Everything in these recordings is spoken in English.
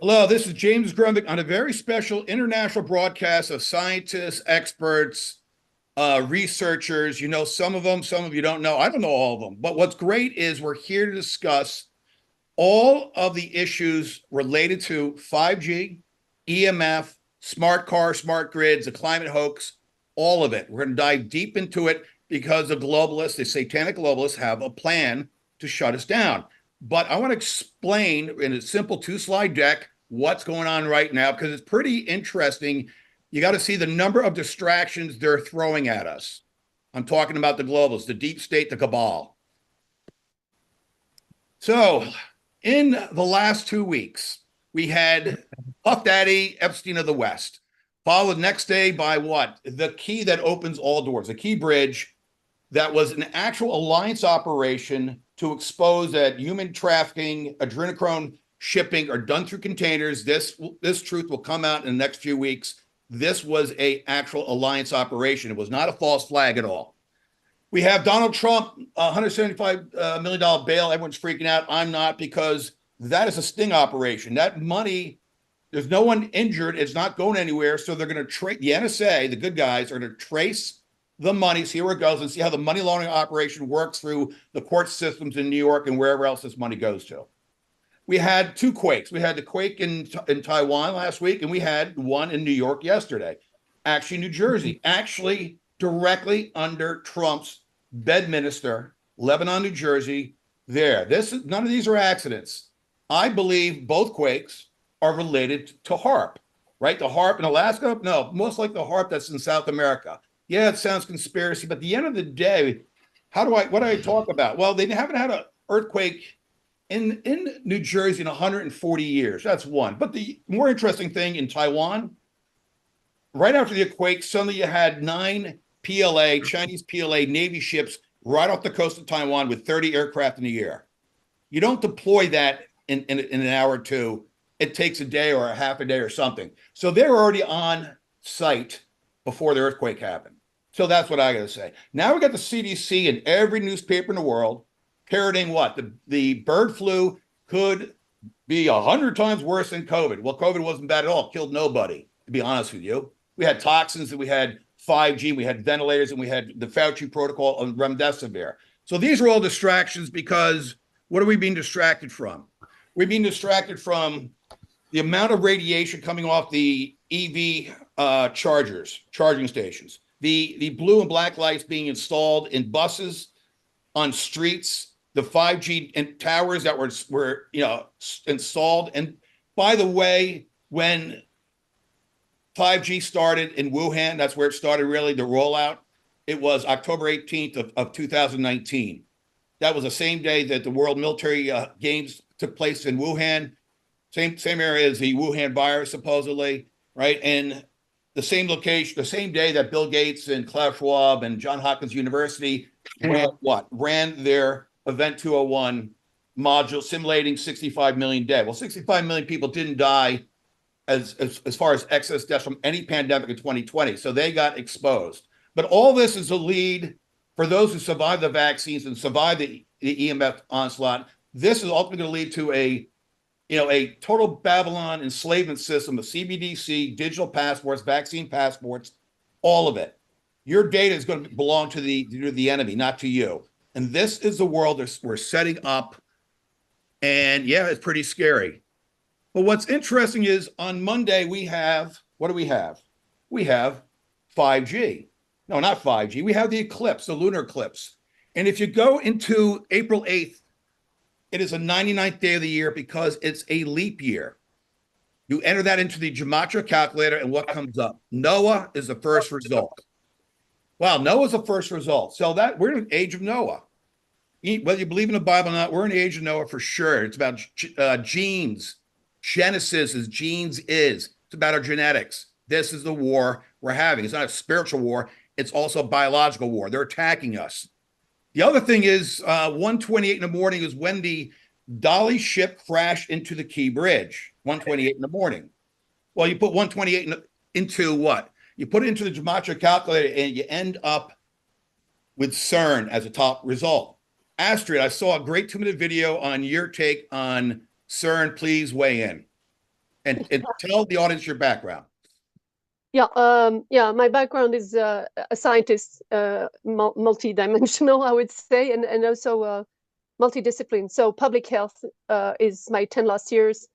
Hello, this is James Grumbick on a very special international broadcast of scientists, experts, researchers. You know some of them, some of you don't know. I don't know all of them. But what's great is we're here to discuss all of the issues related to 5G, EMF, smart cars, smart grids, the climate hoax, all of it. We're going to dive deep into it because the globalists, the satanic globalists, have a plan to shut us down. But I want to explain in a simple 2-slide deck what's going on right now, because it's pretty interesting. You got to see the number of distractions they're throwing at us. I'm talking about the globalists, the deep state, the cabal. So in the last 2 weeks, we had Puff Daddy Epstein of the West, followed the next day by what? The key that opens all doors, the key bridge that was an actual alliance operation to expose that human trafficking, adrenochrome shipping are done through containers. This truth will come out in the next few weeks. This was an actual alliance operation. It was not a false flag at all. We have Donald Trump, $175 million bail. Everyone's freaking out. I'm not, because that is a sting operation. That money, there's no one injured. It's not going anywhere. So they're going to trace, the NSA, the good guys, are going to trace the money, see where it goes, and see how the money laundering operation works through the court systems in New York and wherever else this money goes to. We had 2 quakes. We had the quake in Taiwan last week, and we had one in New York yesterday. Actually, New Jersey, actually directly under Trump's Bedminster, Lebanon, New Jersey. There, none of these are accidents. I believe both quakes are related to HAARP, right? The HAARP in Alaska? No, most like the HAARP that's in South America. Yeah, it sounds conspiracy, but at the end of the day, what do I talk about? Well, they haven't had an earthquake in New Jersey in 140 years. That's one. But the more interesting thing in Taiwan, right after the quake, suddenly you had 9 PLA, Chinese PLA Navy ships right off the coast of Taiwan with 30 aircraft in the air. You don't deploy that in an hour or two. It takes a day or a half a day or something. So they're already on site before the earthquake happened. So that's what I got to say. Now we got the CDC in every newspaper in the world parroting what? The bird flu could be 100 times worse than COVID. Well, COVID wasn't bad at all. It killed nobody, to be honest with you. We had toxins, and we had 5G, we had ventilators, and we had the Fauci protocol on remdesivir. So these are all distractions, because what are we being distracted from? We're being distracted from the amount of radiation coming off the EV charging stations, the blue and black lights being installed in buses, on streets, the 5G and towers that were installed. And by the way, when 5G started in Wuhan, that's where it started really, the rollout. It was October 18th of 2019. That was the same day that the World Military Games took place in Wuhan. Same area as the Wuhan virus, supposedly, right? And the same location, the same day that Bill Gates and Klaus Schwab and Johns Hopkins University ran their Event 201 module simulating 65 million dead. Well, 65 million people didn't die as far as excess deaths from any pandemic in 2020. So they got exposed. But all this is a lead for those who survived the vaccines and survived the EMF onslaught. This is ultimately going to lead to a total Babylon enslavement system of CBDC, digital passports, vaccine passports, all of it. Your data is going to belong to the enemy, not to you. And this is the world we're setting up. And yeah, it's pretty scary. But what's interesting is on Monday, what do we have? We have 5G. No, not 5G. We have the eclipse, the lunar eclipse. And if you go into April 8th, it is a 99th day of the year because it's a leap year. You enter that into the gematria calculator, and what comes up? Noah is the first result. Wow, Noah's the first result. So that we're in the age of Noah. Whether you believe in the Bible or not, we're in the age of Noah for sure. It's about genes. Genesis is genes is. It's about our genetics. This is the war we're having. It's not a spiritual war. It's also a biological war. They're attacking us. The other thing is 1:28 in the morning is when the Dolly ship crashed into the Key Bridge. 1:28 in the morning. Well, you put 1:28 into what? You put it into the gematria calculator and you end up with CERN as a top result. Astrid, I saw a great 2-minute video on your take on CERN, please weigh in and tell the audience your background. Yeah, my background is a scientist, multi-dimensional, I would say, and also multidiscipline. So public health is my 10 last years.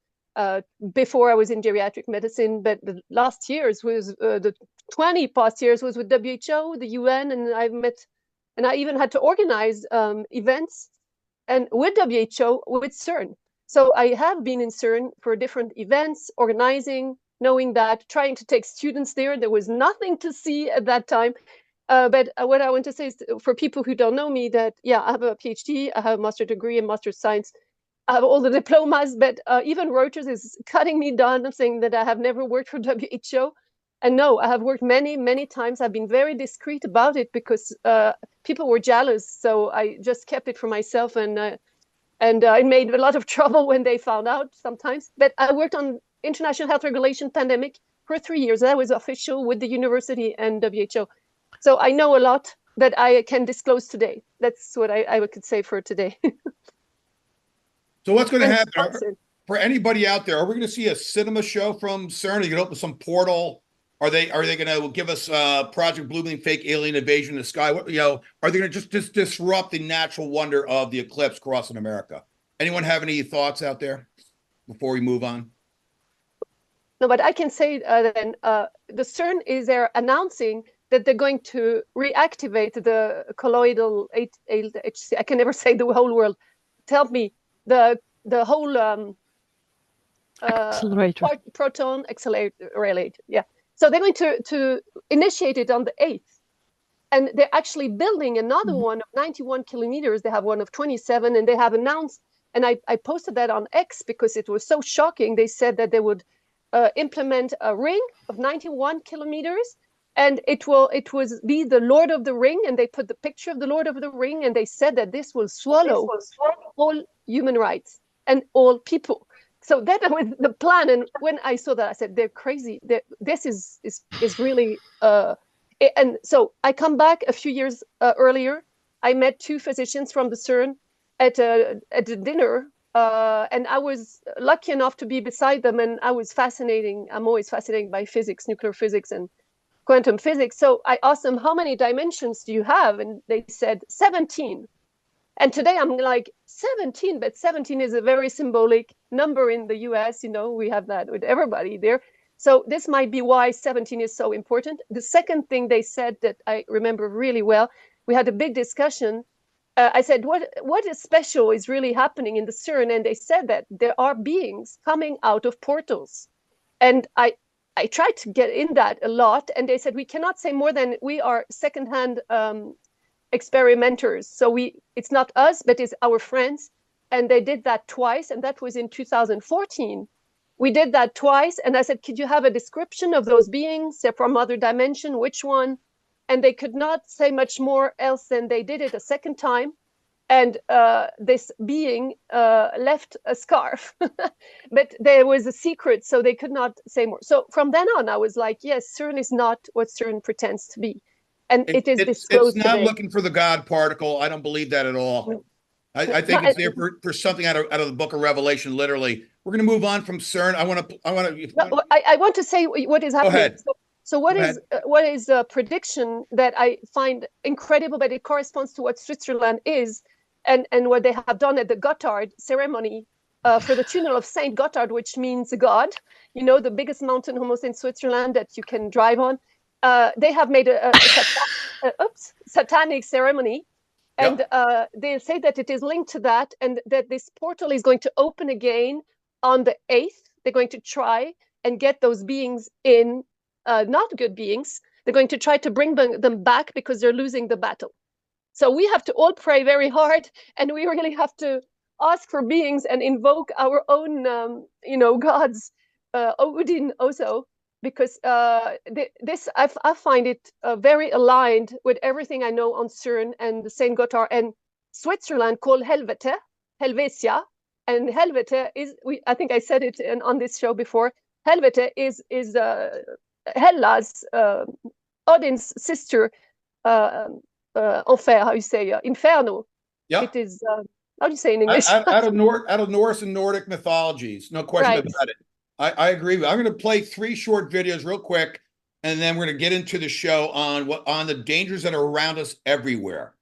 Before I was in geriatric medicine, but the last years was the 20 past years was with WHO, the UN, and I even had to organize events and with WHO, with CERN. So I have been in CERN for different events, organizing, knowing that, trying to take students there. There was nothing to see at that time. But what I want to say is for people who don't know me that, yeah, I have a PhD, I have a master's degree in master's science. I have all the diplomas, but even Reuters is cutting me down, saying that I have never worked for WHO. And no, I have worked many, many times. I've been very discreet about it because people were jealous. So I just kept it for myself, and it made a lot of trouble when they found out sometimes. But I worked on international health regulation pandemic for 3 years. That was official with the university and WHO. So I know a lot that I can disclose today. That's what I could say for today. So what's going to happen for anybody out there? Are we going to see a cinema show from CERN? Are you going to open some portal? Are they going to give us Project Bluebeam fake alien invasion in the sky? What, are they going to just disrupt the natural wonder of the eclipse crossing America? Anyone have any thoughts out there before we move on? No, but I can say then the CERN is there announcing that they're going to reactivate the colloidal HC. I can never say the whole word. Tell me the whole accelerator. Proton accelerator. Yeah. So they're going to initiate it on the 8th. And they're actually building another one of 91 kilometers. They have one of 27, and they have announced, and I posted that on X because it was so shocking. They said that they would implement a ring of 91 kilometers, and it was be the Lord of the Ring, and they put the picture of the Lord of the Ring, and they said that this will swallow all human rights and all people. So that was the plan. And when I saw that, I said, they're crazy. This is really and so I come back a few years earlier. I met 2 physicians from the CERN at a dinner, and I was lucky enough to be beside them, and I'm always fascinated by physics, nuclear physics and quantum physics. So I asked them, how many dimensions do you have? And they said 17. And today I'm like, 17, but 17 is a very symbolic number in the US. We have that with everybody there. So this might be why 17 is so important. The second thing they said that I remember really well, we had a big discussion. I said, what is special is really happening in the CERN? And they said that there are beings coming out of portals. And I tried to get in that a lot. And they said, we cannot say more than we are secondhand experimenters. So it's not us, but it's our friends. And they did that twice. And that was in 2014. We did that twice. And I said, could you have a description of those beings? They're from other dimension, which one? And they could not say much more else than they did it a second time. And this being left a scarf, but there was a secret, so they could not say more. So from then on, I was like, yes, CERN is not what CERN pretends to be. And it is disclosed It's not today. looking for the God particle. I don't believe that at all. I think it's there for something out of the book of Revelation, literally. We're going to move on from CERN. I want to say what is happening. Go ahead. So what is a prediction that I find incredible, but it corresponds to what Switzerland is and what they have done at the Gotthard ceremony for the tunnel of Saint Gotthard, which means God, the biggest mountain almost in Switzerland that you can drive on. They have made a satanic ceremony. And they say that it is linked to that, and that this portal is going to open again on the 8th. They're going to try and get those beings in, not good beings. They're going to try to bring them back because they're losing the battle. So we have to all pray very hard, and we really have to ask for beings and invoke our own, gods, Odin also, because this I find it very aligned with everything I know on CERN and the Saint Gotthard and Switzerland, called Helvetia, and Helvete is I think I said it on this show before. Helvete is Hela's Odin's sister, Enfer, how you say, Inferno. Yeah. It is How do you say in English? Out of Norse and Nordic mythologies, no question Right. about it. I agree with. I'm going to play 3 short videos real quick, and then we're going to get into the show on the dangers that are around us everywhere.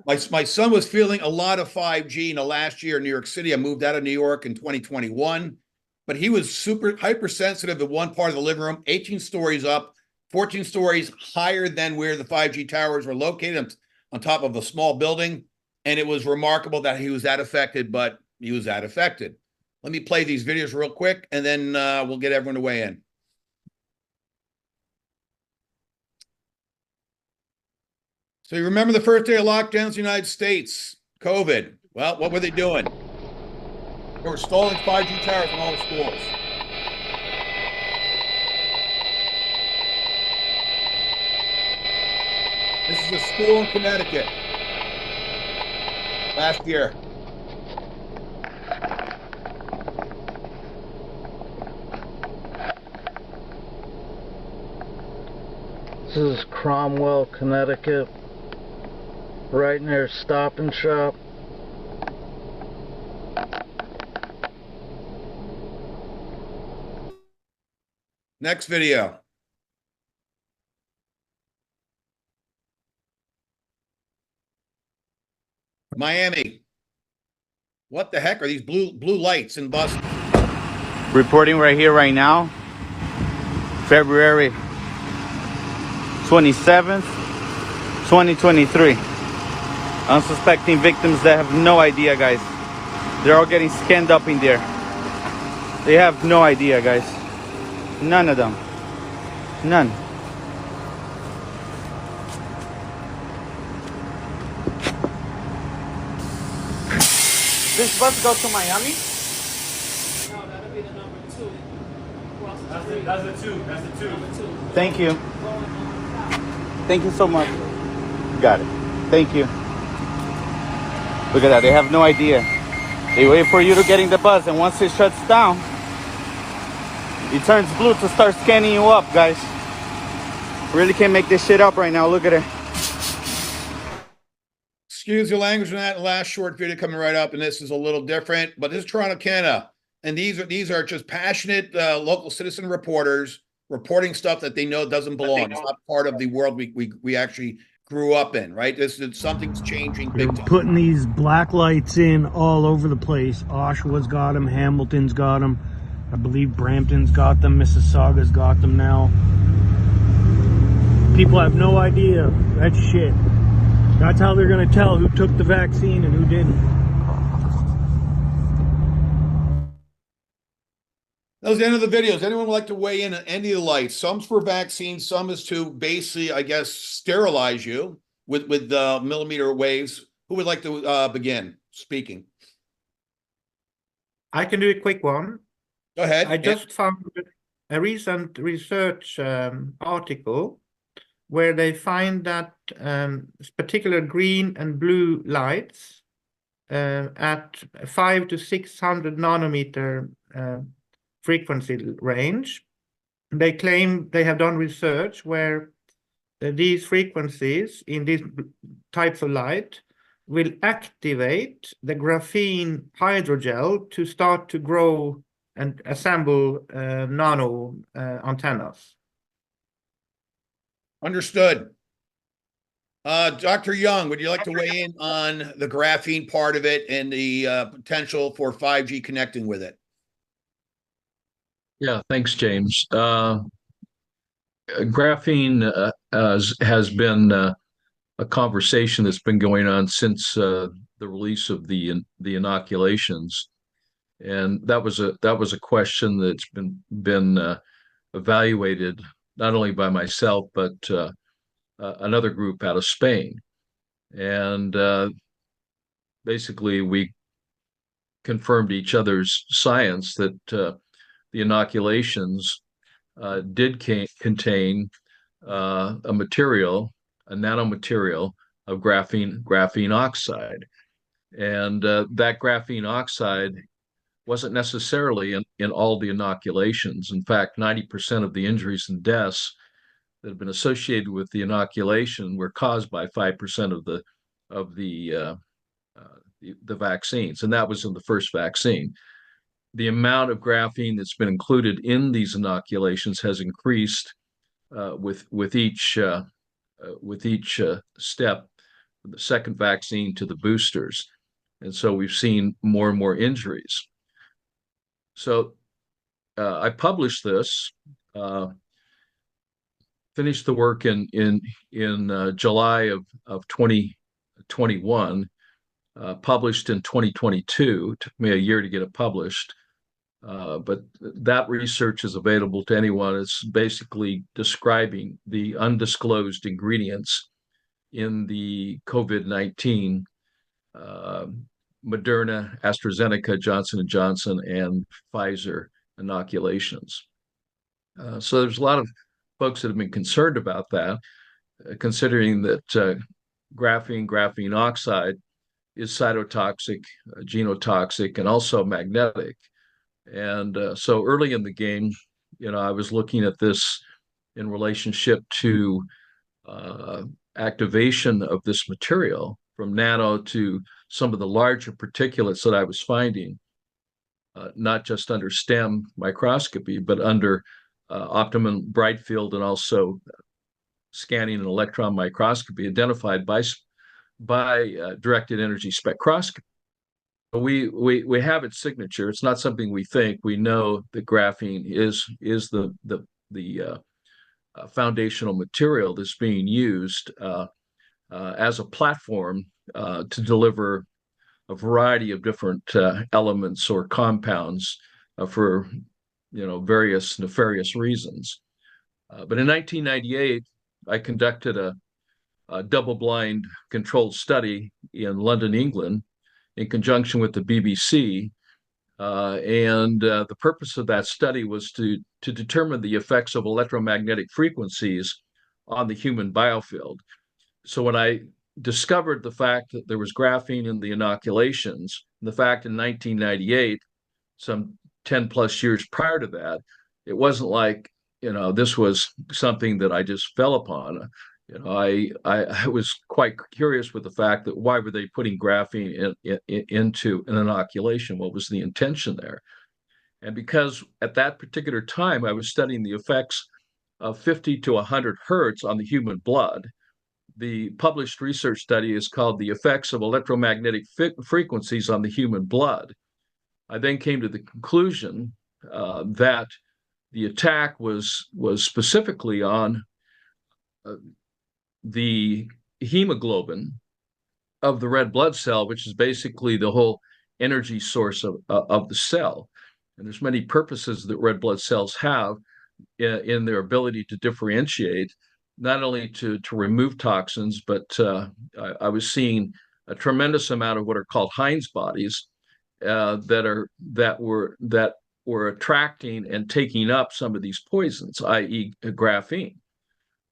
My son was feeling a lot of 5G in the last year in New York City. I moved out of New York in 2021, but he was super hypersensitive to one part of the living room, 18 stories up, 14 stories higher than where the 5G towers were located on top of a small building. And it was remarkable that he was that affected, but he was that affected. Let me play these videos real quick, and then we'll get everyone to weigh in. So you remember the first day of lockdowns in the United States, COVID. Well, what were they doing? They were installing 5G towers in all the schools. This is a school in Connecticut last year. This is Cromwell, Connecticut, right near Stop and Shop. Next video. Miami. What the heck are these blue lights in Boston? Reporting right here, right now, February 27th, 2023. Unsuspecting victims that have no idea, guys. They're all getting scanned up in there. They have no idea, guys. None of them. None. This bus go to Miami? No, that'll be the number 2. That's the two. Number 2. Thank you. Thank you so much. Got it. Thank you. Look at that. They have no idea. They wait for you to get in the bus, and once it shuts down, it turns blue to start scanning you up, guys. Really can't make this shit up right now. Look at it. Excuse your language on that last short video coming right up, and this is a little different, but this is Toronto, Canada, and these are just passionate local citizen reporters reporting stuff that they know doesn't belong. It's not part of the world we actually grew up in, right? Something's changing They're big time. putting these black lights in all over the place. Oshawa's got them, Hamilton's got them. I believe Brampton's got them, Mississauga's got them now. People have no idea. That's shit. That's how they're going to tell who took the vaccine and who didn't. That was the end of the videos. Anyone would like to weigh in on any of the lights? Some's for vaccines, some is to basically, I guess, sterilize you with millimeter waves. Who would like to begin speaking? I can do a quick one. Go ahead. I just found a recent research article where they find that particular green and blue lights at 500 to 600 nanometer frequency range. They claim they have done research where these frequencies in these types of light will activate the graphene hydrogel to start to grow and assemble nano antennas. Understood. Dr. Young, would you like to weigh in on the graphene part of it and the potential for 5G connecting with it? Yeah, thanks, James. Graphene has been a conversation that's been going on since the release of the inoculations, and that was a question that's been evaluated not only by myself but another group out of Spain, and basically we confirmed each other's science that the inoculations did contain a nanomaterial of graphene oxide, and that graphene oxide wasn't necessarily in all the inoculations. In fact, 90% of the injuries and deaths that have been associated with the inoculation were caused by 5% of the the vaccines, and that was in the first vaccine. The amount of graphene that's been included in these inoculations has increased with each step, from the second vaccine to the boosters, and so we've seen more and more injuries. So I published this, finished the work in July of 2021, published in 2022. It took me a year to get it published. But that research is available to anyone. It's basically describing the undisclosed ingredients in the COVID-19 Moderna, AstraZeneca, Johnson & Johnson, and Pfizer inoculations. So there's a lot of folks that have been concerned about that, considering that graphene oxide is cytotoxic, genotoxic, and also magnetic. And so early in the game, I was looking at this in relationship to activation of this material from nano to some of the larger particulates that I was finding, not just under STEM microscopy, but under optimum bright field and also scanning and electron microscopy identified by directed energy spectroscopy. We have its signature. It's not something we think. We know that graphene is the foundational material that's being used as a platform to deliver a variety of different elements or compounds for various nefarious reasons. But in 1998, I conducted a double-blind controlled study in London, England, in conjunction with the BBC. And the purpose of that study was to determine the effects of electromagnetic frequencies on the human biofield. So when I discovered the fact that there was graphene in the inoculations, the fact in 1998, some 10 plus years prior to that, it wasn't like, this was something that I just fell upon. I was quite curious with the fact that why were they putting graphene into an inoculation? What was the intention there? And because at that particular time, I was studying the effects of 50 to 100 hertz on the human blood. The published research study is called The Effects of Electromagnetic Frequencies on the Human Blood. I then came to the conclusion that the attack was specifically on the hemoglobin of the red blood cell, which is basically the whole energy source of the cell. And there's many purposes that red blood cells have in their ability to differentiate, not only to remove toxins, but I was seeing a tremendous amount of what are called Heinz bodies that were attracting and taking up some of these poisons, i.e., graphene.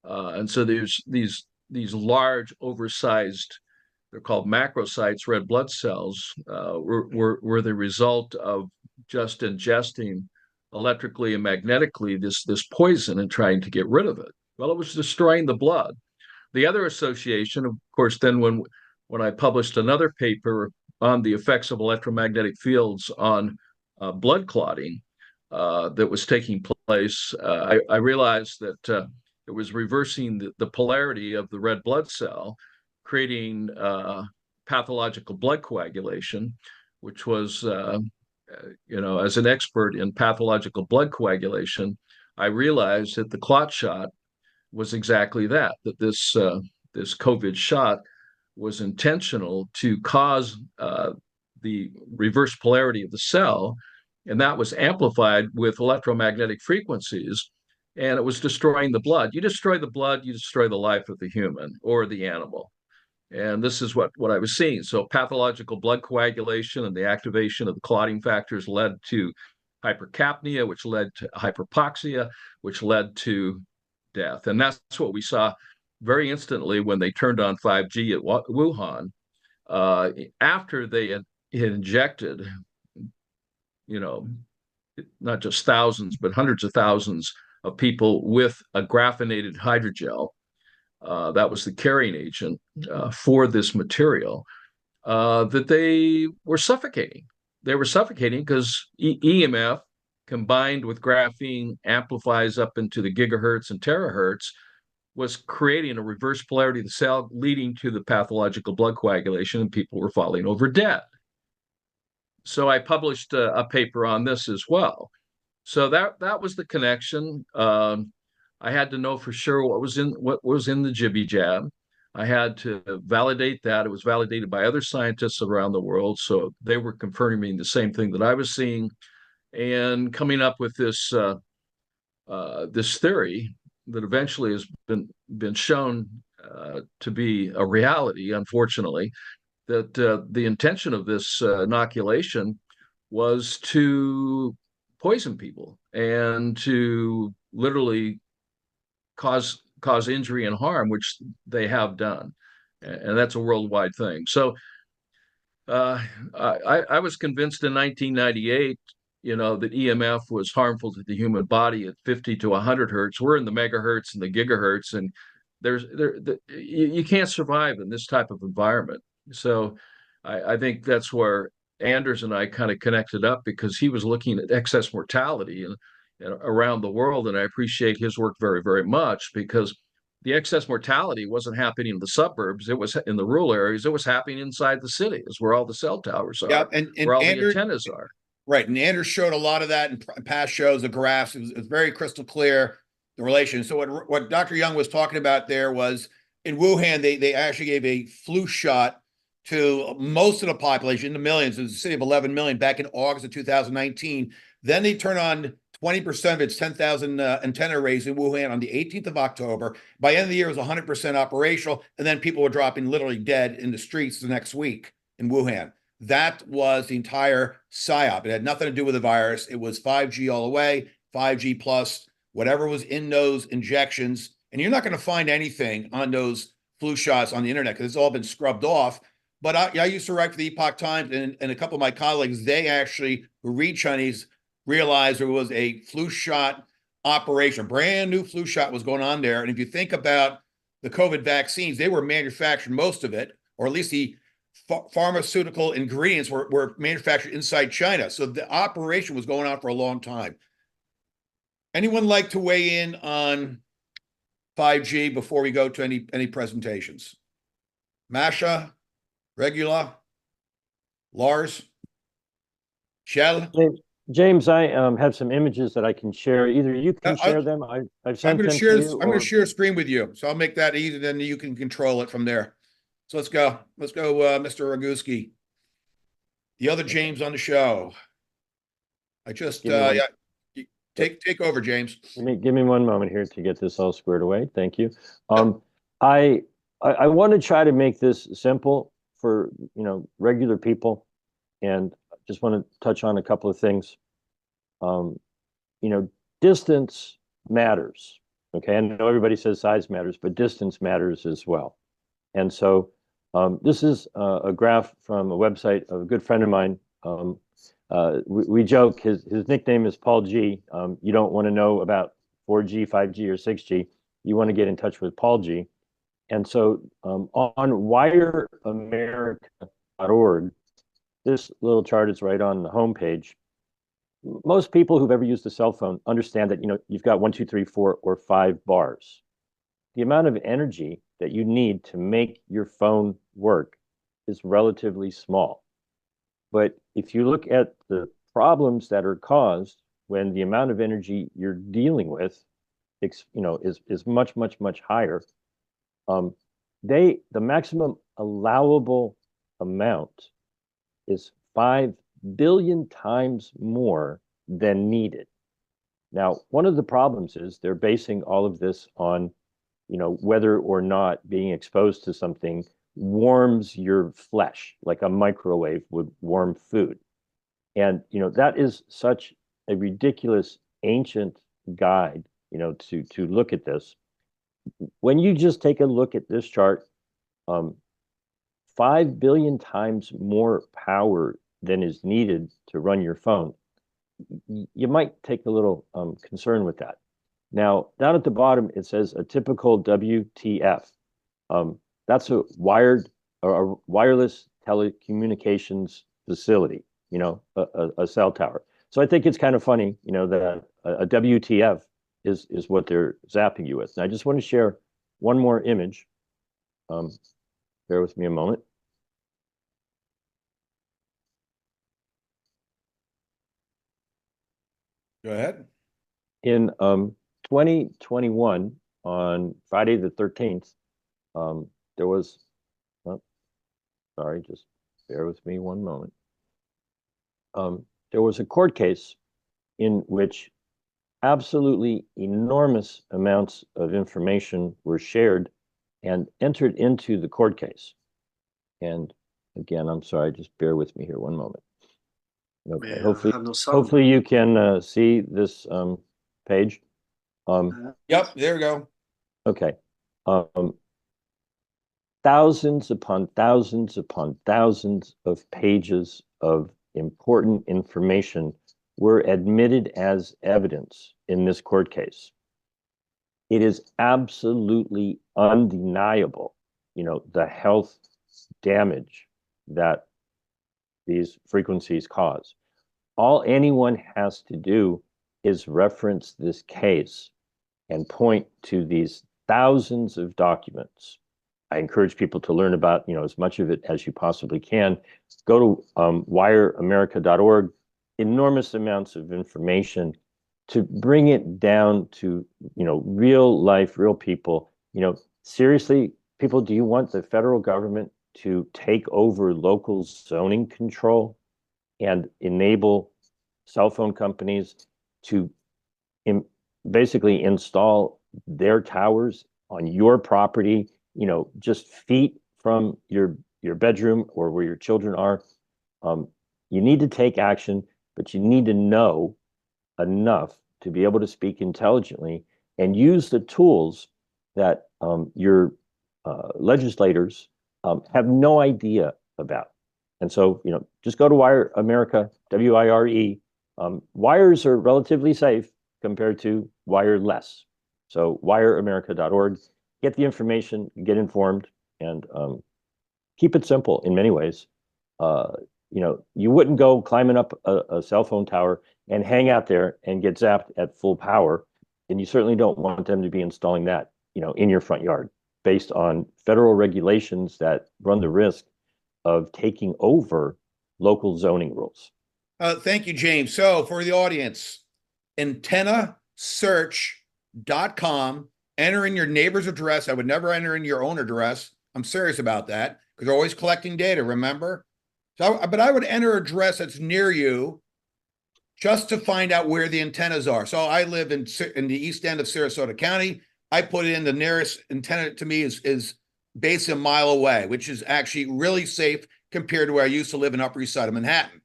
And so there's these large, oversized, they're called macrocytes, red blood cells, were the result of just ingesting electrically and magnetically this poison and trying to get rid of it. Well, it was destroying the blood. The other association, of course, then when I published another paper on the effects of electromagnetic fields on blood clotting that was taking place, I realized that it was reversing the polarity of the red blood cell, creating pathological blood coagulation, which was, as an expert in pathological blood coagulation, I realized that the clot shot was exactly that this COVID shot was intentional to cause the reverse polarity of the cell, and that was amplified with electromagnetic frequencies, and it was destroying the blood. You destroy the blood, you destroy the life of the human or the animal. And this is what I was seeing. So pathological blood coagulation and the activation of the clotting factors led to hypercapnia, which led to hyperpoxia, which led to death. And that's what we saw very instantly when they turned on 5G at Wuhan. After they had injected, not just thousands, but hundreds of thousands of people with a graphinated hydrogel. That was the carrying agent for this material. that they were suffocating. They were suffocating because EMF combined with graphene amplifies up into the gigahertz and terahertz, was creating a reverse polarity of the cell, leading to the pathological blood coagulation, and people were falling over dead. So I published a paper on this as well. So that was the connection. I had to know for sure what was in the jibby jab. I had to validate that. It was validated by other scientists around the world, so they were confirming the same thing that I was seeing, and coming up with this this theory that eventually has been shown to be a reality. Unfortunately, that the intention of this inoculation was to poison people and to literally cause injury and harm, which they have done, and that's a worldwide thing. So I was convinced in 1998, that EMF was harmful to the human body at 50 to 100 hertz. We're in the megahertz and the gigahertz, and you can't survive in this type of environment. So I think that's where Anders and I kind of connected up, because he was looking at excess mortality and around the world, and I appreciate his work very, very much, because the excess mortality wasn't happening in the suburbs. It was in the rural areas. It was happening inside the cities, where all the cell towers are, and where all Anders, the antennas are. right. And Anders showed a lot of that in past shows, the graphs. It was very crystal clear, the relation. So what Dr. Young was talking about there was, in Wuhan, they actually gave a flu shot to most of the population, in the millions. It was a city of 11 million back in August of 2019. Then they turned on 20% of its 10,000 antenna arrays in Wuhan on the 18th of October. By the end of the year, it was 100% operational. And then people were dropping literally dead in the streets the next week in Wuhan. That was the entire psyop. It had nothing to do with the virus. It was 5G all the way, 5G plus, whatever was in those injections. And you're not going to find anything on those flu shots on the internet, because it's all been scrubbed off. But I used to write for the Epoch Times, and a couple of my colleagues, they actually, who read Chinese, realized there was a flu shot operation, a brand new flu shot was going on there. And if you think about the COVID vaccines, they were manufactured, most of it, or at least the pharmaceutical ingredients were manufactured inside China. So the operation was going on for a long time. Anyone like to weigh in on 5G before we go to any presentations? Masha, Regula, Lars, Shell? James, I have some images that I can share. Either you can share them. I've sent them to you. I'm going to share a screen with you, so I'll make that easy. Then you can control it from there. So let's go, Mr. Roguski, the other James on the show. I just take over, James. Give me one moment here to get this all squared away. Thank you. I want to try to make this simple for regular people, and just want to touch on a couple of things. Distance matters. Okay, I know everybody says size matters, but distance matters as well. And so this is a graph from a website of a good friend of mine. We joke his nickname is Paul G. You don't want to know about 4G, 5G, or 6G. You want to get in touch with Paul G. And so on wireamerica.org, this little chart is right on the homepage. Most people who've ever used a cell phone understand that you've got 1, 2, 3, 4, or 5 bars. The amount of energy that you need to make your phone work is relatively small. But if you look at the problems that are caused when the amount of energy you're dealing with, is much, much, much higher, the maximum allowable amount is 5 billion times more than needed. Now, one of the problems is they're basing all of this on whether or not being exposed to something warms your flesh, like a microwave would warm food. And, that is such a ridiculous ancient guide, to look at this. When you just take a look at this chart, 5 billion times more power than is needed to run your phone, you might take a little concern with that. Now, down at the bottom, it says a typical WTF. That's a wired or a wireless telecommunications facility, you know, a cell tower. So I think it's kind of funny, you know, that a WTF is what they're zapping you with. And I just want to share one more image. Bear with me a moment. Go ahead. In 2021, on Friday the 13th, there was, oh, sorry, just bear with me one moment. There was a court case in which absolutely enormous amounts of information were shared and entered into the court case. And again, I'm sorry, just bear with me here one moment. Okay, hopefully you can see this page. Yep, there we go. Okay. Thousands upon thousands upon thousands of pages of important information were admitted as evidence in this court case. It is absolutely undeniable, you know, the health damage that these frequencies cause. All anyone has to do is reference this case and point to these thousands of documents. I encourage people to learn about, you know, as much of it as you possibly can. Go to wireamerica.org. Enormous amounts of information to bring it down to, you know, real life, real people. You know, seriously, people, do you want the federal government to take over local zoning control and enable cell phone companies to basically install their towers on your property, you know, just feet from your bedroom or where your children are? You need to take action, but you need to know enough to be able to speak intelligently and use the tools that your legislators have no idea about. And so, you know, just go to Wire America, WIRE. Wires are relatively safe compared to wireless. So wireamerica.org, get the information, get informed, and keep it simple in many ways. You know, you wouldn't go climbing up a cell phone tower and hang out there and get zapped at full power. And you certainly don't want them to be installing that, you know, in your front yard based on federal regulations that run the risk of taking over local zoning rules. Thank you, James. So for the audience, antennasearch.com, enter in your neighbor's address. I would never enter in your own address. I'm serious about that because they're always collecting data, remember? So, but I would enter an address that's near you just to find out where the antennas are. So I live in the east end of Sarasota County. I put in the nearest antenna to me is basically a mile away, which is actually really safe compared to where I used to live in Upper East Side of Manhattan.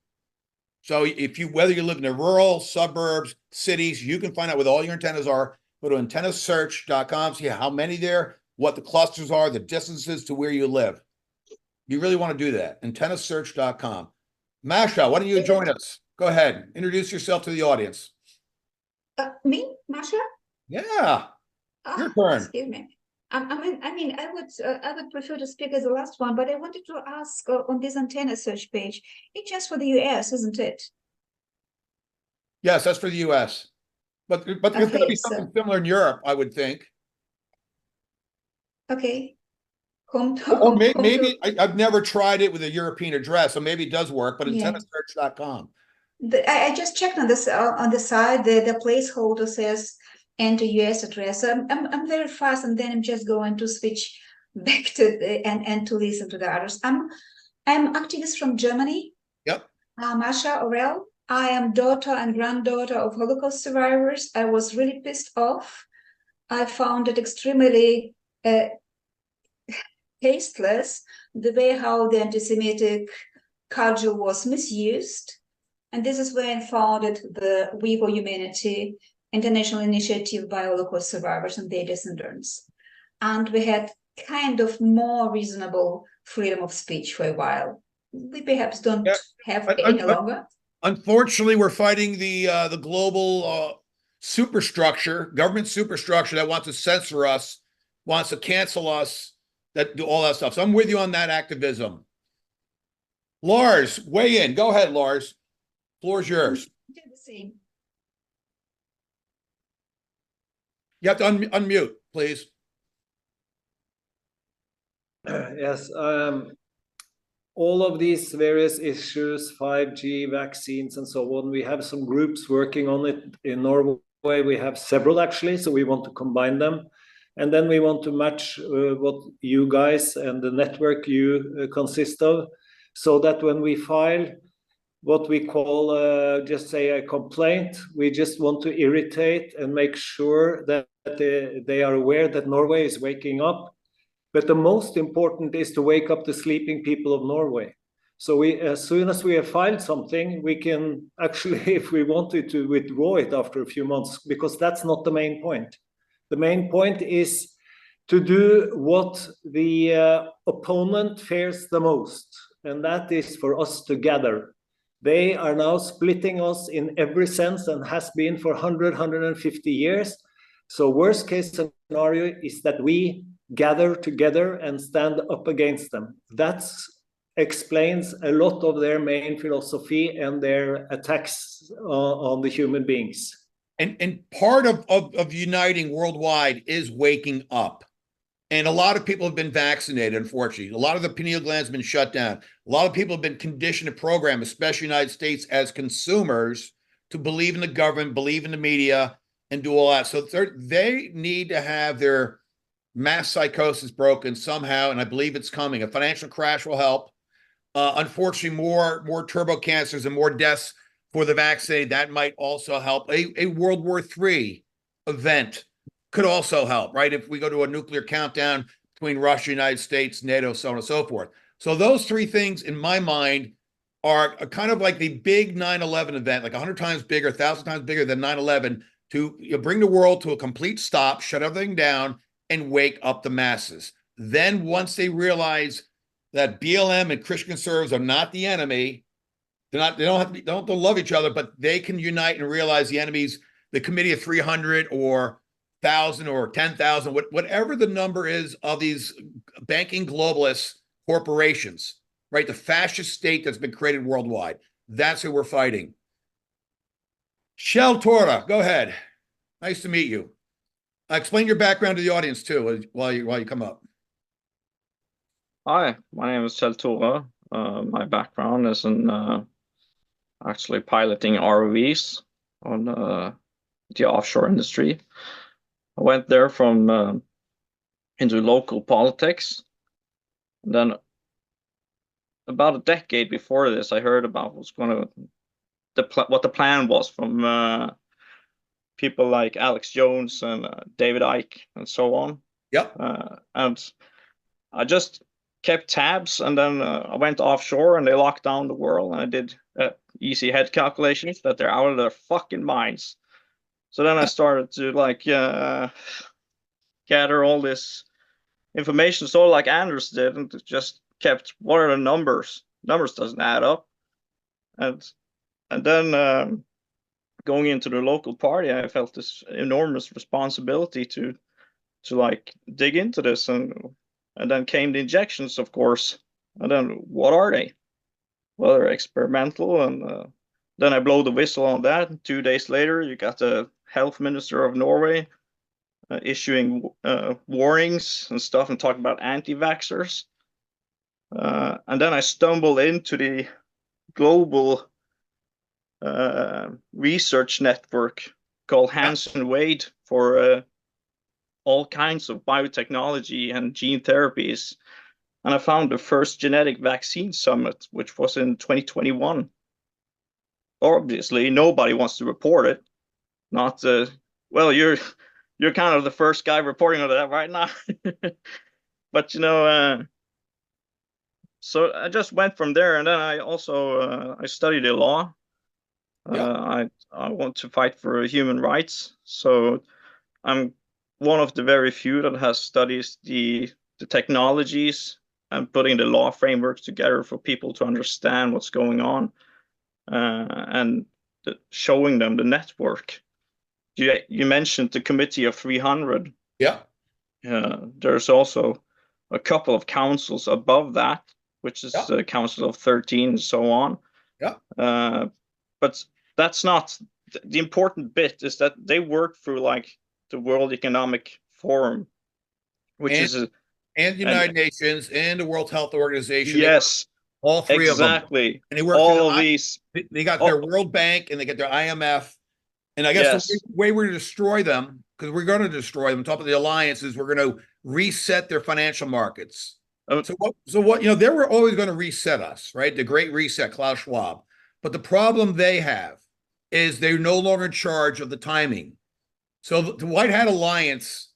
So if you, whether you live in the rural, suburbs, cities, you can find out where all your antennas are. Go to antennasearch.com, see how many there, what the clusters are, the distances to where you live. You really want to do that. Antennasearch.com. Masha, why don't you join us? Go ahead. Introduce yourself to the audience. Me, Masha? Yeah. Your turn. Excuse me. I would prefer to speak as the last one, but I wanted to ask on this antenna search page, it's just for the US, isn't it? Yes, that's for the US. But there's going to be something similar in Europe, I would think. Okay. Maybe I've never tried it with a European address, so maybe it does work, but antennasearch.com. I just checked on this on the side, the placeholder says enter US address. I'm very fast, and then I'm just going to switch back to and to listen to the others. I'm activist from Germany. Yep. Masha Aurel. I am daughter and granddaughter of Holocaust survivors. I was really pissed off. I found it extremely tasteless the way how the anti-Semitic cudgel was misused. And this is when I founded the We for Humanity International Initiative by Holocaust Survivors and their descendants. And we had kind of more reasonable freedom of speech for a while. We perhaps don't have any longer. Unfortunately, we're fighting the global superstructure, government superstructure that wants to censor us, wants to cancel us, that do all that stuff. So I'm with you on that activism. Lars, weigh in. Go ahead, Lars. Floor's yours. Do the same. You have to unmute, please. Yes, all of these various issues, 5G, vaccines, and so on, we have some groups working on it in Norway. We have several actually, so we want to combine them. And then we want to match what you guys and the network you consist of, so that when we file what we call, just say, a complaint, we just want to irritate and make sure that they are aware that Norway is waking up. But the most important is to wake up the sleeping people of Norway. So as soon as we have filed something, we can actually, if we wanted to, withdraw it after a few months, because that's not the main point. The main point is to do what the opponent fears the most, and that is for us to gather. They are now splitting us in every sense and has been for 100, 150 years. So worst case scenario is that we gather together and stand up against them. That explains a lot of their main philosophy and their attacks on the human beings. And part of uniting worldwide is waking up. And a lot of people have been vaccinated, unfortunately. A lot of the pineal glands have been shut down. A lot of people have been conditioned to program, especially in the United States, as consumers, to believe in the government, believe in the media, and do all that. So they need to have their mass psychosis broken somehow, and I believe it's coming. A financial crash will help. Unfortunately, more turbo cancers and more deaths for the vaccine, that might also help. A World War III event could also help, right? If we go to a nuclear countdown between Russia, United States, NATO, so on and so forth. So those three things, in my mind, are kind of like the big 9/11 event, like 100 times bigger, 1,000 times bigger than 9/11, to bring the world to a complete stop, shut everything down, and wake up the masses. Then once they realize that BLM and Christian conservatives are not the enemy, they don't have to love each other, but they can unite and realize the enemy's the committee of 300 or 1,000 or 10,000, whatever the number is of these banking globalist corporations, right? The fascist state that's been created worldwide. That's who we're fighting. Shell Tora, go ahead. Nice to meet you. Explain your background to the audience too while you come up. Hi, my name is Kjell Tore. My background is in actually piloting ROVs on the offshore industry. I went there from into local politics. Then about a decade before this, I heard about what the plan was from people like Alex Jones and David Icke and so on. Yep. And I just kept tabs, and then I went offshore and they locked down the world, and I did easy head calculations that they're out of their fucking minds. So then I started to gather all this information, so like Anders did, and just kept, what are the numbers? Numbers doesn't add up. And then going into the local party, I felt this enormous responsibility to like dig into this, and then came the injections, of course. And then what are they? Well, they're experimental, and then I blow the whistle on that. 2 days later, you got the health minister of Norway issuing warnings and stuff and talking about anti-vaxxers. And then I stumbled into the global research network called Hanson Wade for all kinds of biotechnology and gene therapies. And I found the first genetic vaccine summit, which was in 2021. Obviously, nobody wants to report it. Not, well, you're kind of the first guy reporting on that right now. But, so I just went from there. And then I also, I studied the law. I want to fight for human rights. So I'm one of the very few that has studied the technologies and putting the law frameworks together for people to understand what's going on, and showing them the network. You mentioned the committee of 300. Yeah. There's also a couple of councils above that, which is Yeah. the Council of 13 and so on. Yeah. But that's not the important bit. Is that they work through like the World Economic Forum, which is a, and the United Nations and the World Health Organization. Yes, all three of them. exactly. And they work All of these. They got their World Bank and they get their IMF. And I guess Yes. the way we're going to destroy them, because we're going to destroy them, top of the alliance, is we're going to reset their financial markets. So what, you know, they were always going to reset us, right? The Great Reset, Klaus Schwab. But the problem they have is they're no longer in charge of the timing. So the White Hat Alliance,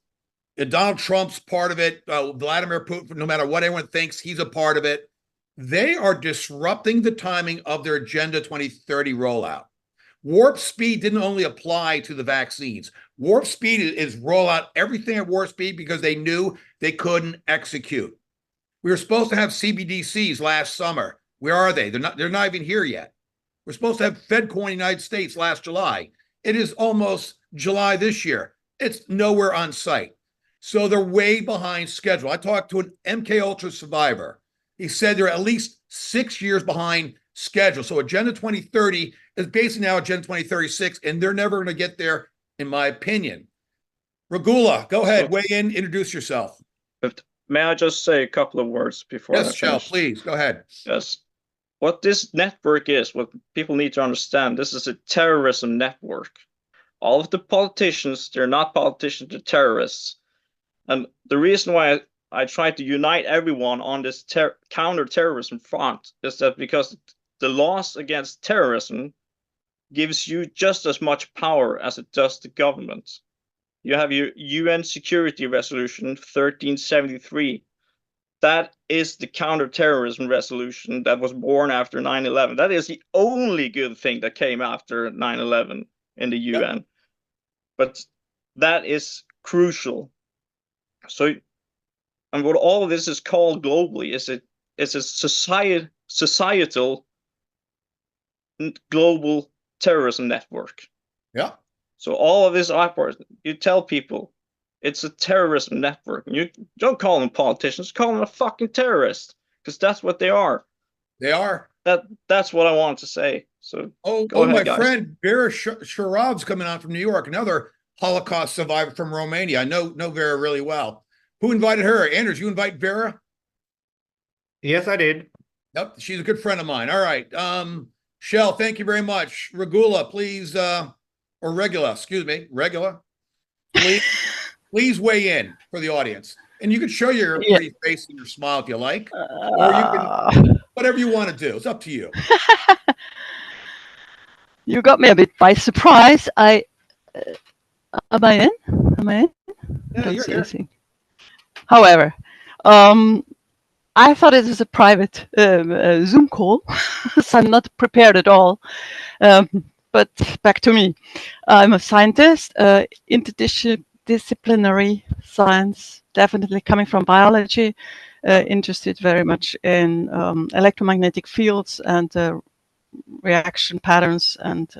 Donald Trump's part of it, Vladimir Putin, no matter what anyone thinks, he's a part of it. They are disrupting the timing of their Agenda 2030 rollout. Warp speed didn't only apply to the vaccines. Warp speed is roll out everything at warp speed because they knew they couldn't execute. We were supposed to have CBDCs last summer. Where are they? They're not even here yet. We're supposed to have FedCoin in the United States last July. It is almost July this year. It's nowhere on site. So they're way behind schedule. I talked to an MK Ultra survivor. He said they're at least 6 years behind schedule. So Agenda 2030 is basically now Agenda 2036, and they're never going to get there, in my opinion. Regula, go ahead, weigh in, introduce yourself. May I just say a couple of words before I Yes, Shell, please, go ahead. Yes. What this network is, what people need to understand, this is a terrorism network. All of the politicians, they're not politicians, they're terrorists. And the reason why I try to unite everyone on this counter-terrorism front is that because the laws against terrorism gives you just as much power as it does the government. You have your UN Security Resolution 1373. That is the counter-terrorism resolution that was born after 9/11. That is the only good thing that came after 9/11 in the UN. Yep. But that is crucial. So, and what all of this is called globally is a societal global terrorism network. Yeah. So all of this operates, you tell people it's a terrorism network. You don't call them politicians, call them a fucking terrorist, because that's what they are. They are. That's what I wanted to say. So go ahead, my guys. Friend Vera Sharov's coming on from New York, another Holocaust survivor from Romania. I know Vera really well. Who invited her? Anders, you invite Vera? Yes, I did. Yep, she's a good friend of mine. All right. Shell, thank you very much. Regula, please, or Regula, excuse me, Regula, please weigh in for the audience. And you can show your pretty face and your smile if you like, or you can, whatever you want to do. It's up to you. You got me a bit by surprise. Am I in? Am I in? Yeah, you're here. However, I thought it was a private Zoom call, so I'm not prepared at all. But back to me. I'm a scientist, interdisciplinary science, definitely coming from biology, interested very much in electromagnetic fields and reaction patterns and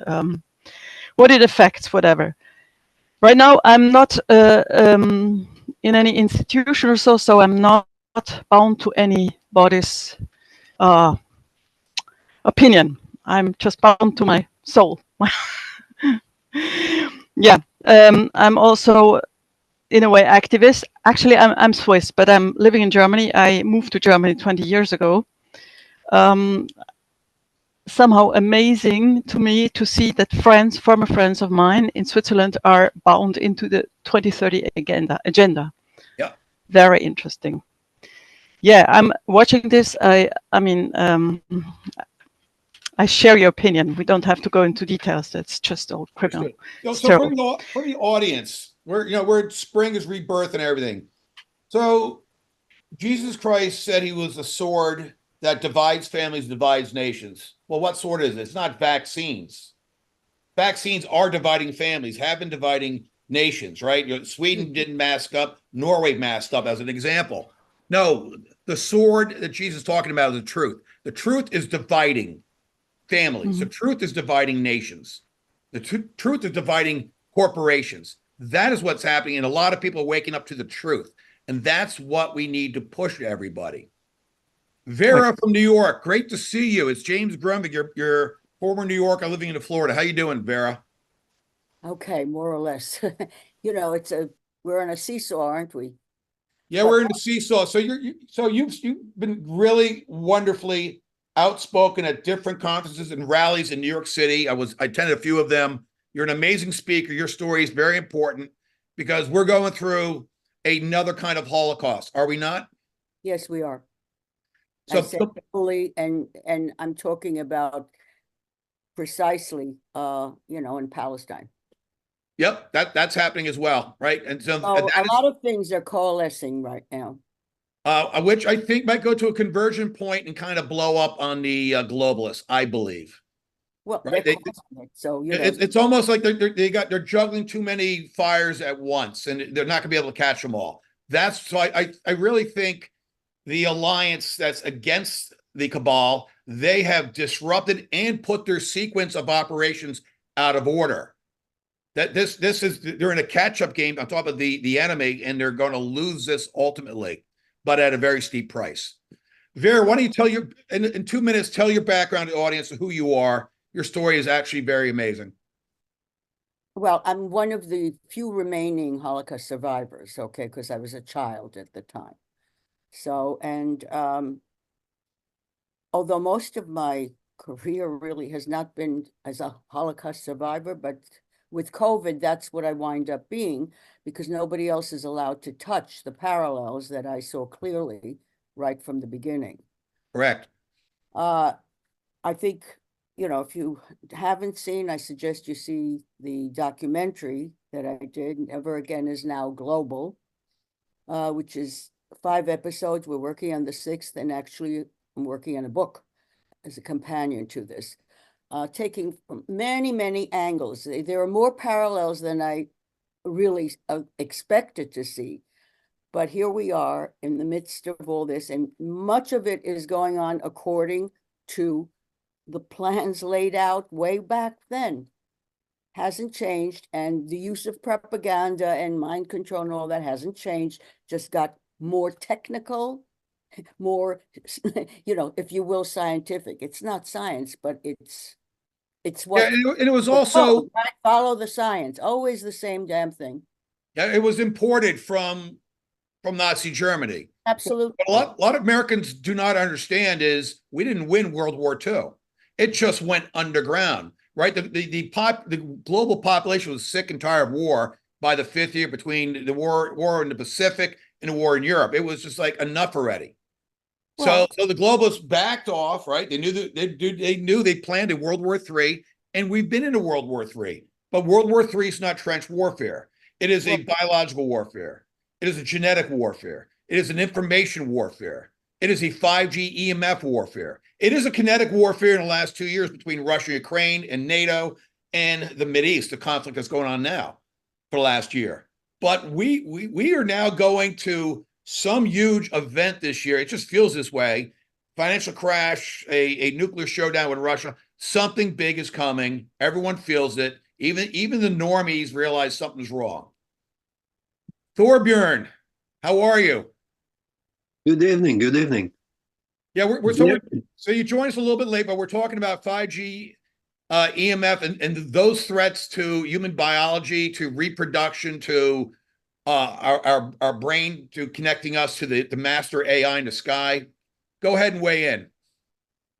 what it affects, whatever. Right now, I'm not in any institution or so I'm not bound to anybody's opinion. I'm just bound to my soul. Yeah, I'm also in a way activist. Actually, I'm Swiss, but I'm living in Germany. I moved to Germany 20 years ago. Somehow amazing to me to see that former friends of mine in Switzerland are bound into the 2030 agenda. Yeah. Very interesting. Yeah, I'm watching this. I mean, I share your opinion. We don't have to go into details. That's just all criminal. So for the audience, where spring is rebirth and everything. So Jesus Christ said he was a sword that divides families, divides nations. Well, what sword is it? It's not vaccines. Vaccines are dividing families, have been dividing nations, right? Sweden didn't mask up. Norway masked up as an example. No, the sword that Jesus is talking about is the truth. The truth is dividing families. Mm-hmm. The truth is dividing nations. The truth is dividing corporations. That is what's happening. And a lot of people are waking up to the truth. And that's what we need to push to everybody. Vera from New York, great to see you. It's James Grumbick, your former New Yorker living in Florida. How you doing, Vera? Okay, more or less. You know, we're on a seesaw, aren't we? Yeah, But we're in the seesaw. So you've been really wonderfully outspoken at different conferences and rallies in New York City. I attended a few of them. You're an amazing speaker. Your story is very important because we're going through another kind of Holocaust, are we not? yes, we are. I So, said fully, and I'm talking about precisely, you know, in Palestine. yep, that's happening as well, right? And so So that a is lot of things are coalescing right now. which I think might go to a conversion point and kind of blow up on the globalists, I believe. Well, Right? they're causing it, so you know. It's almost like they're juggling too many fires at once, and they're not going to be able to catch them all. That's so I really think the alliance that's against the cabal, they have disrupted and put their sequence of operations out of order. That this is they're in a catch-up game on top of the enemy, and they're going to lose this ultimately, but at a very steep price. Vera, why don't you tell in 2 minutes, tell your background to the audience of who you are. Your story is actually very amazing. Well, I'm one of the few remaining Holocaust survivors, okay, because I was a child at the time. So, and although most of my career really has not been as a Holocaust survivor, but with COVID, that's what I wind up being, because nobody else is allowed to touch the parallels that I saw clearly right from the beginning. Correct. I think, you know, if you haven't seen, I suggest you see the documentary that I did, Never Again Is Now Global, which is 5 episodes. We're working on the 6th, and actually I'm working on a book as a companion to this, taking from many, many angles. There are more parallels than I really expected to see. But here we are in the midst of all this, and much of it is going on according to the plans laid out way back then. Hasn't changed, and the use of propaganda and mind control and all that hasn't changed, just got more technical, more, you know, if you will, scientific. It's not science, but it's what. Yeah, and it was also right? Follow the science. Always the same damn thing. yeah, it was imported from Nazi Germany. Absolutely. What a lot of Americans do not understand is we didn't win World War II. It just went underground, right? The global population was sick and tired of war by the 5th year, between the war in the Pacific and the war in Europe. It was just like enough already. Well, So the globalists backed off, right? They knew they planned a World War III, and we've been in a World War III. But World War III is not trench warfare. It is a biological warfare. It is a genetic warfare. It is an information warfare. It is a 5G EMF warfare. It is a kinetic warfare in the last 2 years between Russia, Ukraine, and NATO, and the Mideast, the conflict that's going on now for the last year. But we are now going to some huge event this year. It just feels this way. Financial crash, a nuclear showdown with Russia. Something big is coming. Everyone feels it. Even the normies realize something's wrong. Thorbjörn, how are you? Good evening. Good evening. Yeah, so you joined us a little bit late, but we're talking about 5G EMF and those threats to human biology, to reproduction, to our brain, to connecting us to the master AI in the sky. Go ahead and weigh in.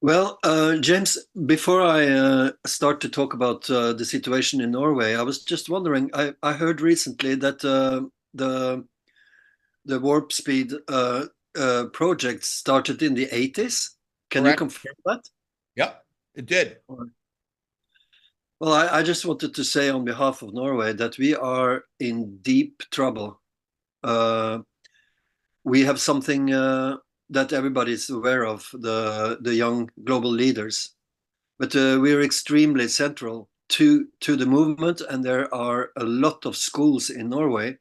Well, James, before I start to talk about the situation in Norway, I was just wondering, I heard recently that the warp speed project started in the 80s. Can Correct. you confirm that? Yep, it did. Well, I just wanted to say on behalf of Norway that we are in deep trouble. We have something that everybody is aware of, the young global leaders, but we're extremely central to the movement, and there are a lot of schools in Norway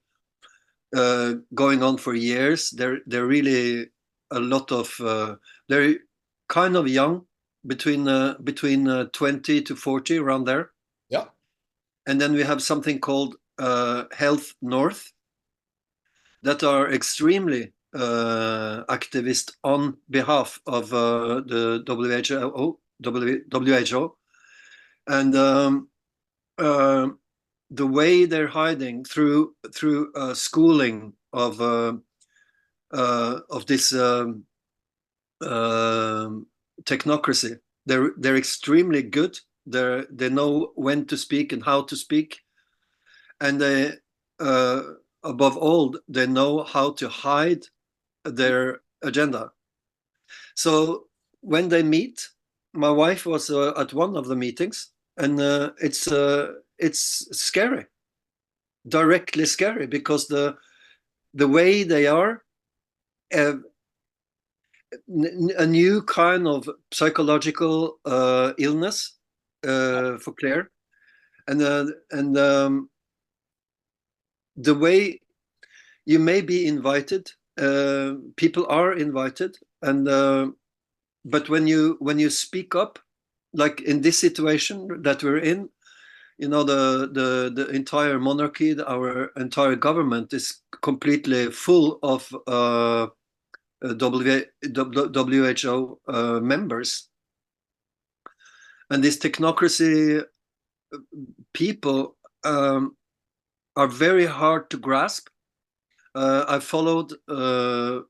going on for years. They're really a lot of they're kind of young, between 20 to 40, around there. Yeah. And then we have something called Health North, that are extremely activist on behalf of the WHO, and the way they're hiding through schooling of this technocracy. They're extremely good. They know when to speak and how to speak, and they above all they know how to hide their agenda. So when they meet, my wife was at one of the meetings, and it's scary, directly scary, because the way they are, a new kind of psychological illness for Claire, and the way you may be invited, people are invited, and but when you speak up, like in this situation that we're in, you know, the entire monarchy, our entire government is completely full of WHO members, and this technocracy people are very hard to grasp. I followed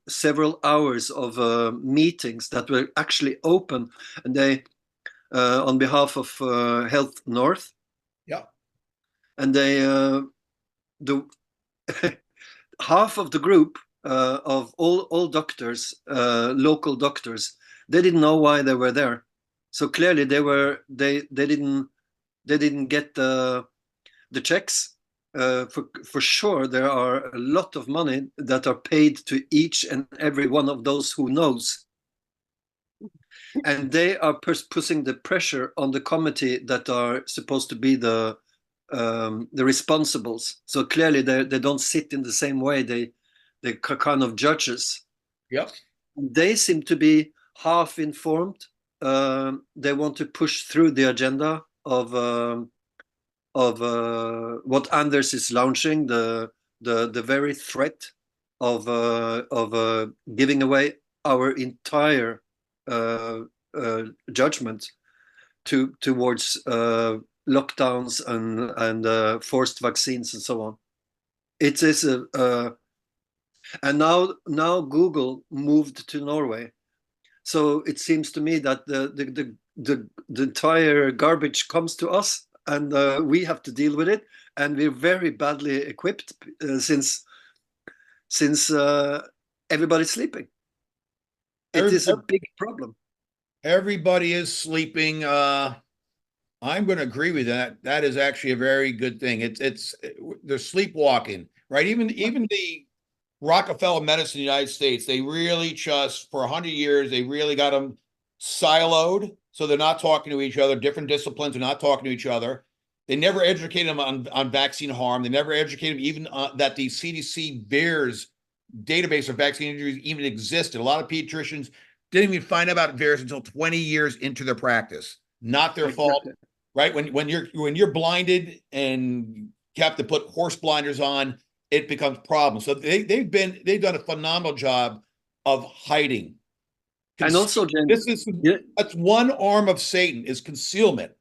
several hours of meetings that were actually open, and they on behalf of Health North. Yeah, and they the half of the group of all doctors, local doctors, they didn't know why they were there. So clearly they didn't get the checks. For sure, there are a lot of money that are paid to each and every one of those who knows, and they are pushing the pressure on the committee that are supposed to be the responsibles. So clearly, they don't sit in the same way. They kind of judges. Yep. They seem to be half informed. They want to push through the agenda of what Anders is launching, the very threat of giving away our entire judgment towards lockdowns and forced vaccines and so on. It is and now Google moved to Norway, so it seems to me that the entire garbage comes to us, and we have to deal with it, and we're very badly equipped since everybody's sleeping. It is a big problem. Everybody is sleeping. I'm going to agree with that. That is actually a very good thing. They're sleepwalking, right? Even the Rockefeller medicine in the United States, they really just, for 100 years, they really got them siloed. So they're not talking to each other. Different disciplines are not talking to each other. They never educated them on vaccine harm. They never educated them even that the CDC VAERS database of vaccine injuries even existed. A lot of pediatricians didn't even find out about VAERS until 20 years into their practice. Not their fault, right? When you're blinded and you have to put horse blinders on, it becomes a problem. So they've done a phenomenal job of hiding. And also, James, that's one arm of Satan, is concealment.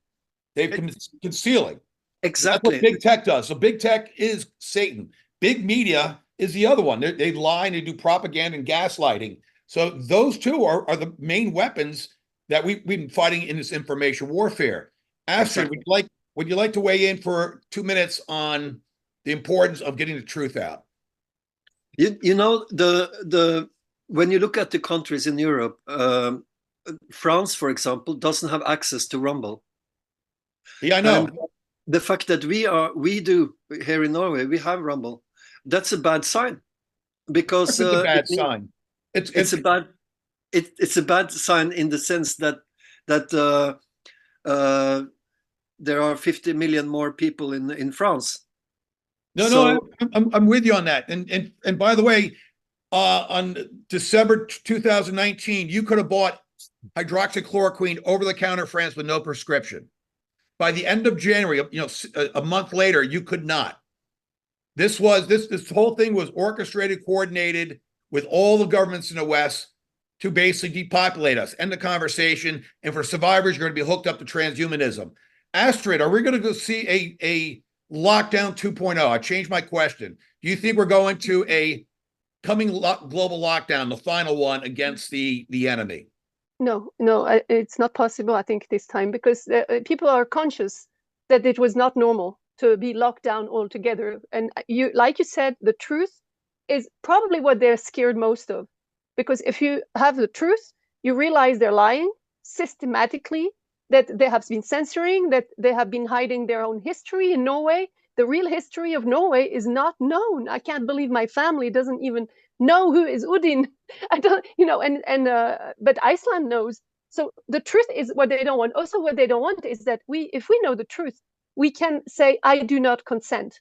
They've concealing. Exactly. That's what big tech does. So big tech is Satan. Big media is the other one. They lie and they do propaganda and gaslighting. So those two are the main weapons that we've been fighting in this information warfare. Astrid, exactly. would you like to weigh in for 2 minutes on the importance of getting the truth out? You know, when you look at the countries in Europe, France, for example, doesn't have access to Rumble. Yeah, I know. And the fact that we do here in Norway, we have Rumble, that's a bad sign, because it's a bad sign. It's a bad sign in the sense that there are 50 million more people in France. No, I'm with you on that. And by the way, on December 2019, you could have bought hydroxychloroquine over the counter in France with no prescription. By the end of January, a month later, you could not. This whole thing was orchestrated, coordinated with all the governments in the West to basically depopulate us. End the conversation. And for survivors, you're going to be hooked up to transhumanism. Astrid, are we going to go see a lockdown 2.0? I changed my question. Do you think we're going to a coming global lockdown, the final one against the enemy? No, it's not possible, I think, this time, because people are conscious that it was not normal to be locked down altogether. And like you said, the truth is probably what they're scared most of. Because if you have the truth, you realize they're lying systematically, that they have been censoring, that they have been hiding their own history in Norway. The real history of Norway is not known. I can't believe my family doesn't even know who is Odin. I don't, but Iceland knows. So the truth is what they don't want. Also, what they don't want is that if we know the truth, we can say, I do not consent.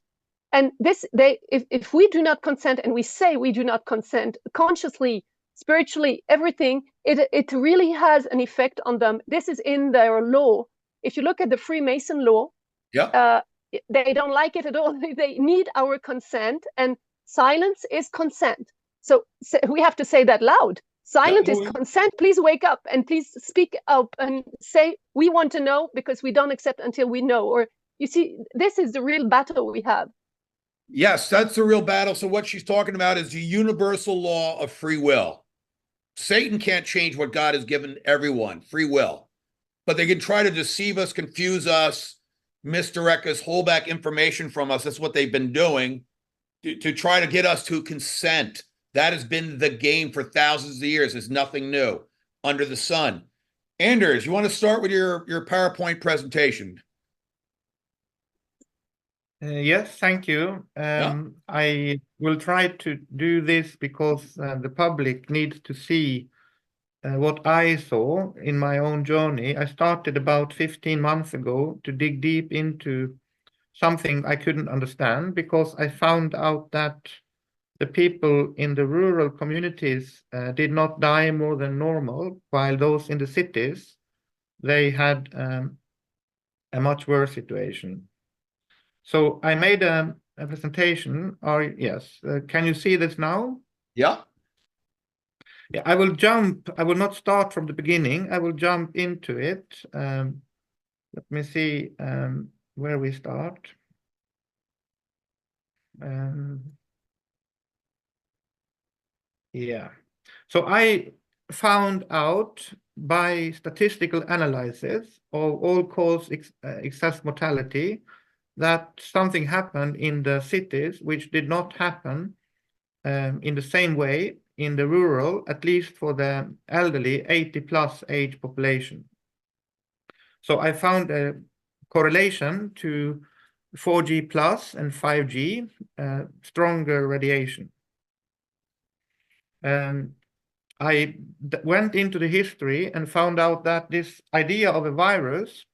And if we do not consent and we say we do not consent consciously, spiritually, everything, it really has an effect on them. This is in their law. If you look at the Freemason law, they don't like it at all. They need our consent, and silence is consent. So we have to say that loud. Silent is consent. Please wake up and please speak up and say, we want to know because we don't accept until we know. Or you see, this is the real battle we have. Yes, that's the real battle. So what she's talking about is the universal law of free will. Satan can't change what God has given everyone, free will. But they can try to deceive us, confuse us, misdirect us, hold back information from us. That's what they've been doing to try to get us to consent. That has been the game for thousands of years. It's nothing new under the sun. Anders, you want to start with your PowerPoint presentation? Yes, thank you. I will try to do this because the public needs to see what I saw in my own journey. I started about 15 months ago to dig deep into something I couldn't understand, because I found out that the people in the rural communities did not die more than normal, while those in the cities, they had a much worse situation. So I made a presentation. Yes, can you see this now? Yeah. Yeah, I will jump. I will not start from the beginning. I will jump into it. Let me see where we start. Yeah. So I found out by statistical analysis of all-cause excess mortality that something happened in the cities which did not happen in the same way in the rural, at least for the elderly 80+ age population. So I found a correlation to 4G plus and 5G, stronger radiation. I went into the history and found out that this idea of a virus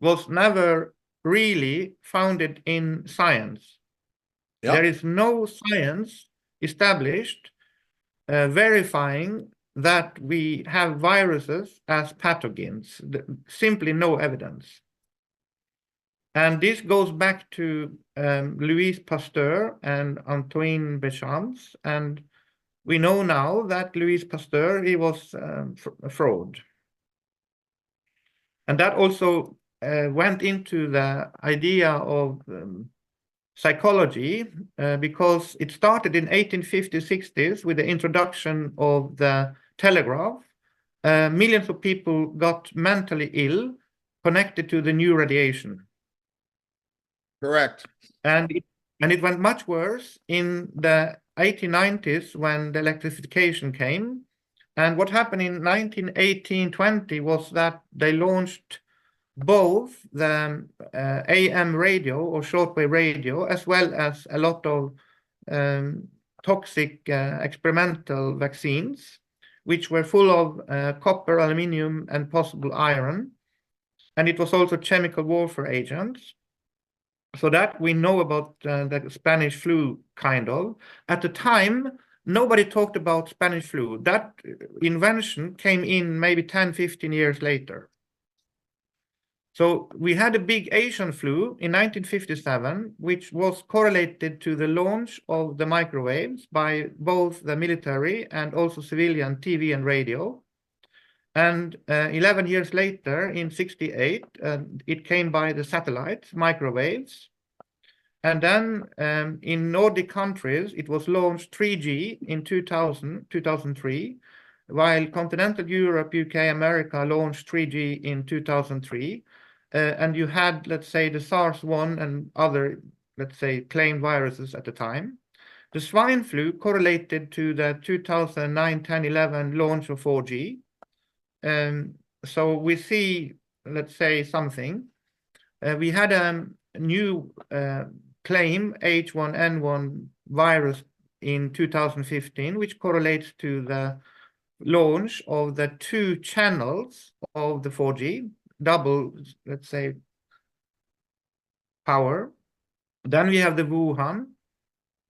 was never really founded in science. There is no science established verifying that we have viruses as pathogens. Simply no evidence. And this goes back to Louis Pasteur and Antoine Béchamps. And we know now that Louis Pasteur, he was a fraud. And that also went into the idea of psychology, because it started in 1850s, 60s with the introduction of the telegraph. Millions of people got mentally ill connected to the new radiation. Correct. And it went much worse in the 1890s when the electrification came. And what happened in 1918-20 was that they launched both the AM radio or shortwave radio, as well as a lot of toxic experimental vaccines, which were full of copper, aluminium, and possible iron. And it was also chemical warfare agents. So that we know about the Spanish flu, kind of. At the time, nobody talked about Spanish flu. That invention came in maybe 10, 15 years later. So we had a big Asian flu in 1957, which was correlated to the launch of the microwaves by both the military and also civilian TV and radio. And 11 years later, in 68, it came by the satellite microwaves. And then in Nordic countries, it was launched 3G in 2003, while continental Europe, UK, America launched 3G in 2003. And you had, let's say, the SARS-1 and other, let's say, claimed viruses at the time. The swine flu correlated to the 2009, 10, 11 launch of 4G. So we see, let's say, something. We had a new claim, H1N1 virus in 2015, which correlates to the launch of the 2 channels of the 4G, double, let's say, power. Then we have the Wuhan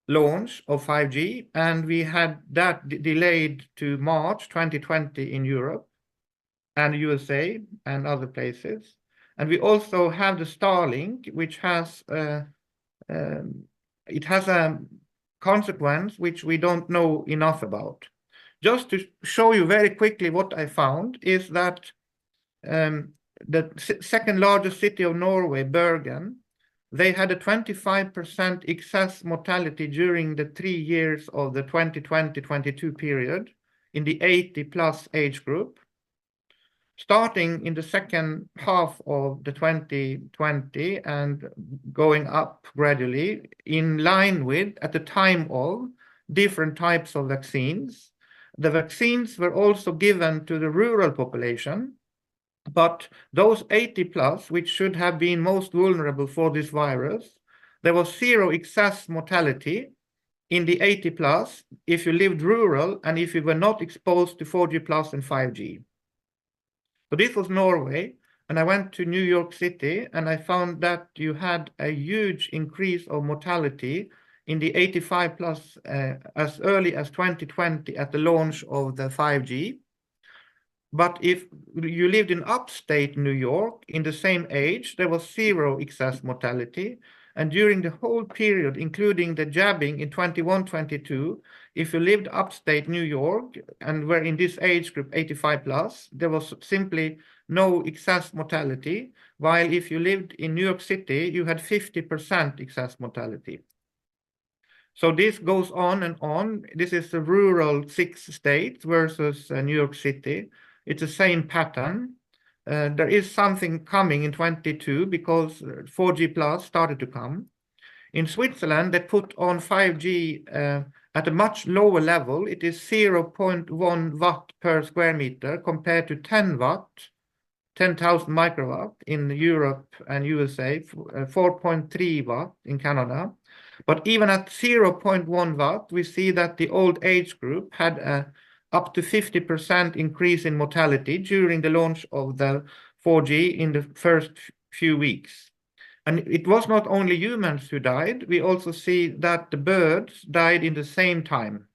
launch of 5G, and we had that delayed to March 2020 in Europe and USA and other places. And we also have the Starlink, which has it has a consequence which we don't know enough about. Just to show you very quickly what I found is that the second largest city of Norway, Bergen, they had a 25% excess mortality during the 3 years of the 2020-22 period in the 80+ age group. Starting in the second half of the 2020 and going up gradually in line with, at the time of, different types of vaccines. The vaccines were also given to the rural population, but those 80+, which should have been most vulnerable for this virus, there was 0 excess mortality in the 80+ if you lived rural and if you were not exposed to 4G+ and 5G. So this was Norway, and I went to New York City, and I found that you had a huge increase of mortality in the 85+ as early as 2020 at the launch of the 5G. But if you lived in upstate New York in the same age, there was 0 excess mortality. And during the whole period, including the jabbing in 21-22, if you lived upstate New York and were in this age group 85+, there was simply no excess mortality, while if you lived in New York City, you had 50% excess mortality. So this goes on and on. This is the rural 6 states versus New York City. It's the same pattern. There is something coming in 22 because 4G+ started to come. In Switzerland, they put on 5G at a much lower level. It is 0.1 watt per square meter compared to 10 watt, 10,000 microwatt in Europe and USA, 4.3 watt in Canada. But even at 0.1 watt, we see that the old age group had a up to 50% increase in mortality during the launch of the 4G in the first few weeks. And it was not only humans who died, we also see that the birds died in the same time.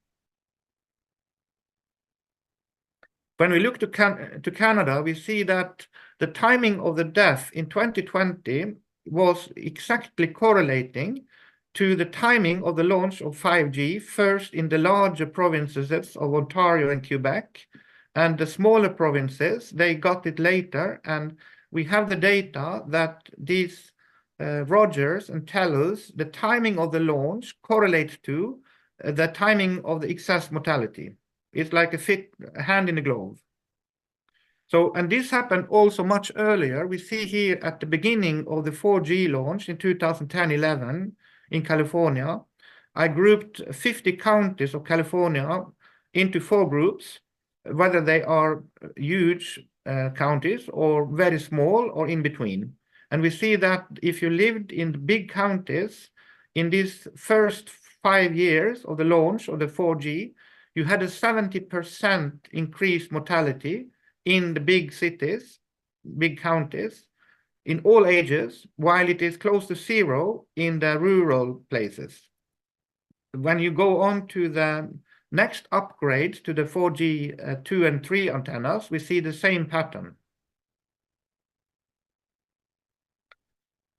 When we look to Canada, we see that the timing of the death in 2020 was exactly correlating to the timing of the launch of 5G, first in the larger provinces of Ontario and Quebec, and the smaller provinces, they got it later, and we have the data that these Rogers and TELUS, the timing of the launch correlates to the timing of the excess mortality. It's like a hand in a glove. So, and this happened also much earlier. We see here at the beginning of the 4G launch in 2010-11, in California, I grouped 50 counties of California into 4 groups, whether they are huge counties or very small or in between. And we see that if you lived in the big counties, in these first 5 years of the launch of the 4G, you had a 70% increased mortality in the big cities, big counties, in all ages, while it is close to 0 in the rural places. When you go on to the next upgrade to the 4G 2 and 3 antennas, we see the same pattern.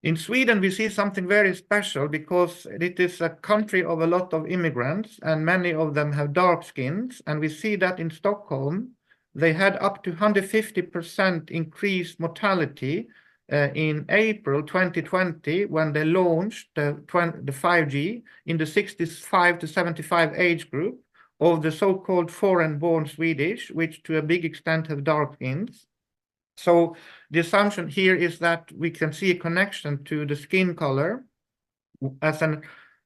In Sweden, we see something very special because it is a country of a lot of immigrants, and many of them have dark skins. And we see that in Stockholm, they had up to 150% increased mortality in April 2020 when they launched the 5G in the 65 to 75 age group of the so-called foreign-born Swedish, which to a big extent have dark skins. So the assumption here is that we can see a connection to the skin color as a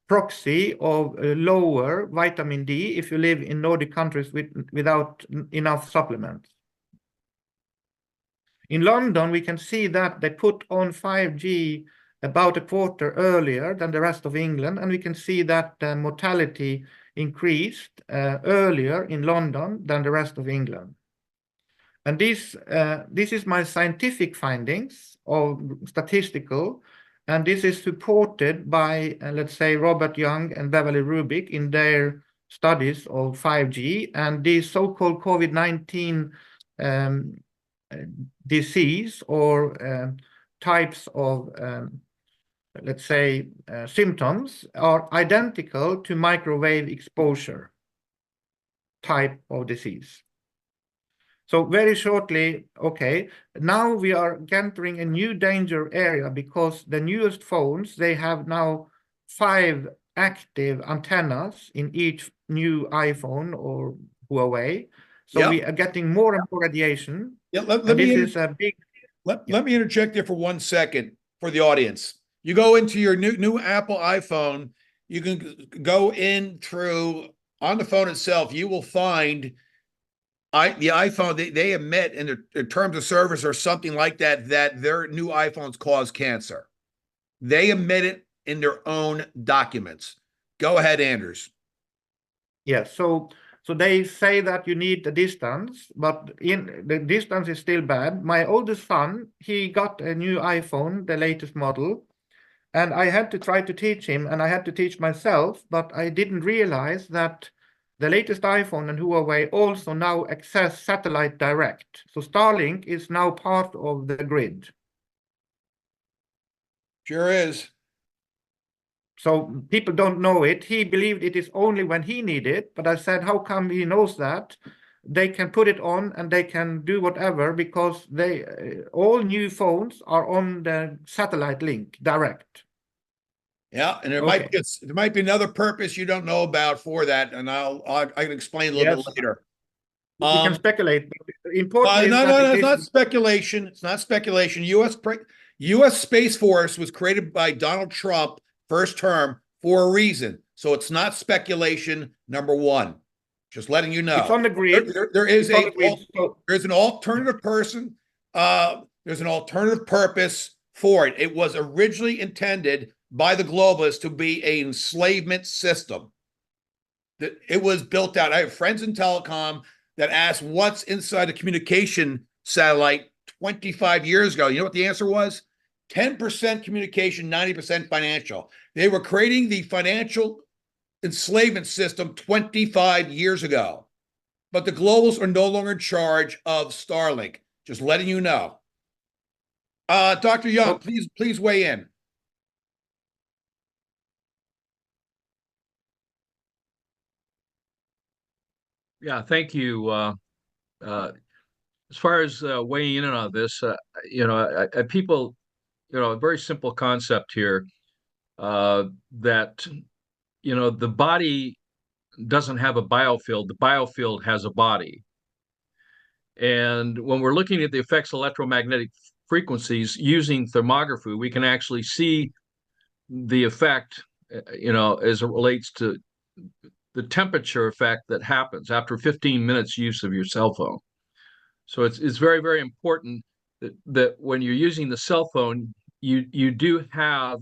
proxy of lower vitamin D if you live in Nordic countries without enough supplements. In London, we can see that they put on 5G about a quarter earlier than the rest of England, and we can see that the mortality increased earlier in London than the rest of England. And this is my scientific findings of statistical, and this is supported by, let's say, Robert Young and Beverly Rubik in their studies of 5G and the so-called COVID-19 disease or types of, let's say, symptoms are identical to microwave exposure type of disease. So very shortly, okay, now we are entering a new danger area because the newest phones, they have now 5 active antennas in each new iPhone or Huawei. So we are getting more and more radiation. Yeah, let me interject there for 1 second for the audience. You go into your new Apple iPhone, you can go in through, on the phone itself, you will find the iPhone, they admit in their terms of service or something like that, that their new iPhones cause cancer. They admit it in their own documents. Go ahead, Anders. Yes, so they say that you need the distance, but the distance is still bad. My oldest son, he got a new iPhone, the latest model, and I had to try to teach him, and I had to teach myself, but I didn't realize that the latest iPhone and Huawei also now access satellite direct. So Starlink is now part of the grid. Sure is. So people don't know it. He believed it is only when he needed it, but I said, how come he knows that? They can put it on and they can do whatever because they all new phones are on the satellite link direct. Yeah, and there might be another purpose you don't know about for that, and I can explain a little bit later. We can speculate. Important no, it's not speculation. It's not speculation. U.S. Space Force was created by Donald Trump first term for a reason, so it's not speculation. Number one, just letting you know. It's on the grid. There's an alternative person. There's an alternative purpose for it. It was originally intended by the globalists to be an enslavement system. That it was built out. I have friends in telecom that asked what's inside a communication satellite 25 years ago. You know what the answer was? 10% communication, 90% financial. They were creating the financial enslavement system 25 years ago. But the globals are no longer in charge of Starlink. Just letting you know. Dr. Young, please weigh in. Yeah, thank you. As far as weighing in on this, people, a very simple concept here that, the body doesn't have a biofield. The biofield has a body. And when we're looking at the effects of electromagnetic frequencies using thermography, we can actually see the effect, as it relates to the temperature effect that happens after 15 minutes use of your cell phone. So it's very, very important that when you're using the cell phone, you do have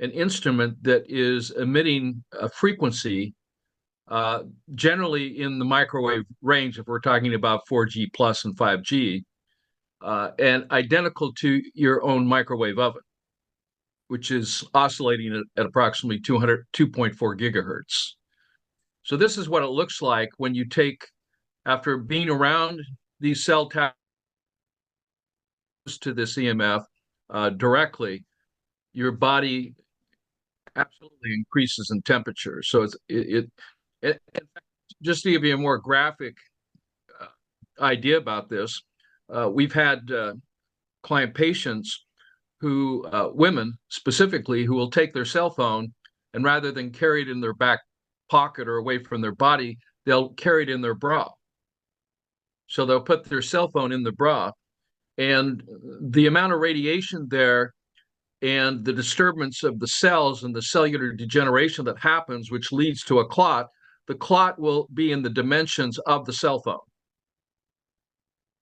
an instrument that is emitting a frequency, generally in the microwave range, if we're talking about 4G plus and 5G, and identical to your own microwave oven, which is oscillating at approximately 2.4 gigahertz. So this is what it looks like when you take, after being around these cell towers to this EMF directly, your body absolutely increases in temperature. So it just to give you a more graphic idea about this, we've had client patients who, women specifically, who will take their cell phone and rather than carry it in their back pocket or away from their body, they'll carry it in their bra. So they'll put their cell phone in the bra, and the amount of radiation there and the disturbance of the cells and the cellular degeneration that happens, which leads to a clot, the clot will be in the dimensions of the cell phone.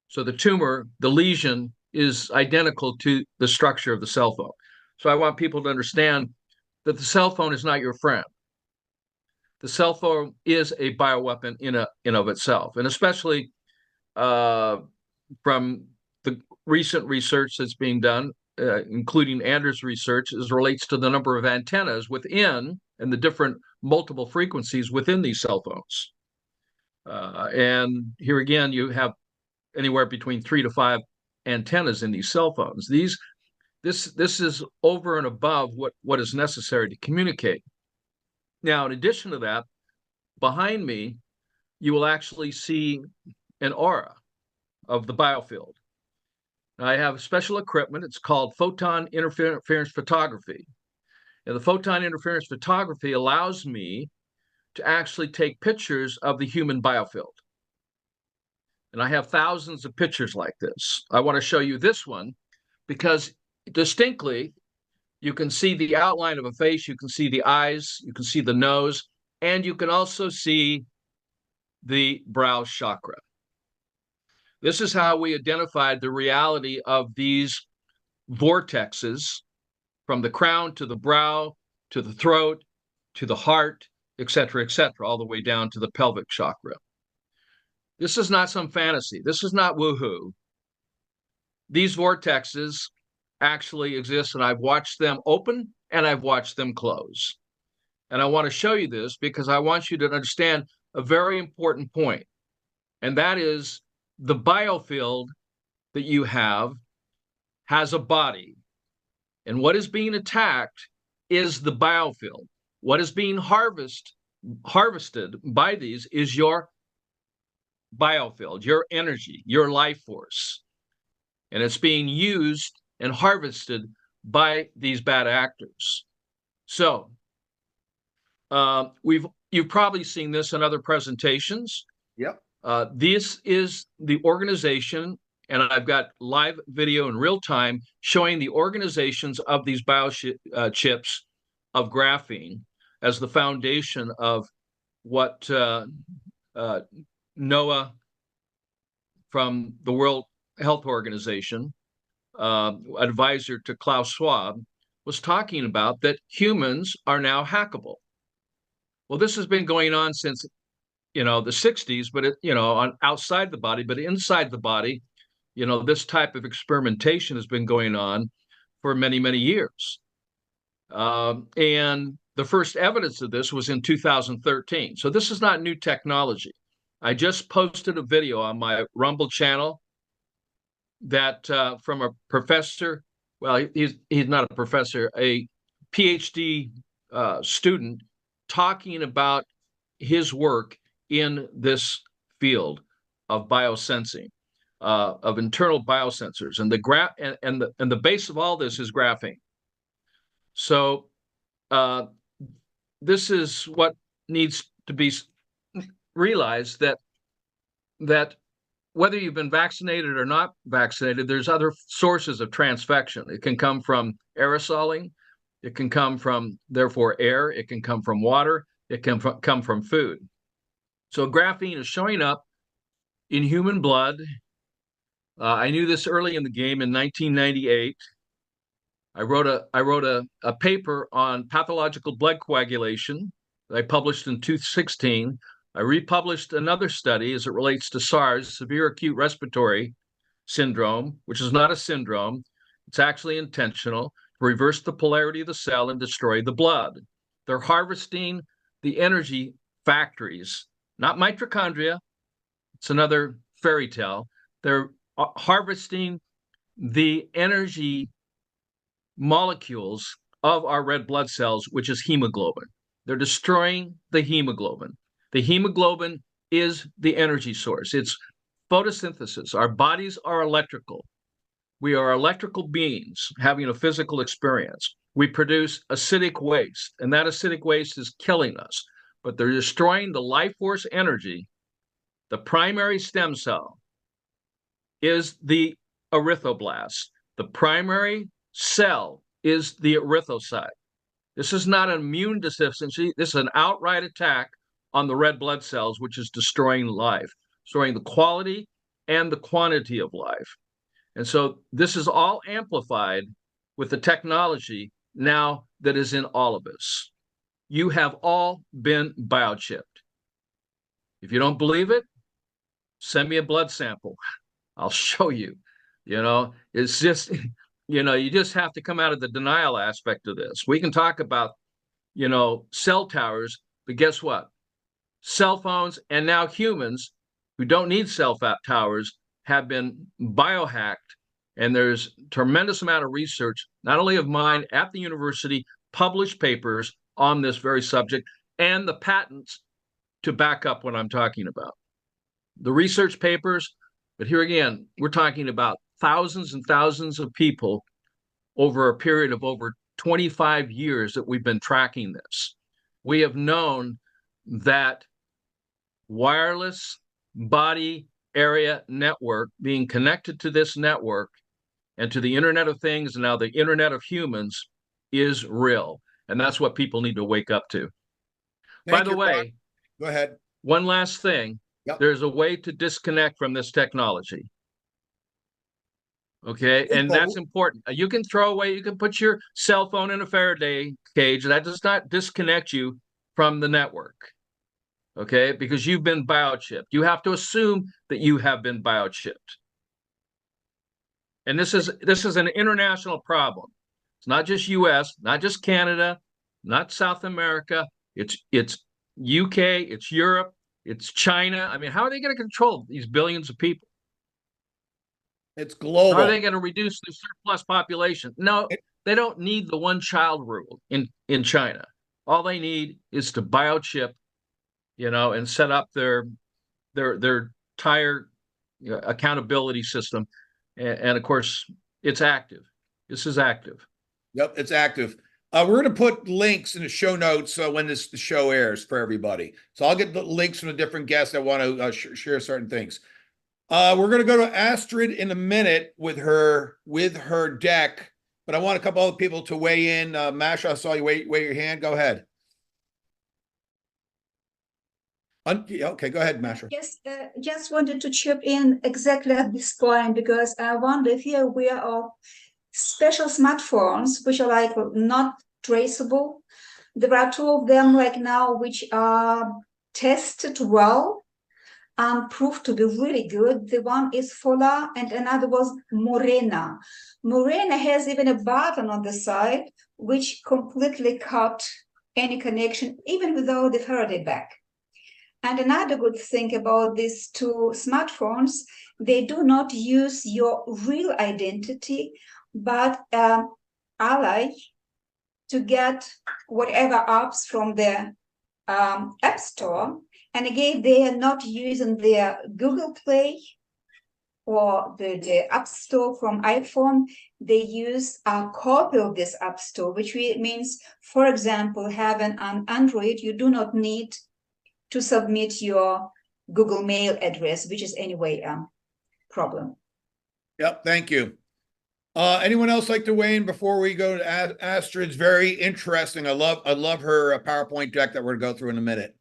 So the tumor, the lesion, is identical to the structure of the cell phone. So I want people to understand that the cell phone is not your friend. The cell phone is a bioweapon in of itself, and especially from the recent research that's being done, including Anders' research, as relates to the number of antennas within and the different multiple frequencies within these cell phones. And here again, you have anywhere between 3 to 5 antennas in these cell phones. This is over and above what is necessary to communicate. Now, in addition to that, behind me, you will actually see an aura of the Biofield. I have special equipment. It's called photon interference photography. And the photon interference photography allows me to actually take pictures of the human biofield. And I have thousands of pictures like this. I want to show you this one because distinctly you can see the outline of a face, you can see the eyes, you can see the nose, and you can also see the brow chakra. This is how we identified the reality of these vortexes from the crown to the brow, to the throat, to the heart, et cetera, all the way down to the pelvic chakra. This is not some fantasy. This is not woohoo. These vortexes actually exist, and I've watched them open and I've watched them close. And I want to show you this because I want you to understand a very important point, and that is the biofield that you have has a body, and what is being attacked is the biofield. What is being harvested by these is your biofield, your energy, your life force, and it's being used and harvested by these bad actors. So you've probably seen this in other presentations. Yep. This is the organization, and I've got live video in real time showing the organizations of these biochips of graphene as the foundation of what Noah from the World Health Organization, advisor to Klaus Schwab, was talking about, that humans are now hackable. Well, this has been going on since the 60s, but outside the body, but inside the body, this type of experimentation has been going on for many, many years. And the first evidence of this was in 2013. So this is not new technology. I just posted a video on my Rumble channel that from a professor, well, he's not a professor, a PhD student, talking about his work in this field of biosensing, of internal biosensors, and the base of all this is graphene. So this is what needs to be realized, that whether you've been vaccinated or not vaccinated, there's other sources of transfection. It can come from aerosoling, it can come from, therefore, air, it can come from water, it can come from food. So graphene is showing up in human blood. I knew this early in the game in 1998. I wrote a paper on pathological blood coagulation that I published in 2016. I republished another study as it relates to SARS, severe acute respiratory syndrome, which is not a syndrome. It's actually intentional to reverse the polarity of the cell and destroy the blood. They're harvesting the energy factories, not mitochondria. It's another fairy tale. They're harvesting the energy molecules of our red blood cells, which is hemoglobin. They're destroying the hemoglobin. The hemoglobin is the energy source. It's photosynthesis. Our bodies are electrical. We are electrical beings having a physical experience. We produce acidic waste, and that acidic waste is killing us. But they're destroying the life force energy. The primary stem cell is the erythroblast. The primary cell is the erythrocyte. This is not an immune deficiency. This is an outright attack on the red blood cells, which is destroying life, destroying the quality and the quantity of life. And so this is all amplified with the technology now that is in all of us. You have all been biochipped. If you don't believe it, send me a blood sample. I'll show you. It's just, you just have to come out of the denial aspect of this. We can talk about, cell towers, but guess what? Cell phones and now humans who don't need cell towers have been biohacked. And there's tremendous amount of research, not only of mine at the university, published papers on this very subject, and the patents to back up what I'm talking about. The research papers, but here again, we're talking about thousands and thousands of people over a period of over 25 years that we've been tracking this. We have known that wireless body area network being connected to this network and to the Internet of Things, and now the Internet of Humans, is real. And that's what people need to wake up to. By the way, go ahead. One last thing. Yep. There's a way to disconnect from this technology. Okay, and that's important. You can you can put your cell phone in a Faraday cage. That does not disconnect you from the network. Okay, because you've been biochipped. You have to assume that you have been biochipped. And this is an international problem. It's not just US, not just Canada, not South America. It's UK, it's Europe, it's China. I mean, how are they going to control these billions of people? It's global. How are they going to reduce the surplus population? No, they don't need the one-child rule in China. All they need is to biochip, and set up their entire accountability system. And of course, it's active. This is active. Yep, it's active. We're going to put links in the show notes when the show airs for everybody. So I'll get the links from the different guests that want to share certain things. We're going to go to Astrid in a minute with her deck, but I want a couple other people to weigh in. Masha, I saw you wave your hand. Go ahead. Okay, go ahead, Masha. Yes, just wanted to chip in exactly at this point, because I wonder if you're aware of special smartphones which are like not traceable. There are two of them like now which are tested well and proved to be really good. The one is Fola and another was Morena. Morena has even a button on the side which completely cut any connection, even without the Faraday bag. And another good thing about these two smartphones, they do not use your real identity, but ally to get whatever apps from the App Store. And again, they are not using their Google Play or the App Store from iPhone. They use a copy of this App Store, which means, for example, having an Android, you do not need to submit your Google Mail address, which is anyway a problem. Yep, thank you. Anyone else like to weigh in before we go to Astrid's very interesting? I love her PowerPoint deck that we're going to go through in a minute.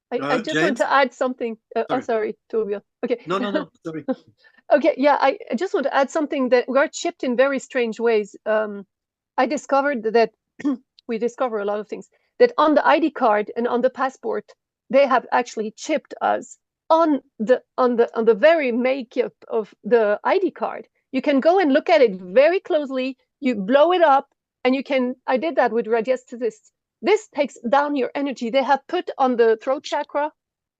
I just want to add something. Sorry, Torbjörn. Okay. No, sorry. Okay, yeah, I just want to add something that we are chipped in very strange ways. I discovered that we discover a lot of things, that on the ID card and on the passport, they have actually chipped us on the very makeup of the ID card. You can go and look at it very closely. You blow it up, and you can. I did that with radiesthetists. This takes down your energy. They have put on the throat chakra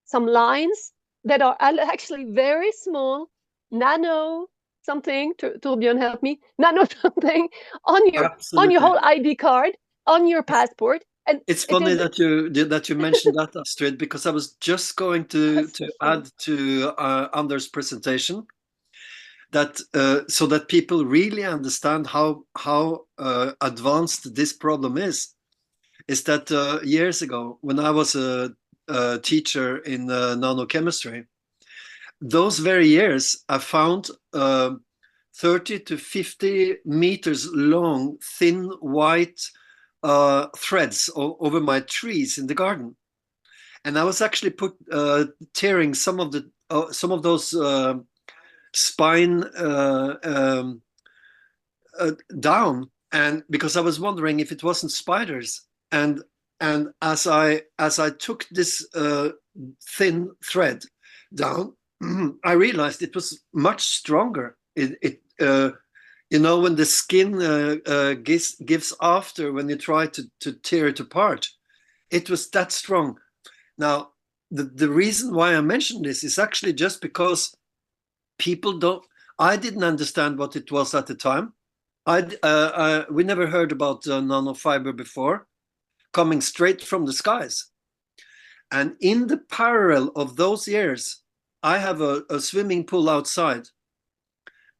some lines that are actually very small, nano something. Torbjörn, help me. Nano something on your whole ID card. on your passport. And it's it funny is that you mentioned that, Astrid, because I was just going to add to Anders' presentation that so that people really understand how advanced this problem is that years ago, when I was a teacher in nanochemistry, those very years I found 30 to 50 meters long, thin white threads over my trees in the garden, and I was actually tearing some of those spine down, and because I was wondering if it wasn't spiders, and as I took this thin thread down, I realized it was much stronger. You know, when the skin gives after when you try to tear it apart, it was that strong. Now, the reason why I mentioned this is actually just because I didn't understand what it was at the time. We never heard about nanofiber before, coming straight from the skies. And in the parallel of those years, I have a swimming pool outside,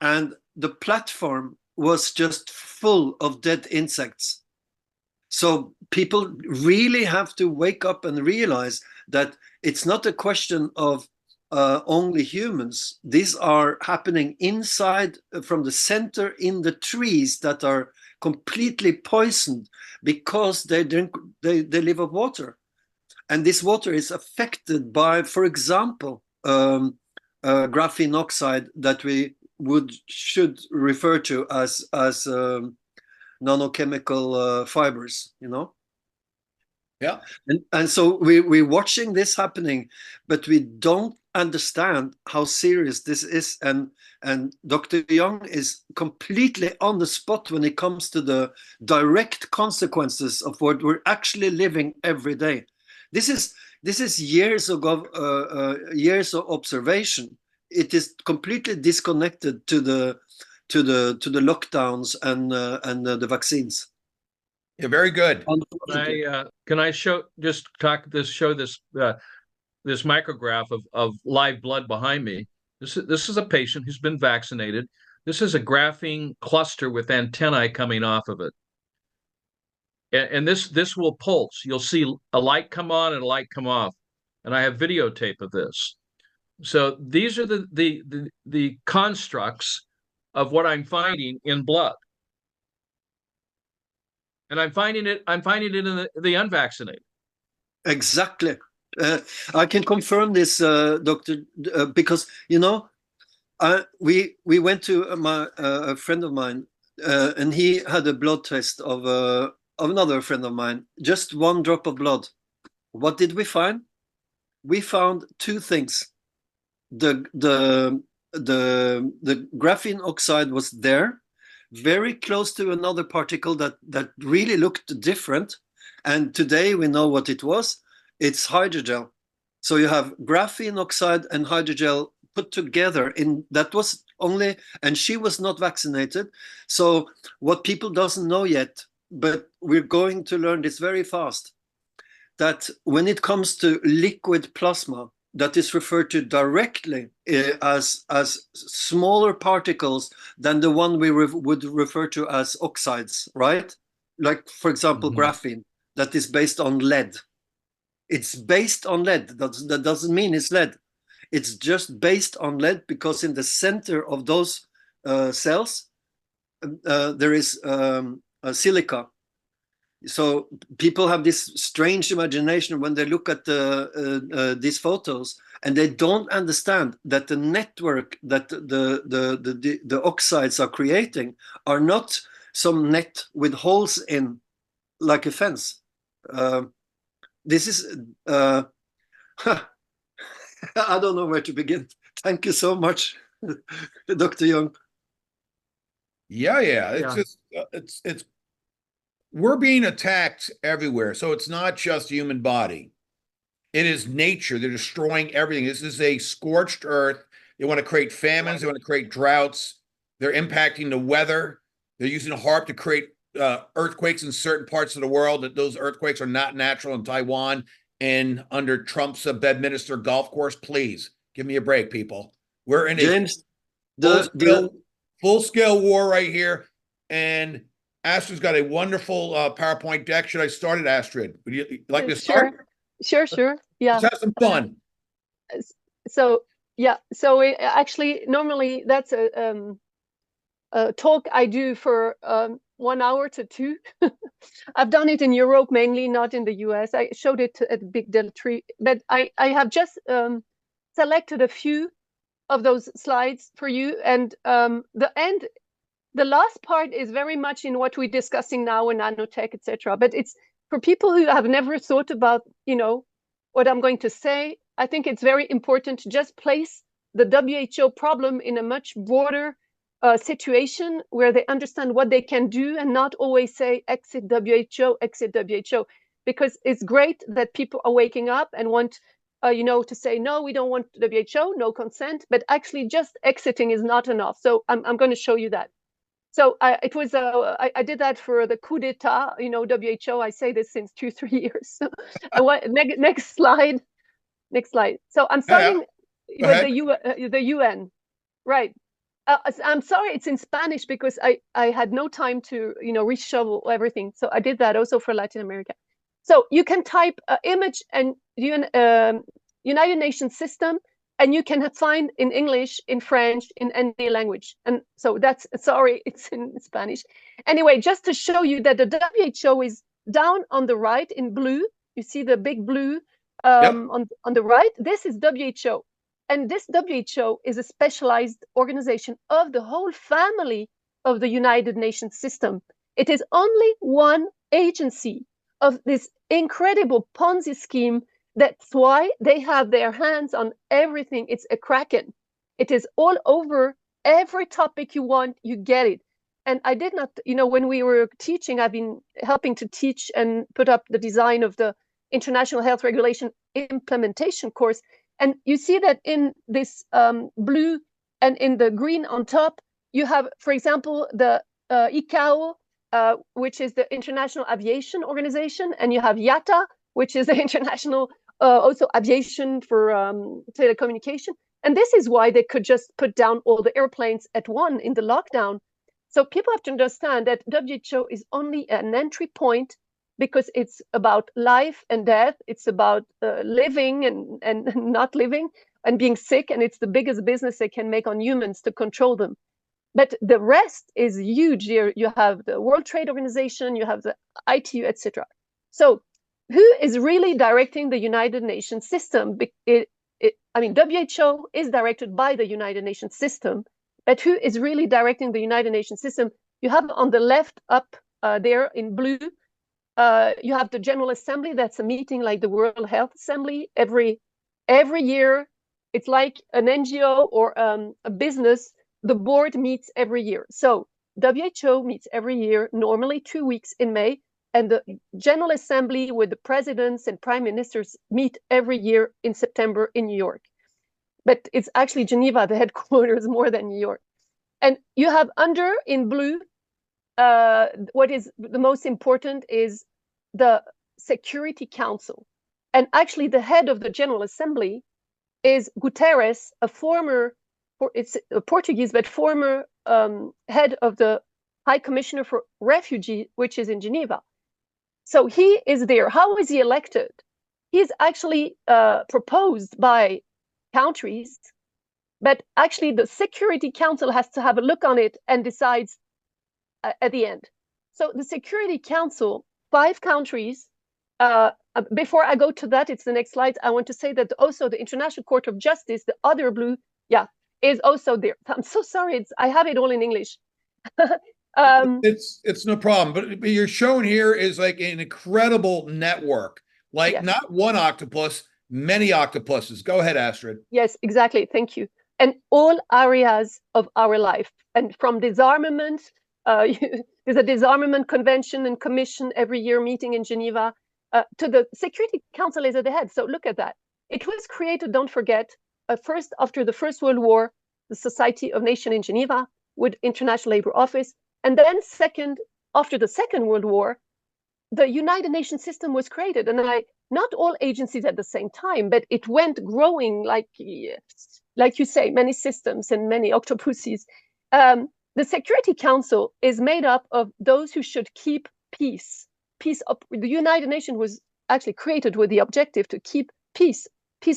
and the platform was just full of dead insects. So people really have to wake up and realize that it's not a question of only humans. These are happening inside, from the center in the trees that are completely poisoned because they live off water. And this water is affected by, for example, graphene oxide that we should refer to as nanochemical fibers, you know? Yeah. And so we're watching this happening, but we don't understand how serious this is. And Dr. Young is completely on the spot when it comes to the direct consequences of what we're actually living every day. This is years ago, years of observation. It is completely disconnected to the lockdowns and the vaccines. Yeah, very good. Can I show this this micrograph of live blood behind me? This is a patient who's been vaccinated. This is a graphene cluster with antennae coming off of it. And this will pulse. You'll see a light come on and a light come off. And I have videotape of this. So these are the constructs of what I'm finding in blood. And I'm finding it in the unvaccinated. Exactly. I can confirm this, Doctor, because you know, we went to a friend of mine, and he had a blood test of another friend of mine. Just one drop of blood. What did we find? We found two things. The graphene oxide was there, very close to another particle that really looked different. And today we know what it was. It's hydrogel. So you have graphene oxide and hydrogel put together that was only, and she was not vaccinated. So what people doesn't know yet, but we're going to learn this very fast, that when it comes to liquid plasma, that is referred to directly as smaller particles than the one we would refer to as oxides, right? Like, for example, graphene, that is based on lead. It's based on lead. That doesn't mean it's lead. It's just based on lead because in the center of those cells, there is silica. So people have this strange imagination when they look at these photos, and they don't understand that the network that the oxides are creating are not some net with holes in, like a fence. This is I don't know where to begin. Thank you so much, Dr. Young. Yeah. It's just it's we're being attacked everywhere. So it's not just human body. It is nature. They're destroying everything. This is a scorched earth. They want to create famines. They want to create droughts. They're impacting the weather. They're using HAARP to create earthquakes in certain parts of the world, that those earthquakes are not natural in Taiwan and under Trump's Bedminster golf course. Please give me a break, people. We're in James, a full scale war right here. And Astrid's got a wonderful PowerPoint deck. Should I start it, Astrid? Would you like to start? Sure. Yeah. Let's have some fun. So actually, normally that's a talk I do for 1 hour to 2. I've done it in Europe mainly, not in the US. I showed it at Big Deal Tree, but I have just selected a few of those slides for you. And the last part is very much in what we're discussing now in nanotech, etc. But it's for people who have never thought about, what I'm going to say. I think it's very important to just place the WHO problem in a much broader situation where they understand what they can do and not always say exit WHO, because it's great that people are waking up and want to say, no, we don't want WHO, no consent, but actually just exiting is not enough. So I'm going to show you that. So I did that for the coup d'etat, WHO. I say this since 2-3 years. Next slide. So I'm starting with the UN, right? I'm sorry, it's in Spanish because I had no time to reshuffle everything. So I did that also for Latin America. So you can type image and United Nations system, and you can find in English, in French, in any language. And so sorry, it's in Spanish. Anyway, just to show you that the WHO is down on the right in blue. You see the big blue on the right. This is WHO. And this WHO is a specialized organization of the whole family of the United Nations system. It is only one agency of this incredible Ponzi scheme. That's why they have their hands on everything. It's a kraken. It is all over. Every topic you want, you get it. And I did not, when we were teaching, I've been helping to teach and put up the design of the International Health Regulation implementation course. And you see that in this blue and in the green on top, you have, for example, the ICAO, which is the International Aviation Organization, and you have IATA, which is the International also Aviation for Telecommunication. And this is why they could just put down all the airplanes at one in the lockdown. So people have to understand that WHO is only an entry point, because it's about life and death. It's about living and not living and being sick. And it's the biggest business they can make on humans to control them. But the rest is huge. You have the World Trade Organization, you have the ITU, etc. So who is really directing the United Nations system? WHO is directed by the United Nations system, but who is really directing the United Nations system? You have on the left up there in blue, you have the General Assembly. That's a meeting like the World Health Assembly every year. It's like an NGO or a business. The board meets every year. So WHO meets every year, normally 2 weeks in May, and the General Assembly with the presidents and prime ministers meet every year in September in New York. But it's actually Geneva, the headquarters, more than New York. And you have under in blue, what is the most important is the Security Council. And actually the head of the General Assembly is Guterres, it's a Portuguese, but former head of the High Commissioner for Refugees, which is in Geneva. So he is there. How is he elected? He's actually proposed by countries, but actually the Security Council has to have a look on it and decides at the end. So the Security Council, 5 countries. Before I go to that, it's the next slide. I want to say that also the International Court of Justice, the other blue, is also there. I'm so sorry. I have it all in English. It's no problem. But you're showing here is like an incredible network, like not one octopus, many octopuses. Go ahead, Astrid. Yes, exactly. Thank you. And all areas of our life, and from disarmament. There's a disarmament convention and commission every year meeting in Geneva. To the Security Council is at the head. So look at that. It was created, don't forget, first after the First World War, the Society of Nations in Geneva with International Labour Office. And then second, after the Second World War, the United Nations system was created. And not all agencies at the same time, but it went growing like you say, many systems and many octopuses. The Security Council is made up of those who should keep peace. The United Nations was actually created with the objective to keep peace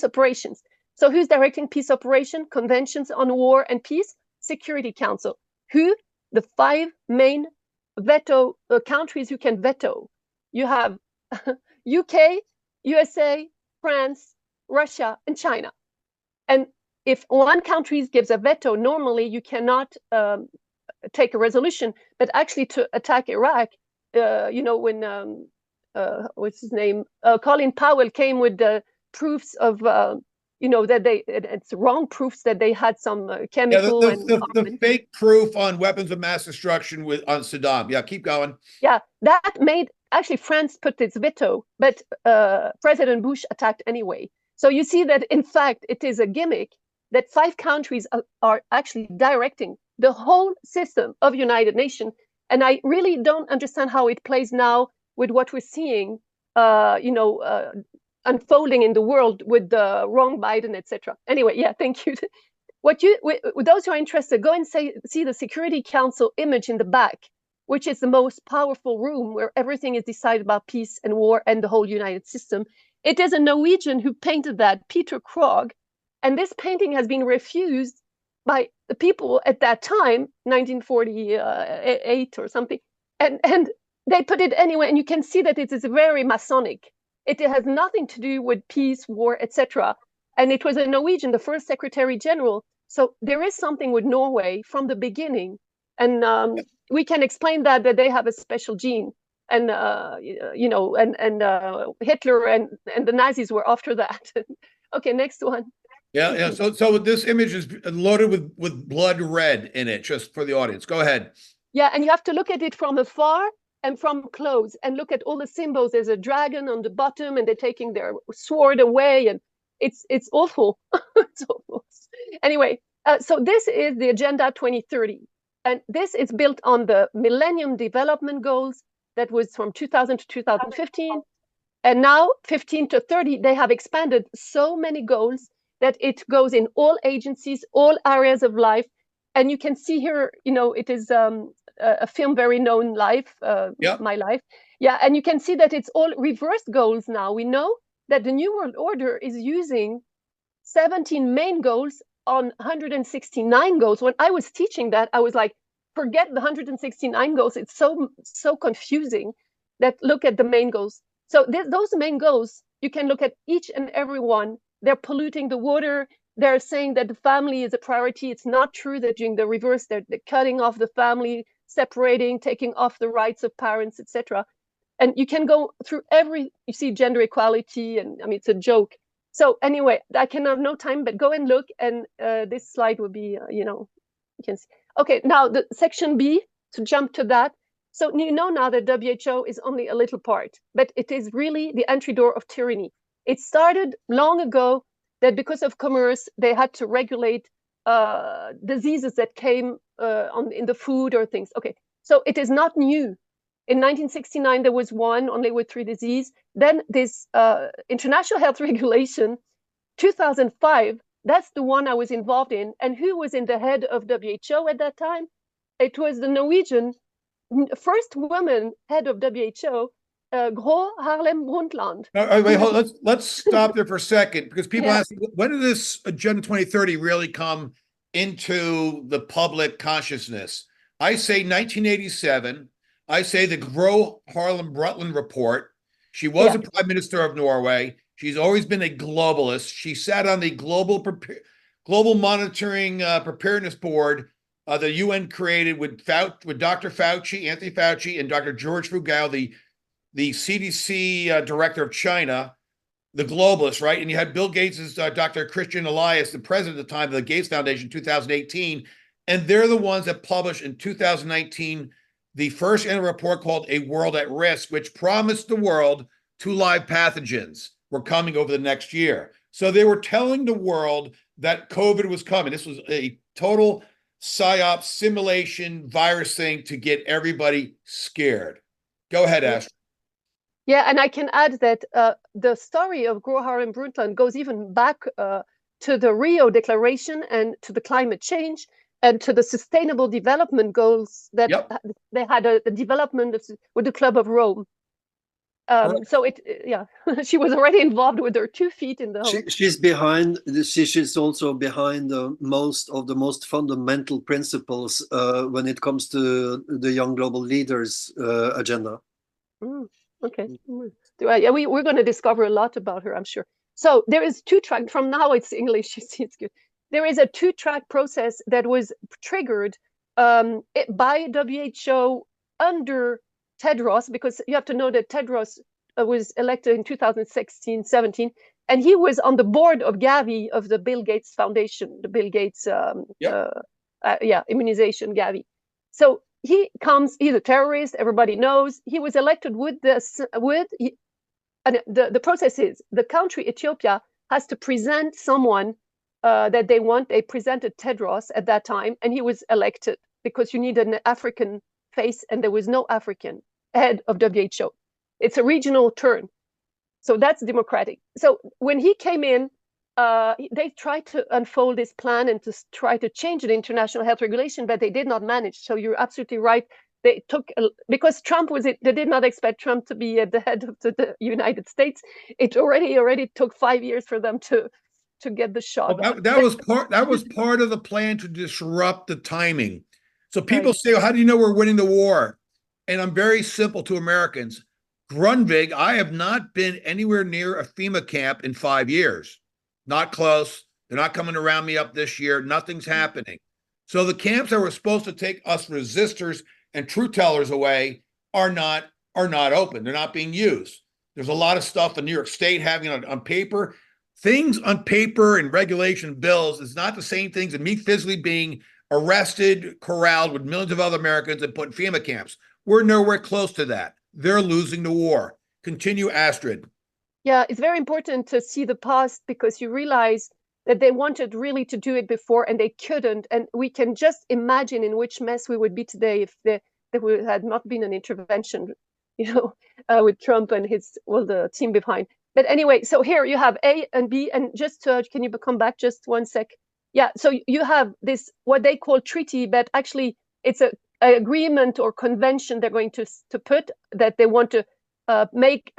operations. So who's directing peace operation? Conventions on War and Peace, Security Council. Who? The 5 main veto countries who can veto. You have UK, USA, France, Russia, and China. And if one country gives a veto, normally you cannot take a resolution, but actually to attack Iraq, when what's his name, Colin Powell came with the proofs of that it's wrong proofs that they had some chemical the fake proof on weapons of mass destruction on Saddam. Yeah, keep going. Yeah, that made actually France put its veto, but President Bush attacked anyway. So you see that in fact it is a gimmick that 5 countries are actually directing the whole system of United Nations. And I really don't understand how it plays now with what we're seeing, unfolding in the world with the wrong Biden, etc. Anyway, yeah, thank you. Those who are interested, go and see the Security Council image in the back, which is the most powerful room where everything is decided about peace and war and the whole United system. It is a Norwegian who painted that, Peter Krogh, and this painting has been refused by the people at that time, 1948 or something, and they put it anyway, and you can see that it is very Masonic. It has nothing to do with peace, war, etc. And it was a Norwegian, the first Secretary General. So there is something with Norway from the beginning, and we can explain that they have a special gene, and Hitler and the Nazis were after that. Okay, next one. Yeah. So this image is loaded with blood red in it, just for the audience. Go ahead. Yeah, and you have to look at it from afar and from close, and look at all the symbols. There's a dragon on the bottom, and they're taking their sword away, and it's awful. It's awful. Anyway, so this is the Agenda 2030, and this is built on the Millennium Development Goals that was from 2000 to 2015, and now 15 to 30. They have expanded so many goals that it goes in all agencies, all areas of life. And you can see here, it is a film very known, Life, My Life. Yeah, and you can see that it's all reversed goals now. We know that the New World Order is using 17 main goals on 169 goals. When I was teaching that, I was like, forget the 169 goals. It's so confusing. That look at the main goals. So those main goals, you can look at each and every one. They're polluting the water. They're saying that the family is a priority. It's not true. That doing the reverse. They're cutting off the family, separating, taking off the rights of parents, etc. And you can go through you see gender equality, and I mean, it's a joke. So anyway, I can have no time, but go and look, and this slide will be, you can see. Okay, now the section B, to jump to that. So you know now that WHO is only a little part, but it is really the entry door of tyranny. It started long ago that because of commerce, they had to regulate diseases that came in the food or things. Okay, so it is not new. In 1969, there was one only with 3 diseases. Then this international health regulation, 2005, that's the one I was involved in. And who was in the head of WHO at that time? It was the Norwegian first woman head of WHO, Gro Harlem Brundtland. Wait, hold on. Let's stop there for a second, because people ask, when did this Agenda 2030 really come into the public consciousness? I say 1987. I say the Gro Harlem Brundtland report. She was a prime minister of Norway. She's always been a globalist. She sat on the global monitoring preparedness board the UN created with Dr. Fauci, Anthony Fauci, and Dr. George Fugao, the CDC director of China, the globalist, right? And you had Bill Gates' Dr. Christian Elias, the president at the time of the Gates Foundation, 2018. And they're the ones that published in 2019 the first annual report called A World at Risk, which promised the world 2 live pathogens were coming over the next year. So they were telling the world that COVID was coming. This was a total psyop simulation virus thing to get everybody scared. Go ahead, Astrid. Yeah, and I can add that the story of Gro Harlem Brundtland goes even back to the Rio Declaration and to the climate change and to the Sustainable Development Goals that they had a development with the Club of Rome. So she was already involved with her 2 feet in the whole. She's also behind most of the most fundamental principles when it comes to the Young Global Leaders agenda. Okay. Yeah, we're going to discover a lot about her, I'm sure. So there is 2-track. From now it's English. You see, it's good. There is a 2-track process that was triggered by WHO under Tedros, because you have to know that Tedros was elected in 2016-17, and he was on the board of Gavi, of the Bill Gates Foundation, the Bill Gates immunization Gavi. So he's a terrorist, everybody knows. He was elected the process is the country Ethiopia has to present someone that they want. They presented Tedros at that time, and he was elected because you need an African face, and there was no African head of WHO. It's a regional turn. So that's democratic. So when he came in, they tried to unfold this plan and to try to change the international health regulation, but they did not manage. So you're absolutely right. They took, because they did not expect Trump to be at the head of the United States. It already took 5 years for them to get the shot. Well, that was part of the plan to disrupt the timing. So people say, well, how do you know we're winning the war? And I'm very simple to Americans. Grundvig, I have not been anywhere near a FEMA camp in 5 years. Not close. They're not coming to round me up this year. Nothing's happening. So the camps that were supposed to take us resistors and truth tellers away are not open. They're not being used. There's a lot of stuff in New York State having on paper. Things on paper and regulation bills is not the same things as me physically being arrested, corralled with millions of other Americans and put in FEMA camps. We're nowhere close to that. They're losing the war. Continue, Astrid. Yeah, it's very important to see the past, because you realize that they wanted really to do it before and they couldn't. And we can just imagine in which mess we would be today if there had not been an intervention, with Trump and the team behind. But anyway, so here you have A and B, and just can you come back just 1 sec? Yeah, so you have this, what they call treaty, but actually it's an agreement or convention they're going to put, that they want to make.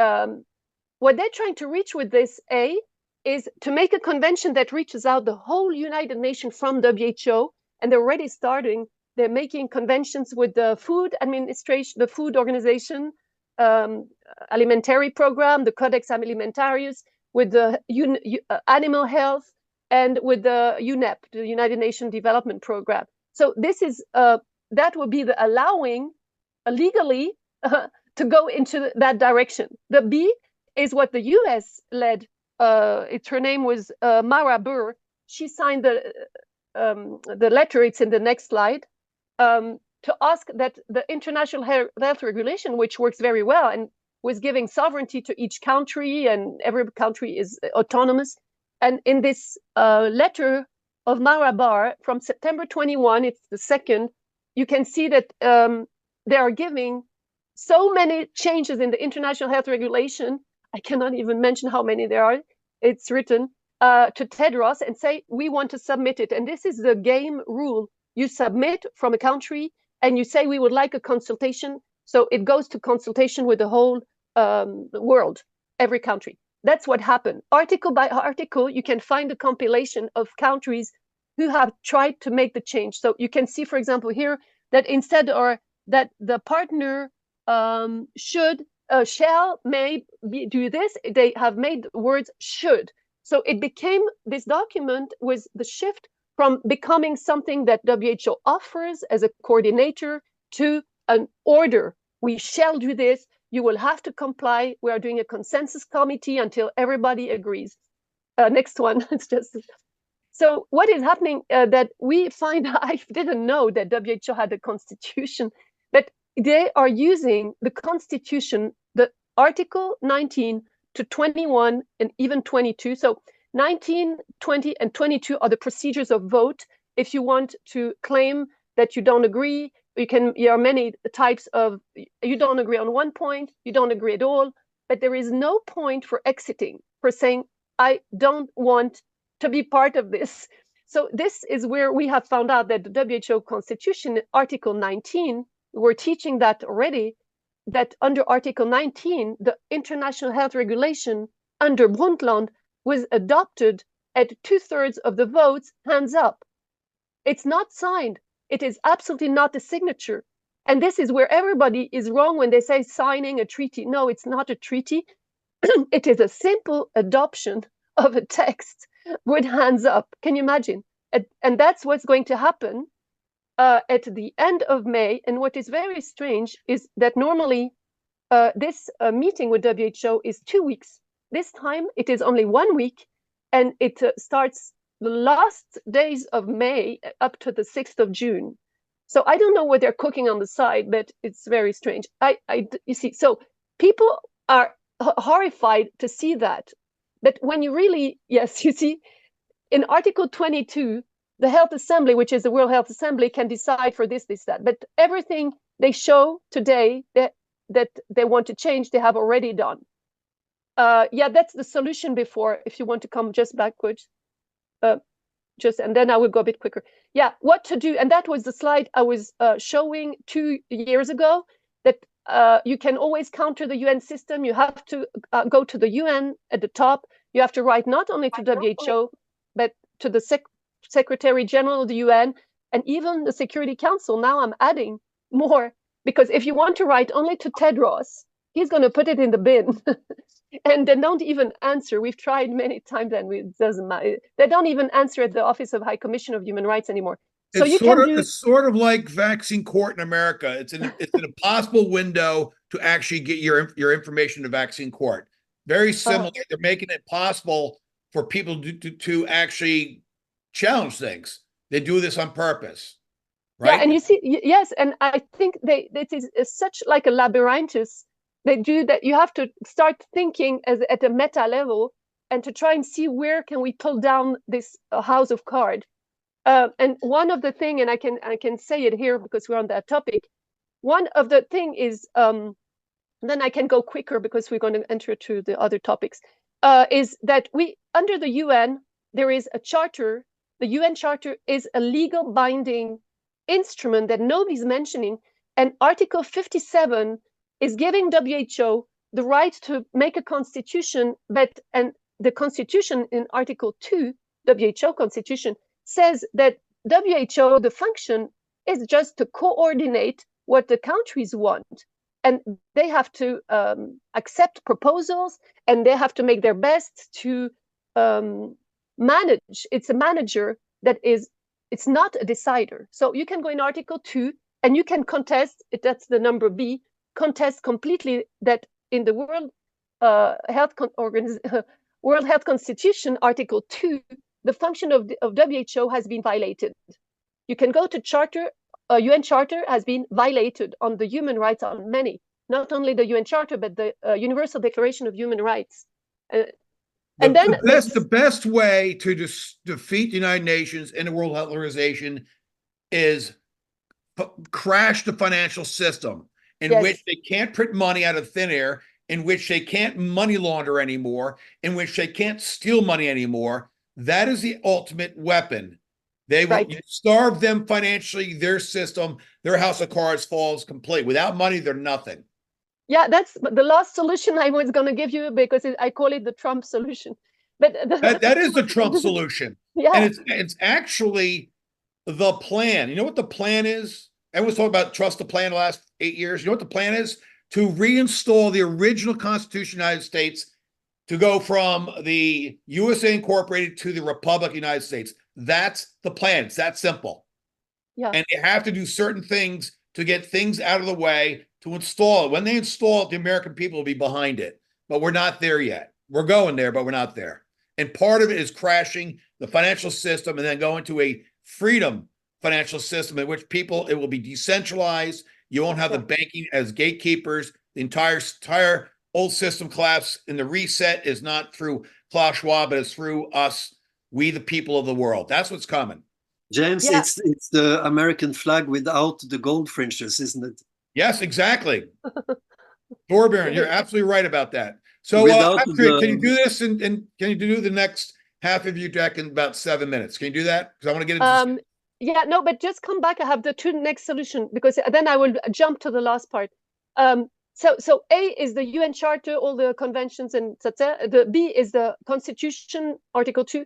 What they're trying to reach with this A is to make a convention that reaches out the whole United Nations from WHO, and they're already starting. They're making conventions with the Food Administration, the Food Organization, Alimentary Program, the Codex Alimentarius, with the Animal Health, and with the UNEP, the United Nations Development Program. So this is that will be the allowing legally to go into that direction. The B is what the U.S. led. Her name was Mara Burr. She signed the letter. It's in the next slide. To ask that the international health regulation, which works very well and was giving sovereignty to each country, and every country is autonomous. And in this letter of Mara Burr from September 21, it's the second, you can see that they are giving so many changes in the international health regulation. I cannot even mention how many there are. It's written to Tedros and say, we want to submit it. And this is the game rule. You submit from a country and you say, we would like a consultation. So it goes to consultation with the whole world, every country. That's what happened. Article by article, you can find a compilation of countries who have tried to make the change. So you can see, for example, here that instead, or that the partner shall, may do this, they have made words should. So it became, this document was the shift from becoming something that WHO offers as a coordinator to an order. We shall do this. You will have to comply. We are doing a consensus committee until everybody agrees. Next one. It's just so what is happening that we find, I didn't know that WHO had a constitution, but they are using the constitution, the article 19 to 21 and even 22. So 19, 20, and 22 are the procedures of vote. if you want to claim that you don't agree, there are many types of, you don't agree on one point, you don't agree at all, but there is no point for exiting, for saying, I don't want to be part of this. So this is where we have found out that the WHO Constitution, Article 19, we're teaching that already, that under Article 19, the International Health Regulation under Brundtland was adopted at 2/3 of the votes, hands up. It's not signed. It is absolutely not a signature. And this is where everybody is wrong when they say signing a treaty. No, it's not a treaty. It is a simple adoption of a text with hands up. Can you imagine? And that's what's going to happen at the end of May. And what is very strange is that normally this meeting with WHO is 2 weeks. This time it is only 1 week, and it starts the last days of May up to the 6th of June. So I don't know what they're cooking on the side, but it's very strange. You see, so people are horrified to see that. But when you really, yes, you see, in Article 22, the Health Assembly, which is the World Health Assembly, can decide for this, that. But everything they show today that they want to change, they have already done. Yeah, that's the solution before, if you want to come just backwards. And then I will go a bit quicker. Yeah, what to do. And that was the slide I was showing 2 years ago, that you can always counter the UN system. You have to go to the UN at the top. You have to write not only to WHO, but to the Secretary General of the UN and even the Security Council. Now I'm adding more, because if you want to write only to Tedros, he's going to put it in the bin. And they don't even answer. We've tried many times and it doesn't matter. They don't even answer at the Office of High Commission of Human Rights anymore. So it's sort of like vaccine court in America. It's an impossible window to actually get your information to vaccine court. Very similar. They're making it possible for people to actually challenge things. They do this on purpose, right? Yeah, and you see, yes, and I think it is such like a labyrinthus. They do that. You have to start thinking at a meta level and to try and see where can we pull down this house of cards. And one of the thing, and I can say it here because we're on that topic. One of the thing is, then I can go quicker because we're going to enter to the other topics. Is that under the UN there is a charter. The UN Charter is a legal binding instrument that nobody's mentioning, and Article 57 is giving WHO the right to make a constitution, and the constitution in Article 2, WHO constitution, says that WHO, the function is just to coordinate what the countries want. And they have to accept proposals, and they have to make their best to manage. It's a manager it's not a decider. So you can go in Article 2 and you can contest, that's the number B, contest completely that in the World Health Constitution, Article 2, the function of WHO has been violated. You can go to Charter, UN Charter has been violated on the human rights on many, not only the UN Charter, but the Universal Declaration of Human Rights. And then the best way to defeat the United Nations and the World Health Organization is crash the financial system in which they can't print money out of thin air, in which they can't money launder anymore, in which they can't steal money anymore. That is the ultimate weapon. They will starve them financially, their system, their house of cards falls complete. Without money, they're nothing. Yeah, that's the last solution I was going to give you, because I call it the Trump solution. But that is the Trump solution. Yeah. And it's actually the plan. You know what the plan is? Everyone's talking about trust the plan the last 8 years. You know what the plan is? To reinstall the original Constitution of the United States, to go from the USA Incorporated to the Republic of the United States. That's the plan. It's that simple. Yeah. And they have to do certain things to get things out of the way to install it. When they install it, the American people will be behind it. But we're not there yet. We're going there, but we're not there. And part of it is crashing the financial system and then going to a freedom financial system in which it will be decentralized. You won't have the banking as gatekeepers. The entire old system collapse, and the reset is not through Klaus Schwab, but it's through us, we the people of the world. That's what's coming. James, Yeah. it's the American flag without the gold fringes, isn't it? Yes, exactly. Torbjörn, you're absolutely right about that. So, Without Astrid, can you the do this and can you do the next half of your deck in about 7 minutes? Can you do that? Because I want to get into. Yeah, no, but just come back. I have the two next solution because then I will jump to the last part. So A is the UN Charter, all the conventions and etc. The B is the Constitution, Article 2,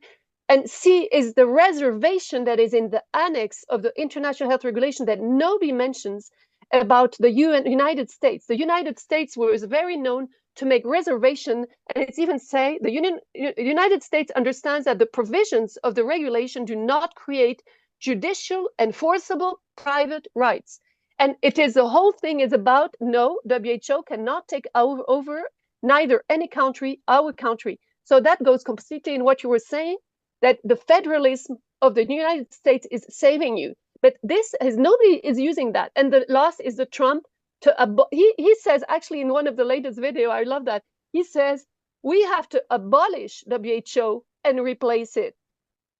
and C is the reservation that is in the annex of the International Health Regulation that nobody mentions about the United States. The United States was very known to make reservation, and it's even say the United States understands that the provisions of the regulation do not create judicial enforceable private rights. And it is the whole thing is about no, WHO cannot take over neither any country, our country. So that goes completely in what you were saying, that the federalism of the United States is saving you. But this is nobody is using that. And the last is the Trump he says actually in one of the latest video, I love that. He says we have to abolish WHO and replace it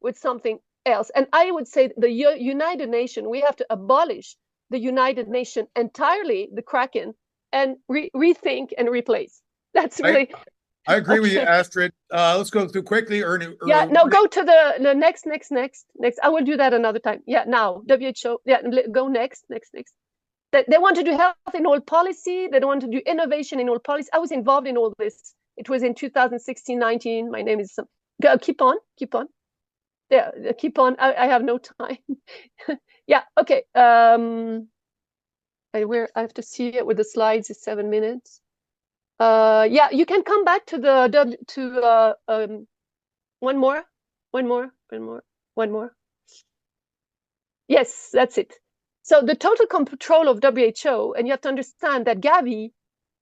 with something else. And I would say the United Nations, we have to abolish the United Nations entirely, the Kraken, and rethink and replace. That's really. I agree with you, Astrid. Let's go through quickly. Yeah, no, go to the next. I will do that another time. Yeah, now WHO. Yeah, go next. They want to do health in all policy. They don't want to do innovation in all policy. I was involved in all this. It was in 2016-19. My name is. Keep on. Yeah, keep on. I have no time. Yeah, okay. I have to see it with the slides. It's 7 minutes. Yeah, you can come back to the one more. Yes, that's it. So the total control of WHO, and you have to understand that Gavi,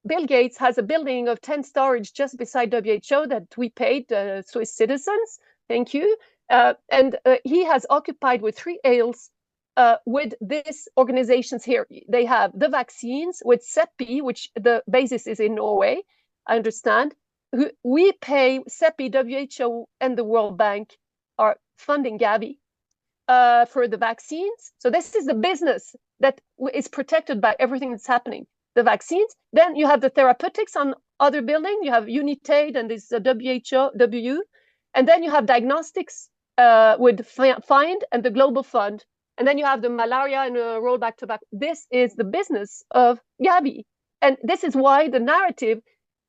Bill Gates has a building of 10 storage just beside WHO that we paid Swiss citizens. Thank you. And he has occupied with 3 ales with these organizations here. They have the vaccines with CEPI, which the basis is in Norway, I understand. We pay CEPI, WHO, and the World Bank are funding Gavi for the vaccines. So this is the business that is protected by everything that's happening. The vaccines. Then you have the therapeutics on other building. You have United and this WHO, and then you have diagnostics with FIND and the Global Fund. And then you have the malaria and rollback tobacco. This is the business of Gavi. And this is why the narrative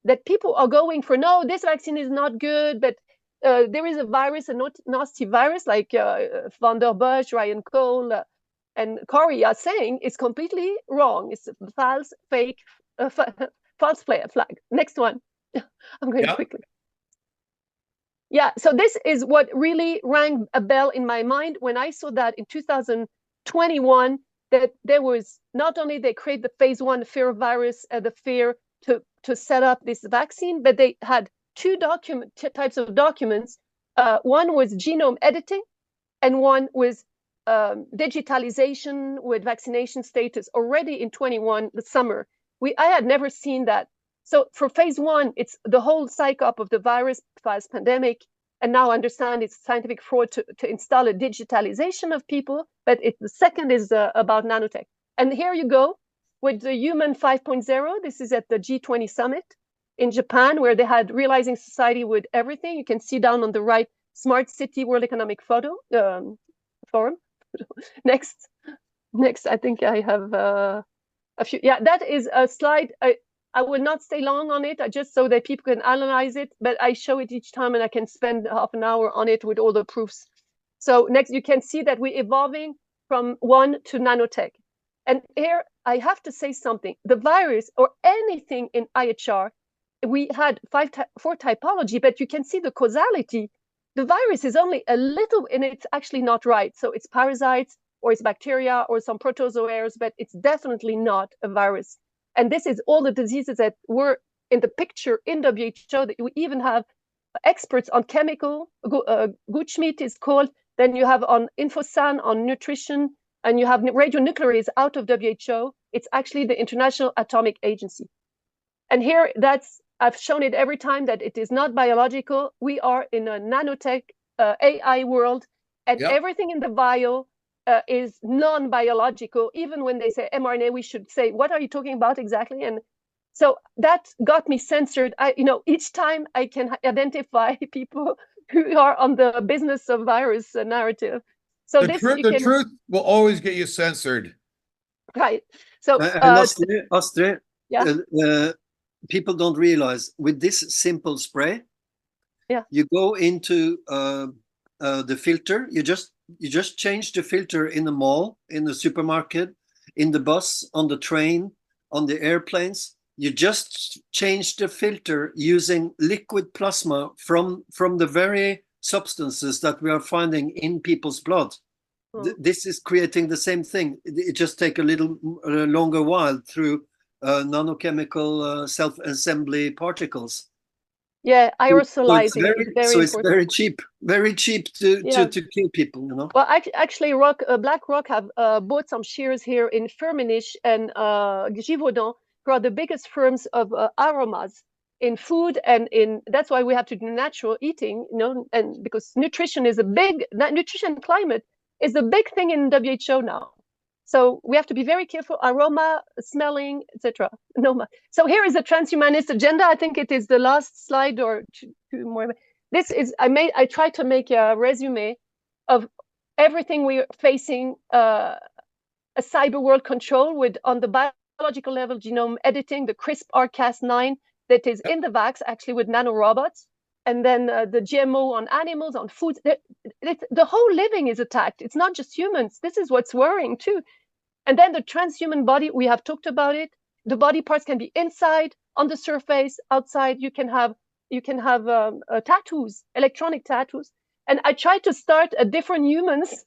that people are going for, no, this vaccine is not good, but there is a virus, a nasty virus, like Van der Bush, Ryan Cole, and Corey are saying is completely wrong. It's a false, fake, false flag. Next one. I'm going quickly. Yeah, so this is what really rang a bell in my mind when I saw that in 2021, that there was not only they create the phase 1 fear of virus, the fear to set up this vaccine, but they had 2 types of documents. One was genome editing, and one was digitalization with vaccination status already in 21, the summer. I had never seen that. So for phase 1, it's the whole psyop of the virus pandemic. And now I understand it's scientific fraud to install a digitalization of people. But the second is about nanotech. And here you go with the Human 5.0. This is at the G20 summit in Japan, where they had Realizing Society with everything. You can see down on the right, Smart City World Economic Forum. Next, I think I have a few. Yeah, that is a slide. I will not stay long on it, just so that people can analyze it, but I show it each time and I can spend half an hour on it with all the proofs. So next, you can see that we're evolving from 1 to nanotech. And here, I have to say something. The virus or anything in IHR, we had 4 typology, but you can see the causality. The virus is only a little, and it's actually not right. So it's parasites, or it's bacteria, or some protozoaires, but it's definitely not a virus. And this is all the diseases that were in the picture in WHO, that we even have experts on chemical, Gutschmidt is called, then you have on Infosan, on nutrition, and you have radionuclearies out of WHO. It's actually the International Atomic Agency. And here, I've shown it every time that it is not biological. We are in a nanotech AI world, and Yep. everything in the vial is non-biological. Even when they say mRNA, we should say, what are you talking about exactly? And so that got me censored. Each time I can identify people who are on the business of virus narrative. So The truth will always get you censored. Right. So and Astrid, yeah. People don't realize with this simple spray, yeah, you go into the filter. You just change the filter in the mall, in the supermarket, in the bus, on the train, on the airplanes. You just change the filter using liquid plasma from the very substances that we are finding in people's blood. This is creating the same thing. It just takes a little longer while through nanochemical self-assembly particles. Yeah, aerosolizing is very it's important. very cheap to kill people, Well, actually, BlackRock have bought some shares here in Firmenich and Givaudan, who are the biggest firms of aromas in food, and that's why we have to do natural eating, and because nutrition climate is a big thing in WHO now. So we have to be very careful, aroma, smelling, etc. So here is the transhumanist agenda. I think it is the last slide or two more. This is, I tried to make a resume of everything we're facing, a cyber world control with, on the biological level, genome editing, the CRISPR-Cas9 that is in the vax, actually with nanorobots, and then the GMO on animals, on foods. The whole living is attacked. It's not just humans. This is what's worrying too. And then the transhuman body, we have talked about it. The body parts can be inside, on the surface, outside. You can have tattoos, electronic tattoos. And I tried to start a different humans.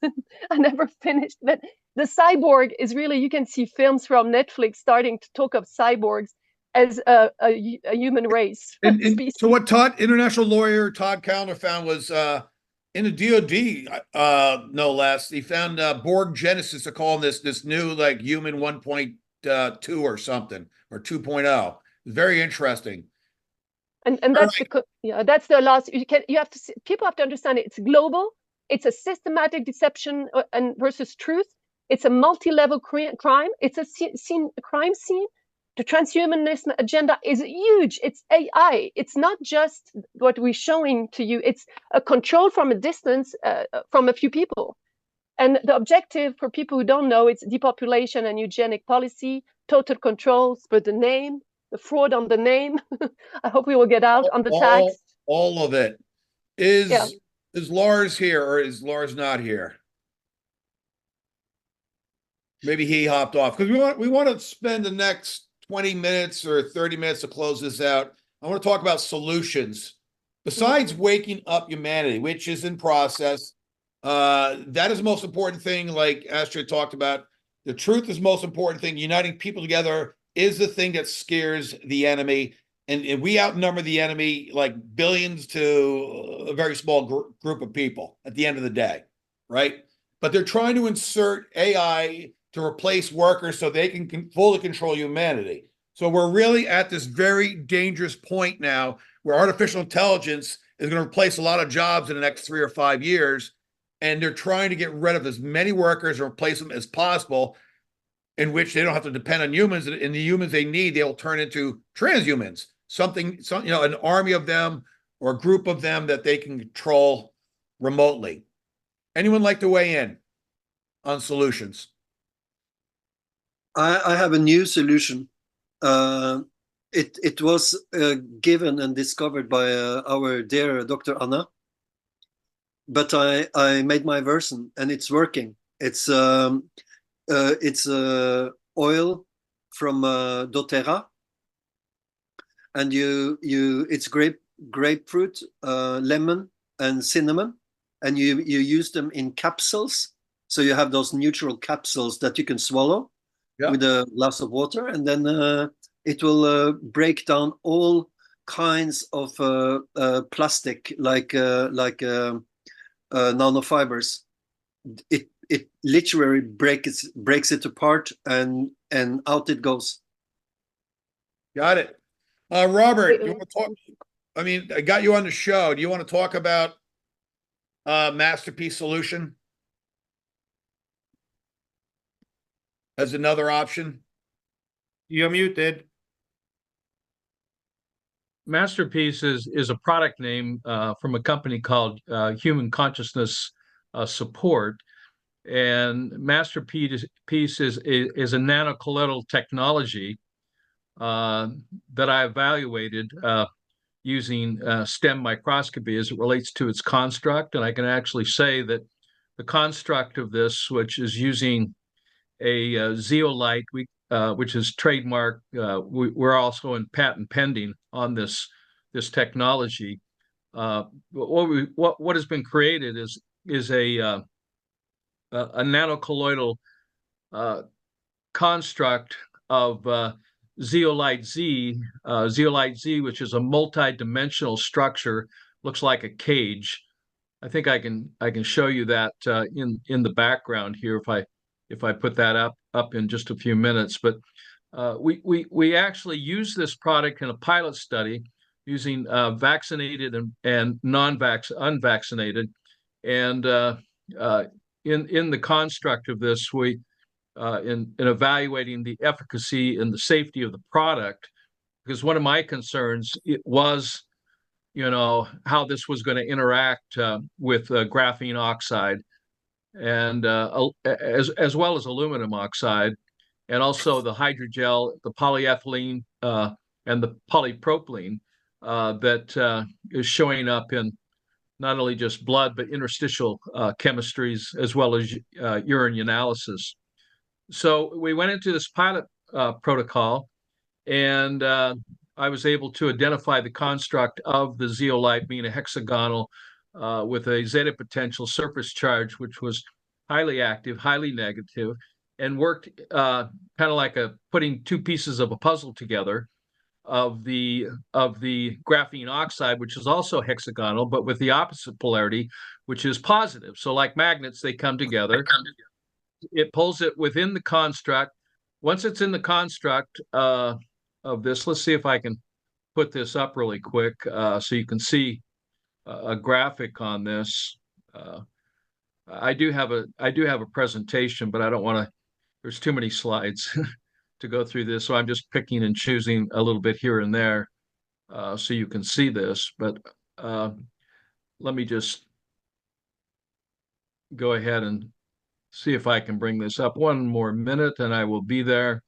I never finished, but the cyborg is really, you can see films from Netflix starting to talk of cyborgs as a human race. So what international lawyer Todd Callender found was in the DOD, no less, he found Borg Genesis, they're calling this new like human 1.2 or something, or 2.0. Very interesting. And that's that's the last. People have to understand it. It's global. It's a systematic deception and versus truth. It's a multi-level crime. It's a crime scene. The transhumanism agenda is huge. It's AI. It's not just what we're showing to you. It's a control from a distance from a few people. And the objective, for people who don't know, it's depopulation and eugenic policy, total controls for the name, the fraud on the name. I hope we will get out on the tax. All of it. Is Lars here, or is Lars not here? Maybe he hopped off, because we want to spend the next 20 minutes or 30 minutes to close this out. I want to talk about solutions. Besides waking up humanity, which is in process, that is the most important thing, like Astrid talked about. The truth is the most important thing. Uniting people together is the thing that scares the enemy. And we outnumber the enemy like billions to a very small group of people at the end of the day, right? But they're trying to insert AI to replace workers so they can fully control humanity. So we're really at this very dangerous point now where artificial intelligence is going to replace a lot of jobs in the next 3 or 5 years. And they're trying to get rid of as many workers and replace them as possible, in which they don't have to depend on humans. And the humans they need, they'll turn into transhumans, an army of them or a group of them that they can control remotely. Anyone like to weigh in on solutions? I have a new solution. It was given and discovered by our dear Dr. Anna, but I made my version and it's working. It's oil from doTERRA, and it's grapefruit, lemon, and cinnamon, and you use them in capsules. So you have those neutral capsules that you can swallow with a glass of water, and then it will break down all kinds of plastic, like nanofibers. It literally breaks it apart, and out it goes. Got it. Robert, you want to talk? I mean, I got you on the show. Do you want to talk about MasterPeace solution as another option? You're muted. MasterPeace is a product name from a company called Human Consciousness Support, and MasterPeace is a nanocolloidal technology that I evaluated using STEM microscopy as it relates to its construct, and I can actually say that the construct of this, which is using a zeolite, which is trademarked. We're also in patent pending on this technology. What has been created is a nanocolloidal construct of zeolite Z, which is a multi-dimensional structure, looks like a cage. I think I can show you that in the background here if I put that up in just a few minutes. But we actually use this product in a pilot study using vaccinated and unvaccinated, and in the construct of this, we in evaluating the efficacy and the safety of the product, because one of my concerns it was, how this was going to interact with graphene oxide and as well as aluminum oxide, and also the hydrogel, the polyethylene, and the polypropylene that is showing up in not only just blood but interstitial chemistries as well as urine analysis. So we went into this pilot protocol, and I was able to identify the construct of the zeolite being a hexagonal with a zeta potential surface charge, which was highly active, highly negative, and worked kind of like putting two pieces of a puzzle together of the graphene oxide, which is also hexagonal, but with the opposite polarity, which is positive. So like magnets, they come together. It pulls it within the construct. Once it's in the construct of this, let's see if I can put this up really quick so you can see a graphic on this. I do have a presentation, but I don't want to. There's too many slides to go through this, so I'm just picking and choosing a little bit here and there so you can see this. But let me just go ahead and see if I can bring this up. One more minute, and I will be there.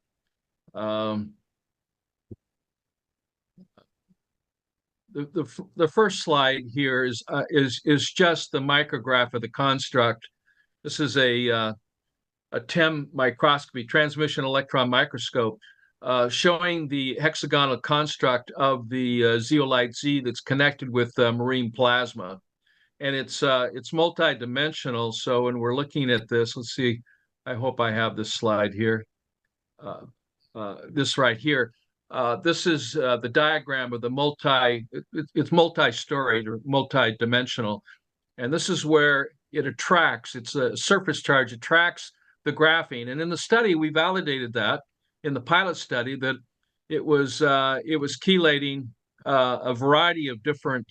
The first slide here is just the micrograph of the construct. This is a TEM microscopy, transmission electron microscope, showing the hexagonal construct of the zeolite Z that's connected with marine plasma, and it's multi-dimensional. So when we're looking at this, let's see. I hope I have this slide here. This right here. This is the diagram of the it's multi-storied or multi-dimensional, and this is where it attracts. It's a surface charge attracts the graphene, and in the study we validated that in the pilot study that it was chelating a variety of different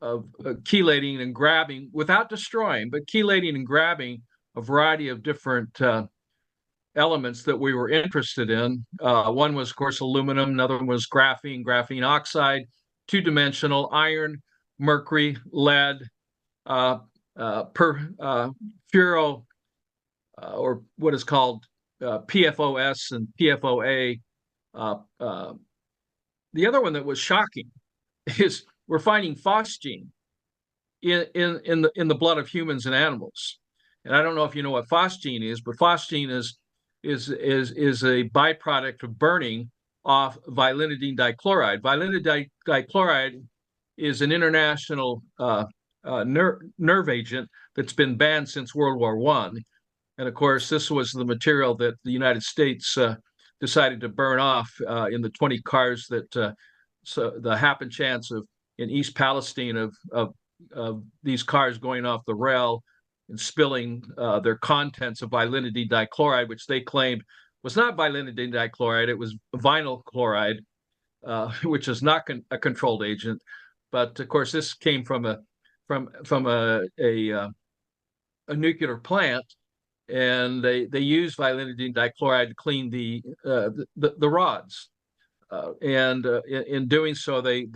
chelating and grabbing without destroying, but chelating and grabbing a variety of different elements that we were interested in. One was, of course, aluminum. Another one was graphene oxide, two-dimensional, iron, mercury, lead, fluoro, or what is called PFOS and PFOA. The other one that was shocking is we're finding phosgene in the blood of humans and animals. And I don't know if you know what phosgene is, but phosgene is a byproduct of burning off vilinidine dichloride. Vilinidine dichloride is an international nerve agent that's been banned since World War I. And of course, this was the material that the United States decided to burn off in the 20 cars that so the happen chance of in East Palestine of these cars going off the rail and spilling their contents of vilinidine dichloride, which they claimed was not vilinidine dichloride, it was vinyl chloride, which is not a controlled agent. But of course, this came from from a nuclear plant, and they use vinylidene dichloride to clean the rods. And in doing so, they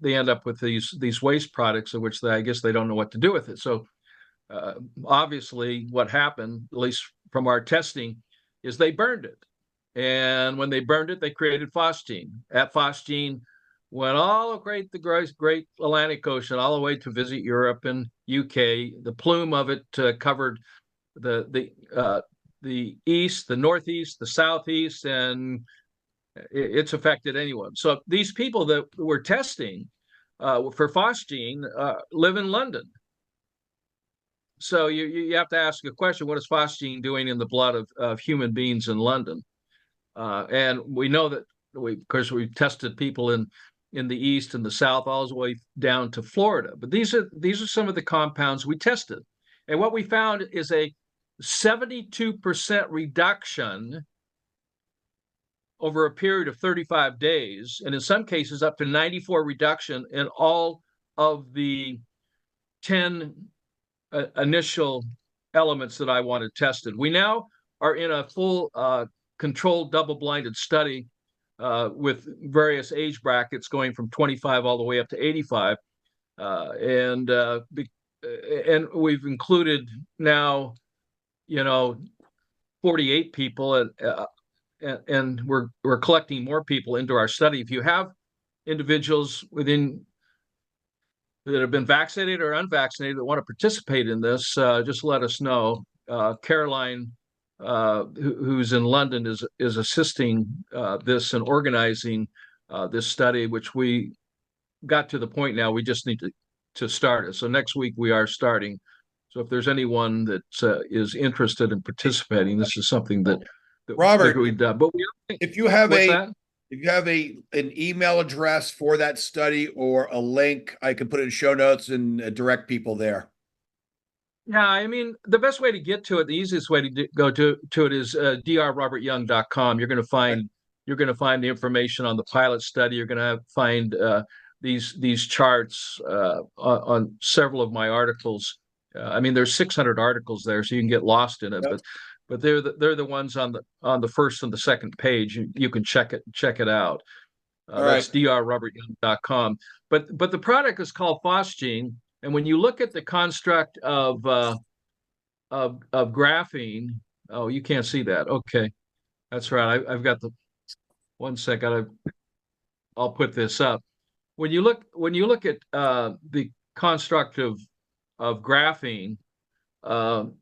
end up with these waste products, of which I guess they don't know what to do with it. So obviously, what happened, at least from our testing, is they burned it. And when they burned it, they created phosgene. That phosgene went all the great Atlantic Ocean, all the way to visit Europe and UK. The plume of it covered the east, the northeast, the southeast, and it's affected anyone. So these people that we're testing for phosgene live in London. So you have to ask a question: what is phosgene doing in the blood of human beings in London? And we know that because we've tested people in the east and the south, all the way down to Florida. But these are some of the compounds we tested, and what we found is a 72% reduction over a period of 35 days, and in some cases up to 94 reduction in all of the 10 initial elements that I wanted tested. We now are in a full controlled double-blinded study with various age brackets going from 25 all the way up to 85. And we've included now, 48 people, and we're collecting more people into our study. If you have individuals that have been vaccinated or unvaccinated that want to participate in this, just let us know. Caroline, who's in London, is assisting this and organizing this study, which we got to the point now we just need to start it. So next week we are starting. So if there's anyone that is interested in participating, this is something that Robert, we've done. But if you have an email address for that study or a link, I can put it in show notes and direct people there. Yeah, I mean, the best way to get to it, the easiest way to go to it is drrobertyoung.com. You're going to find the information on the pilot study. You're going to find these charts on several of my articles. I mean, there's 600 articles there, so you can get lost in it. Yep. But they're the ones on the first and the second page. You can check it out. That's drrobertyoung.com. But the product is called phosgene, and when you look at the construct of graphene, oh, you can't see that. Okay, that's right. I've got the 1 second. I'll put this up. When you look at the construct of graphene,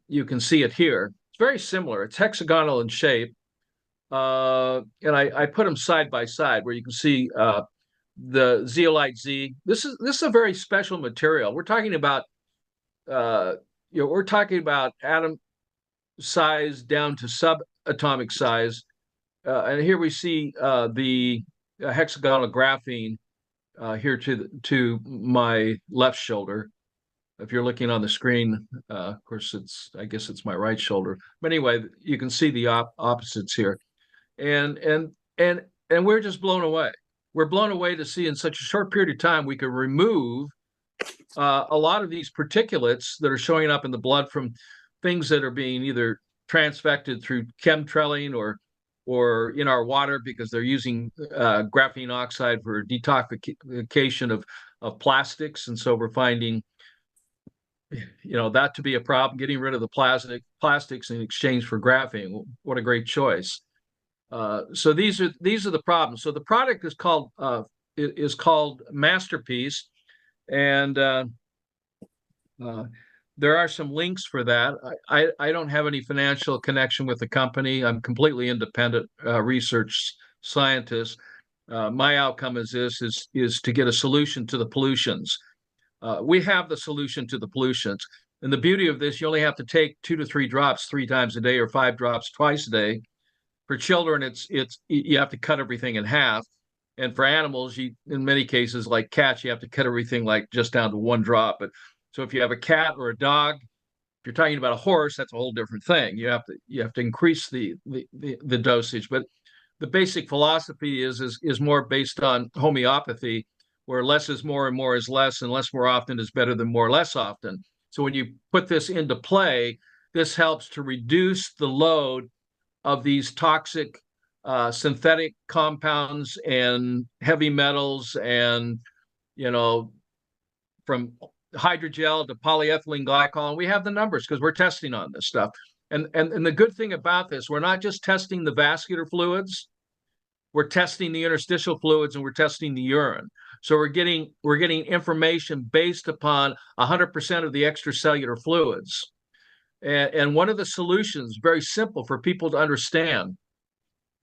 you can see it here. It's very similar. It's hexagonal in shape, and I put them side by side where you can see the zeolite Z. This is a very special material. We're talking about atom size down to subatomic size, and here we see the hexagonal graphene here to my left shoulder. If you're looking on the screen, of course, I guess it's my right shoulder. But anyway, you can see the opposites here, and we're just blown away. We're blown away to see in such a short period of time we can remove a lot of these particulates that are showing up in the blood from things that are being either transfected through chemtrailing or in our water because they're using graphene oxide for detoxification of plastics, and so we're finding that to be a problem, getting rid of the plastics in exchange for graphene. What a great choice. So these are the problems. So the product is called MasterPeace, and there are some links for that. I don't have any financial connection with the company. I'm completely independent research scientist. My outcome is to get a solution to the pollutions. We have the solution to the pollutions. And the beauty of this, you only have to take 2 to 3 drops 3 times a day or 5 drops twice a day. For children, you have to cut everything in half. And for animals, in many cases, like cats, you have to cut everything like just down to 1 drop. But so if you have a cat or a dog, if you're talking about a horse, that's a whole different thing. You have to increase the dosage. But the basic philosophy is more based on homeopathy, where less is more and more is less, and less more often is better than more less often. So when you put this into play, this helps to reduce the load of these toxic synthetic compounds and heavy metals, and from hydrogel to polyethylene glycol. We have the numbers because we're testing on this stuff. And the good thing about this, we're not just testing the vascular fluids, we're testing the interstitial fluids, and we're testing the urine. So we're getting information based upon 100% of the extracellular fluids. And one of the solutions, very simple for people to understand,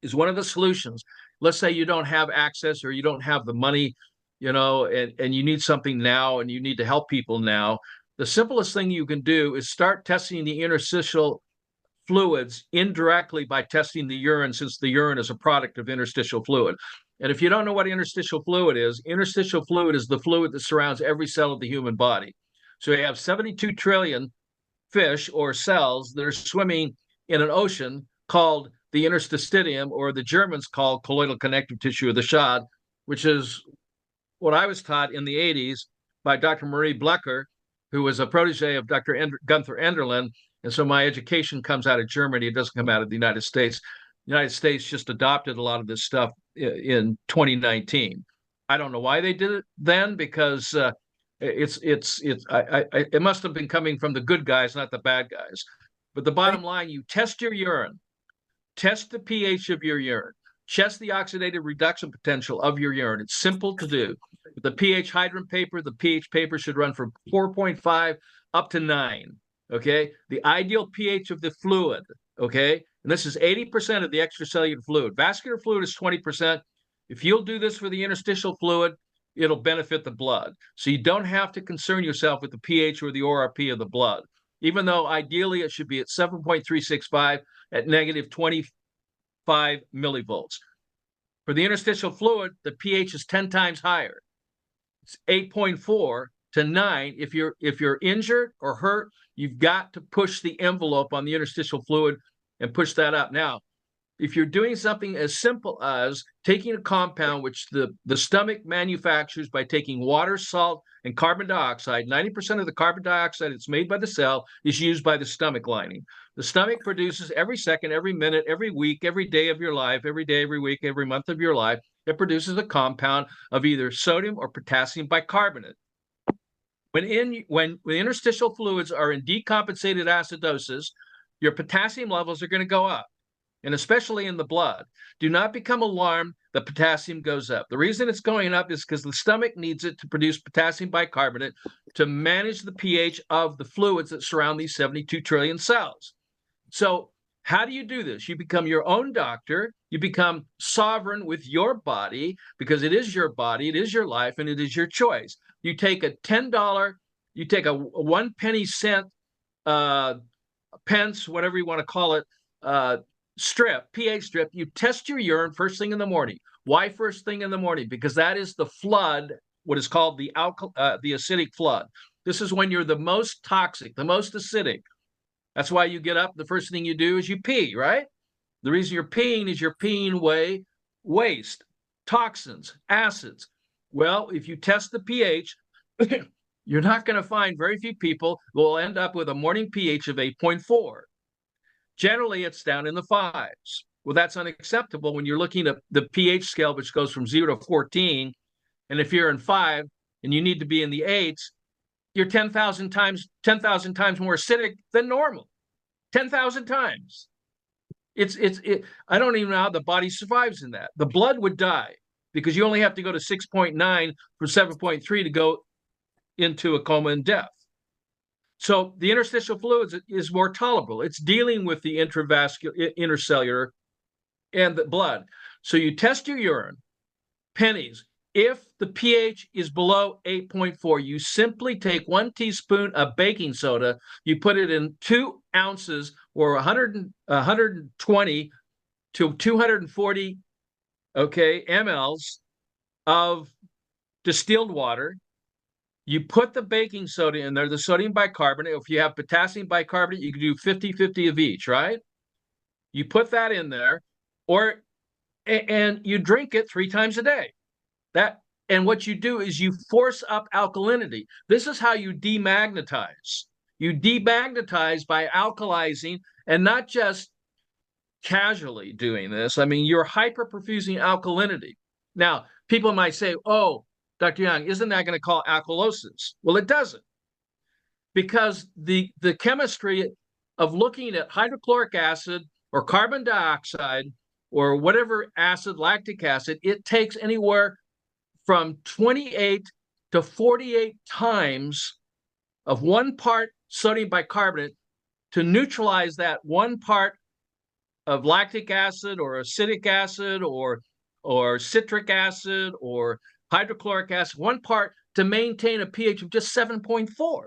is one of the solutions. Let's say you don't have access or you don't have the money, and you need something now and you need to help people now. The simplest thing you can do is start testing the interstitial fluids indirectly by testing the urine, since the urine is a product of interstitial fluid. And if you don't know what interstitial fluid is the fluid that surrounds every cell of the human body. So you have 72 trillion fish or cells that are swimming in an ocean called the interstitium, or the Germans call colloidal connective tissue, or the Schad, which is what I was taught in the 80s by Dr. Marie Blecher, who was a protege of Dr. Gunther Enderlin. And so my education comes out of Germany. It doesn't come out of the United States. The United States just adopted a lot of this stuff in 2019. I don't know why they did it then, because it must have been coming from the good guys, not the bad guys. But the bottom line, you test your urine, test the pH of your urine, test the oxidative reduction potential of your urine. It's simple to do. With the pH hydrant paper, the pH paper should run from 4.5 up to 9. Okay, the ideal pH of the fluid. Okay, and this is 80% of the extracellular fluid. Vascular fluid is 20%. If you'll do this for the interstitial fluid, it'll benefit the blood. So you don't have to concern yourself with the pH or the ORP of the blood, even though ideally it should be at 7.365 at negative 25 millivolts. For the interstitial fluid, the pH is 10 times higher. It's 8.4 to 9. If you're injured or hurt, you've got to push the envelope on the interstitial fluid and push that up. Now, if you're doing something as simple as taking a compound which the stomach manufactures by taking water, salt, and carbon dioxide, 90% of the carbon dioxide that's made by the cell is used by the stomach lining. The stomach produces every second, every minute, every week, every day of your life, every day, every week, every month of your life, it produces a compound of either sodium or potassium bicarbonate. When interstitial fluids are in decompensated acidosis, your potassium levels are going to go up, and especially in the blood. Do not become alarmed that potassium goes up. The reason it's going up is because the stomach needs it to produce potassium bicarbonate to manage the pH of the fluids that surround these 72 trillion cells. So how do you do this? You become your own doctor. You become sovereign with your body, because it is your body, it is your life, and it is your choice. You take a $10, you take a 1 penny cent, pence, whatever you want to call it, strip, pH strip. You test your urine first thing in the morning. Why first thing in the morning? Because that is the flood, what is called the acidic flood. This is when you're the most toxic, the most acidic. That's why you get up, the first thing you do is you pee, right? The reason you're peeing is you're peeing away waste, toxins, acids. Well, if you test the pH, you're not going to find very few people who will end up with a morning pH of 8.4. Generally, it's down in the 5s. Well, that's unacceptable when you're looking at the pH scale, which goes from 0 to 14. And if you're in 5 and you need to be in the 8s, you're 10,000 times more acidic than normal. 10,000 times. I don't even know how the body survives in that. The blood would die because you only have to go to 6.9 from 7.3 to go into a coma and death. So the interstitial fluids is more tolerable. It's dealing with the intercellular and the blood. So you test your urine, pennies. If the pH is below 8.4, you simply take 1 teaspoon of baking soda, you put it in 2 ounces or 120 to 240 mLs of distilled water. You put the baking soda in there, the sodium bicarbonate. If you have potassium bicarbonate, you can do 50-50 of each, right? You put that in there, and you drink it 3 times a day. And what you do is you force up alkalinity. This is how you demagnetize. You demagnetize by alkalizing, and not just casually doing this. I mean, you're hyperperfusing alkalinity. Now, people might say, oh, Dr. Young, isn't that going to cause alkalosis? Well, it doesn't, because the chemistry of looking at hydrochloric acid or carbon dioxide or whatever acid, lactic acid, it takes anywhere from 28 to 48 times of 1 part sodium bicarbonate to neutralize that 1 part of lactic acid or acetic acid or citric acid or hydrochloric acid, 1 part to maintain a pH of just 7.4.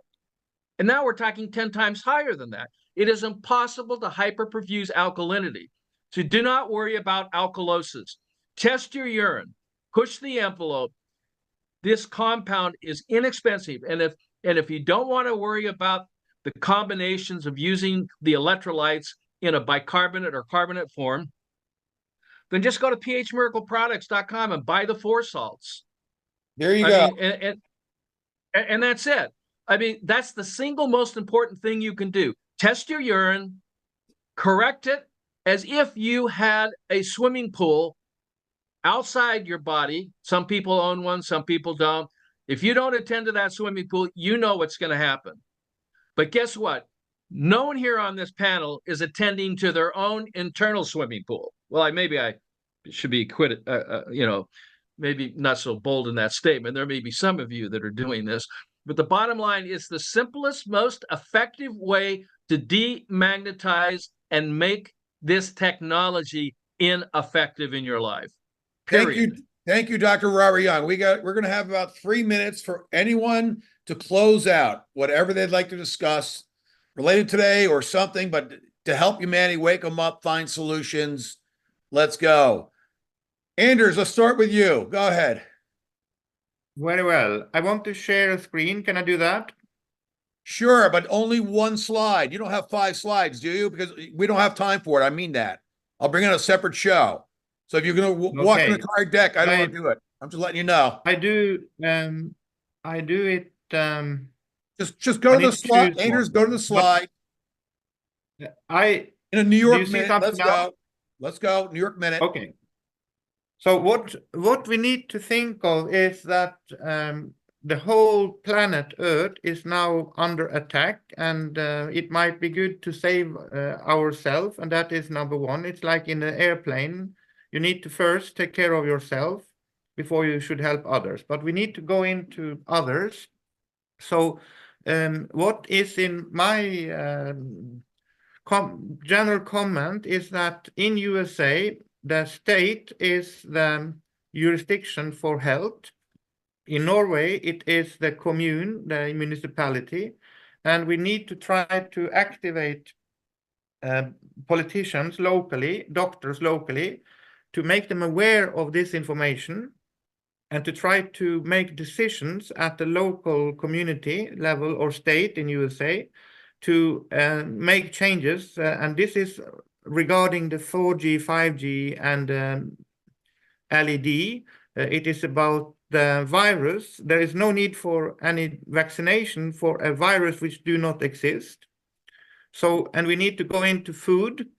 And now we're talking 10 times higher than that. It is impossible to hyperperfuse alkalinity. So do not worry about alkalosis. Test your urine, push the envelope. This compound is inexpensive. And if you don't want to worry about the combinations of using the electrolytes in a bicarbonate or carbonate form, then just go to phmiracleproducts.com and buy the 4 salts. There you go. And that's it. I mean, that's the single most important thing you can do. Test your urine, correct it as if you had a swimming pool outside your body. Some people own one, some people don't. If you don't attend to that swimming pool, you know what's going to happen. But guess what? No one here on this panel is attending to their own internal swimming pool. Well, maybe I should be maybe not so bold in that statement. There may be some of you that are doing this, but the bottom line is the simplest, most effective way to demagnetize and make this technology ineffective in your life. Period. Thank you, Dr. Robert Young. We're going to have about 3 minutes for anyone to close out whatever they'd like to discuss related today or something, but to help humanity wake them up, find solutions. Let's go. Anders, let's start with you. Go ahead. Very well. I want to share a screen. Can I do that? Sure, but only 1 slide. You don't have 5 slides, do you? Because we don't have time for it. I mean that. I'll bring in a separate show. So if you're going to walk an entire deck, I don't want to do it. I'm just letting you know. I do it. Just go to the slide. Anders, go to the slide. In a New York minute. Let's go. Let's go. New York minute. Okay. So what we need to think of is that the whole planet Earth is now under attack, and it might be good to save ourselves, and that is number 1. It's like in an airplane. You need to first take care of yourself before you should help others. But we need to go into others. So what is in my general comment is that in USA, the state is the jurisdiction for health. In Norway, it is the commune, the municipality, and we need to try to activate politicians locally, doctors locally, to make them aware of this information and to try to make decisions at the local community level or state in USA to make changes. And this is regarding the 4G, 5G, and LED. It is about the virus. There is no need for any vaccination for a virus which do not exist. So, and we need to go into food,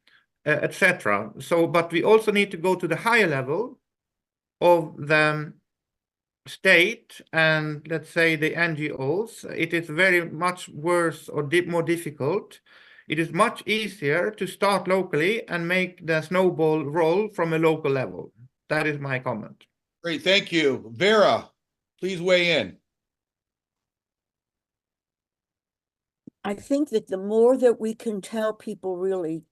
etc. So, but we also need to go to the higher level of the state and, let's say, the NGOs. It is very much worse or more difficult. It is much easier to start locally and make the snowball roll from a local level. That is my comment. Great, thank you. Vera, please weigh in. I think that the more that we can tell people really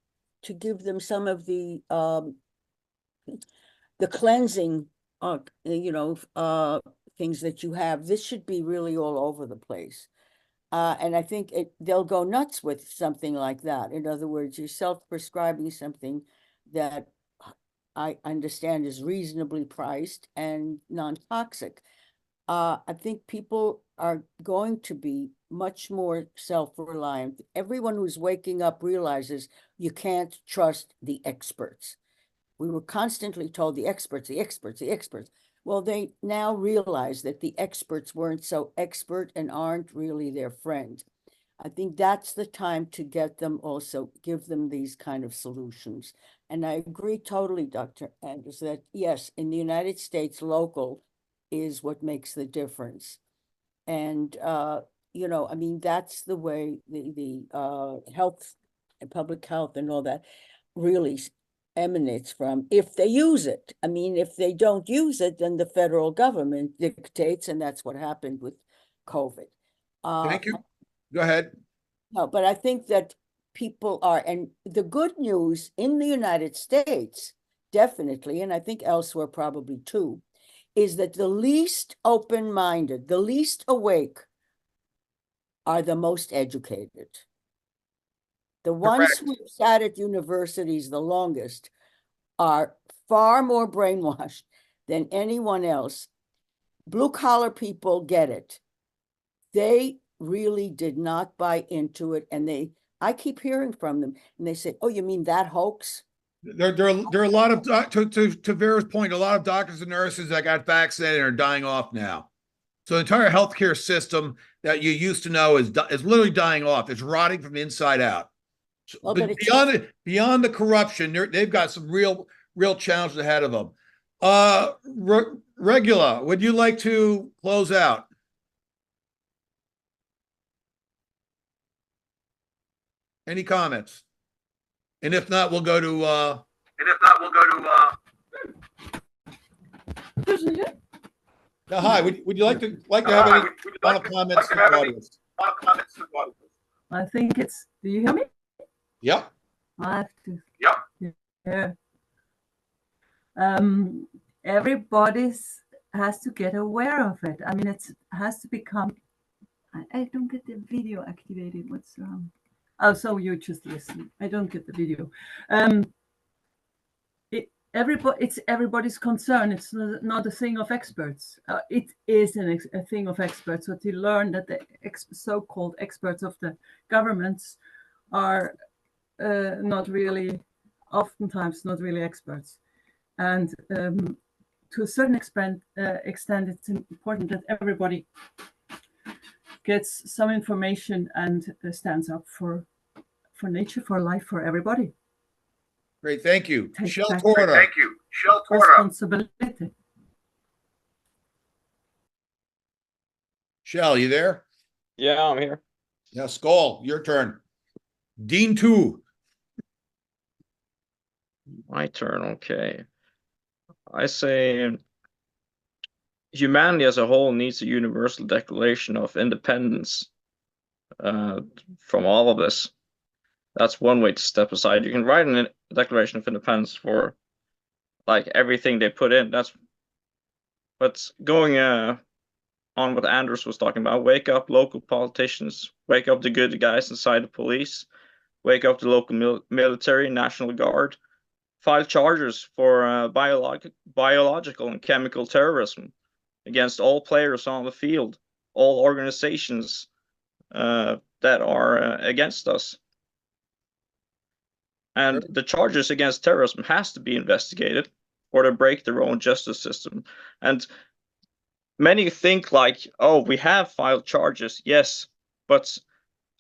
to give them some of the cleansing, things that you have, this should be really all over the place. And I think they'll go nuts with something like that. In other words, you're self-prescribing something that I understand is reasonably priced and non-toxic. I think people are going to be much more self-reliant. Everyone who's waking up realizes you can't trust the experts. We were constantly told the experts, the experts, the experts. Well, they now realize that the experts weren't so expert and aren't really their friend. I think that's the time to get them also, give them these kind of solutions. And I agree totally, Dr. Anders, that yes, in the United States, local is what makes the difference. And, you know, I mean, that's the way the health and public health and all that really emanates from, if they use it. I mean, if they don't use it, then the federal government dictates, and that's what happened with COVID. Thank you. Go ahead. No, but I think that people are, and the good news in the United States, definitely, and I think elsewhere probably too, is that the least open-minded, the least awake are the most educated. The ones who have sat at universities the longest are far more brainwashed than anyone else. Blue-collar people get it. They really did not buy into it, and I keep hearing from them, and they say, "Oh, you mean that hoax?" There are a lot of, to Vera's point, a lot of doctors and nurses that got vaccinated and are dying off now. So the entire healthcare system that you used to know is literally dying off. It's rotting from the inside out. So, Well, but beyond the corruption, they've got some real challenges ahead of them. Regula, would you like to close out? Any comments? And if not, we'll go to hi, would you like to have any final comments from the audience? I think it's, do you hear me? Yep. I have to. Yeah. Everybody's has to get aware of it. I mean, it has to become. I don't get the video activated. What's Oh, so you just listen. I don't get the video. It's everybody's concern. It's not a thing of experts. It is a thing of experts. So to learn that the so-called experts of the governments are oftentimes not really experts. And to a certain extent, it's important that everybody gets some information and stands up for nature, for life, for everybody. Great, thank you. Shell Torta. Thank you. Shell Torta. Responsibility. Shell, you there? Yeah, I'm here. Yeah, Skull, your turn. Dean 2. My turn, okay. I say humanity as a whole needs a universal declaration of independence from all of this. That's one way to step aside. You can write a declaration of independence for like everything they put in. But going on what Anders was talking about, wake up local politicians, wake up the good guys inside the police, wake up the local military, National Guard, file charges for biological and chemical terrorism against all players on the field, all organizations that are against us. And the charges against terrorism has to be investigated or to break their own justice system. And many think like, oh, we have filed charges, yes, but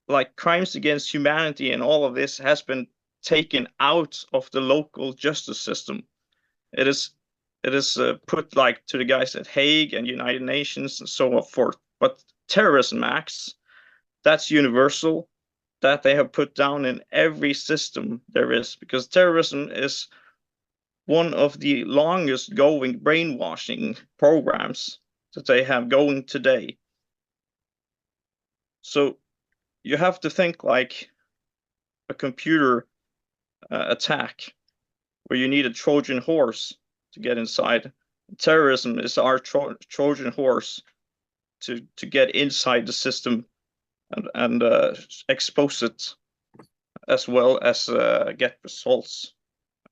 like crimes against humanity and all of this has been taken out of the local justice system. It is put like to the guys at Hague and United Nations and so forth. But terrorism acts, that's universal, that they have put down in every system there is, because terrorism is one of the longest going brainwashing programs that they have going today. So you have to think like a computer attack where you need a Trojan horse to get inside. Terrorism is our Trojan horse to get inside the system and expose it, as well as get results.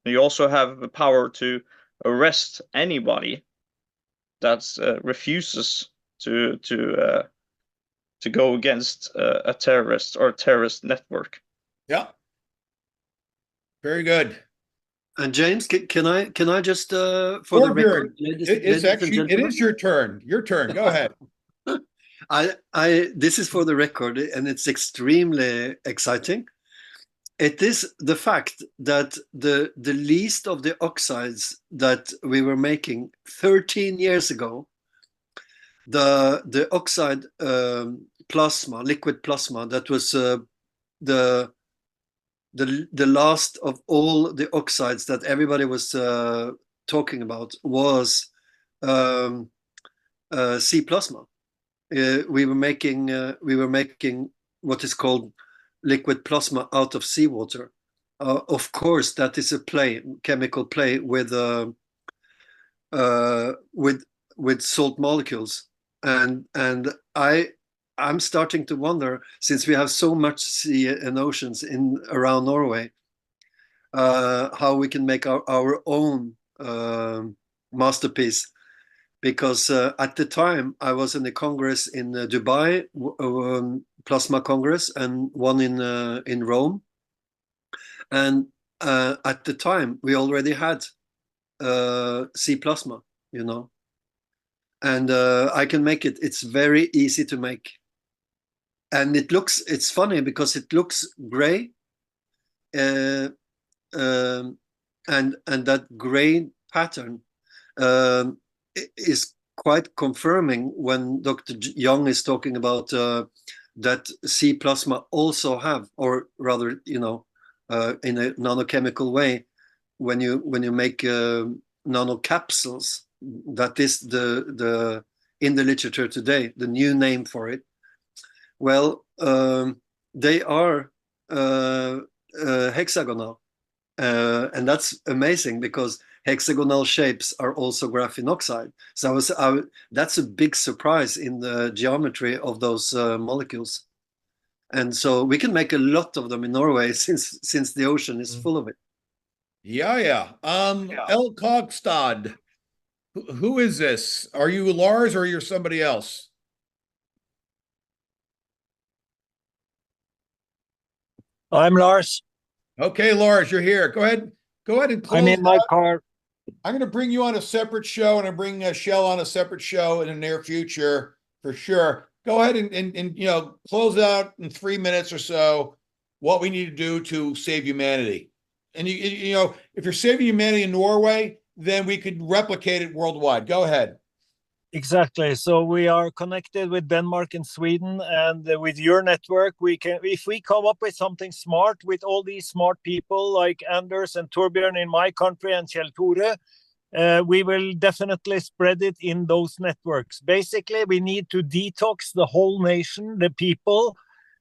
And you also have the power to arrest anybody that refuses to go against a terrorist or a terrorist network. Yeah. Very good. And James, can I just for the Thorbjörn, record, it is your turn. Your turn. Go ahead. This is for the record, and it's extremely exciting. It is the fact that the least of the oxides that we were making 13 years ago, the oxide plasma, liquid plasma, that was the last of all the oxides that everybody was talking about, was sea plasma. We were making what is called liquid plasma out of seawater. Of course, that is a chemical play with salt molecules, and I'm starting to wonder, since we have so much sea and oceans around Norway, how we can make our own MasterPeace. Because at the time I was in a congress in Dubai, plasma congress, and one in Rome, and at the time we already had sea plasma, and I can make it. It's very easy to make, and it's funny because it looks gray, and that gray pattern is quite confirming when Dr. Young is talking about that sea plasma also have, or rather, in a nanochemical way, when you make nano capsules. That is the in the literature today, the new name for it. Well, they are hexagonal, and that's amazing because hexagonal shapes are also graphene oxide. So that's a big surprise in the geometry of those molecules. And so we can make a lot of them in Norway since the ocean is full of it. Yeah. El Kogstad, who is this? Are you Lars or you're somebody else? I'm Lars. Okay, Lars, you're here. Go ahead and close. I'm in my car. I'm going to bring you on a separate show, and I bring Shell on a separate show in the near future for sure. Go ahead and close out in 3 minutes or so what we need to do to save humanity. And if you're saving humanity in Norway, then we could replicate it worldwide. Go ahead. Exactly. So we are connected with Denmark and Sweden, and with your network, if we come up with something smart with all these smart people like Anders and Thorbjørn in my country and Kjell Tore, we will definitely spread it in those networks. Basically, we need to detox the whole nation, the people,